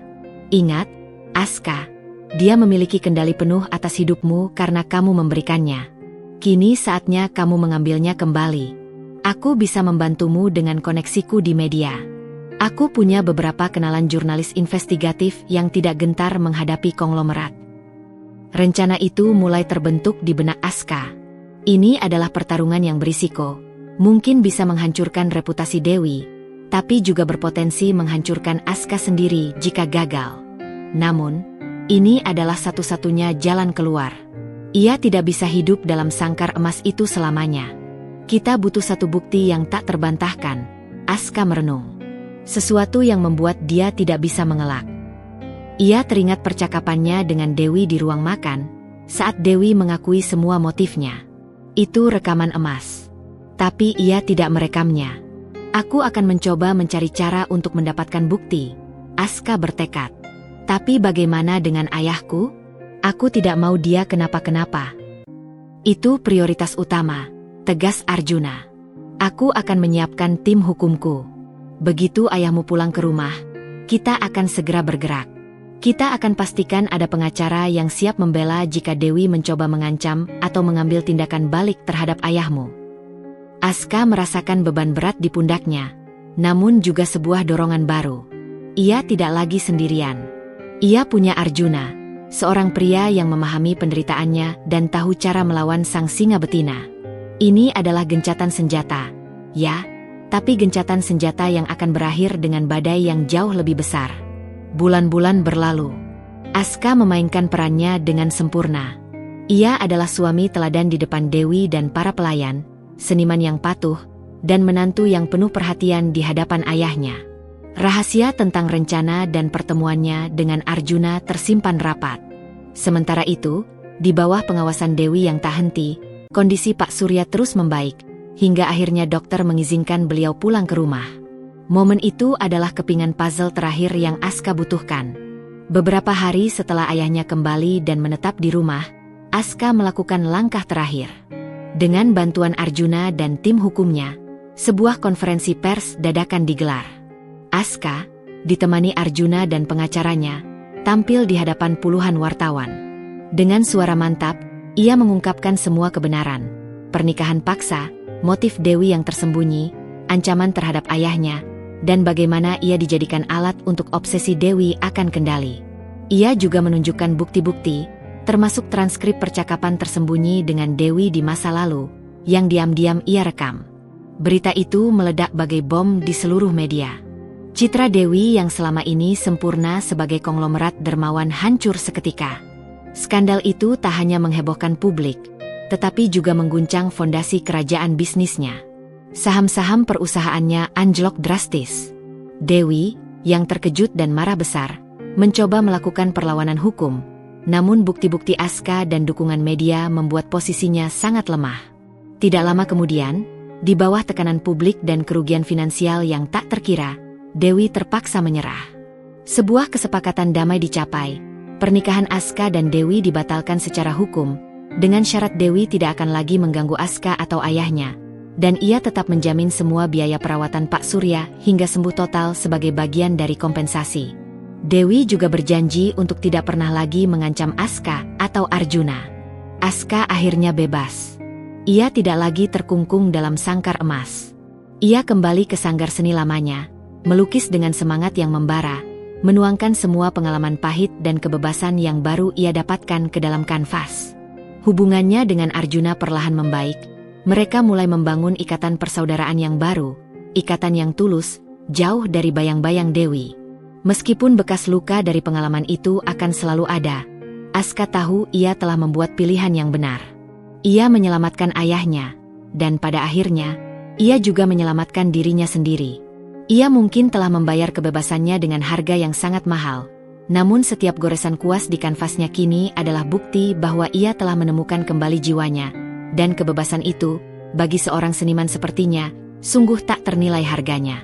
Ingat, Aska, dia memiliki kendali penuh atas hidupmu karena kamu memberikannya. Kini saatnya kamu mengambilnya kembali. Aku bisa membantumu dengan koneksiku di media. Aku punya beberapa kenalan jurnalis investigatif yang tidak gentar menghadapi konglomerat. Rencana itu mulai terbentuk di benak Aska. Ini adalah pertarungan yang berisiko. Mungkin bisa menghancurkan reputasi Dewi, tapi juga berpotensi menghancurkan Aska sendiri jika gagal. Namun, ini adalah satu-satunya jalan keluar. Ia tidak bisa hidup dalam sangkar emas itu selamanya. Kita butuh satu bukti yang tak terbantahkan. Aska merenung. Sesuatu yang membuat dia tidak bisa mengelak. Ia teringat percakapannya dengan Dewi di ruang makan, saat Dewi mengakui semua motifnya. Itu rekaman emas. Tapi ia tidak merekamnya. Aku akan mencoba mencari cara untuk mendapatkan bukti. Aska bertekad. Tapi bagaimana dengan ayahku? Aku tidak mau dia kenapa-kenapa. Itu prioritas utama, tegas Arjuna. Aku akan menyiapkan tim hukumku. Begitu ayahmu pulang ke rumah, kita akan segera bergerak. Kita akan pastikan ada pengacara yang siap membela jika Dewi mencoba mengancam atau mengambil tindakan balik terhadap ayahmu. Aska merasakan beban berat di pundaknya, namun juga sebuah dorongan baru. Ia tidak lagi sendirian. Ia punya Arjuna, seorang pria yang memahami penderitaannya dan tahu cara melawan sang singa betina. Ini adalah gencatan senjata, ya, tapi gencatan senjata yang akan berakhir dengan badai yang jauh lebih besar. Bulan-bulan berlalu. Aska memainkan perannya dengan sempurna. Ia adalah suami teladan di depan Dewi dan para pelayan, seniman yang patuh, dan menantu yang penuh perhatian di hadapan ayahnya. Rahasia tentang rencana dan pertemuannya dengan Arjuna tersimpan rapat. Sementara itu, di bawah pengawasan Dewi yang tak henti, kondisi Pak Surya terus membaik, hingga akhirnya dokter mengizinkan beliau pulang ke rumah. Momen itu adalah kepingan puzzle terakhir yang Aska butuhkan. Beberapa hari setelah ayahnya kembali dan menetap di rumah, Aska melakukan langkah terakhir. Dengan bantuan Arjuna dan tim hukumnya, sebuah konferensi pers dadakan digelar. Aska, ditemani Arjuna dan pengacaranya, tampil di hadapan puluhan wartawan. Dengan suara mantap, ia mengungkapkan semua kebenaran. Pernikahan paksa, motif Dewi yang tersembunyi, ancaman terhadap ayahnya, dan bagaimana ia dijadikan alat untuk obsesi Dewi akan kendali. Ia juga menunjukkan bukti-bukti, termasuk transkrip percakapan tersembunyi dengan Dewi di masa lalu, yang diam-diam ia rekam. Berita itu meledak bagai bom di seluruh media. Citra Dewi yang selama ini sempurna sebagai konglomerat dermawan hancur seketika. Skandal itu tak hanya menghebohkan publik, tetapi juga mengguncang fondasi kerajaan bisnisnya. Saham-saham perusahaannya anjlok drastis. Dewi, yang terkejut dan marah besar, mencoba melakukan perlawanan hukum, namun bukti-bukti Aska dan dukungan media membuat posisinya sangat lemah. Tidak lama kemudian, di bawah tekanan publik dan kerugian finansial yang tak terkira, Dewi terpaksa menyerah. Sebuah kesepakatan damai dicapai. Pernikahan Aska dan Dewi dibatalkan secara hukum, dengan syarat Dewi tidak akan lagi mengganggu Aska atau ayahnya, dan ia tetap menjamin semua biaya perawatan Pak Surya hingga sembuh total sebagai bagian dari kompensasi. Dewi juga berjanji untuk tidak pernah lagi mengancam Aska atau Arjuna. Aska akhirnya bebas. Ia tidak lagi terkungkung dalam sangkar emas. Ia kembali ke sanggar seni lamanya, melukis dengan semangat yang membara, menuangkan semua pengalaman pahit dan kebebasan yang baru ia dapatkan ke dalam kanvas. Hubungannya dengan Arjuna perlahan membaik. Mereka mulai membangun ikatan persaudaraan yang baru, ikatan yang tulus, jauh dari bayang-bayang Dewi. Meskipun bekas luka dari pengalaman itu akan selalu ada, Aska tahu ia telah membuat pilihan yang benar. Ia menyelamatkan ayahnya, dan pada akhirnya, ia juga menyelamatkan dirinya sendiri. Ia mungkin telah membayar kebebasannya dengan harga yang sangat mahal, namun setiap goresan kuas di kanvasnya kini adalah bukti bahwa ia telah menemukan kembali jiwanya, dan kebebasan itu, bagi seorang seniman sepertinya, Sungguh tak ternilai harganya.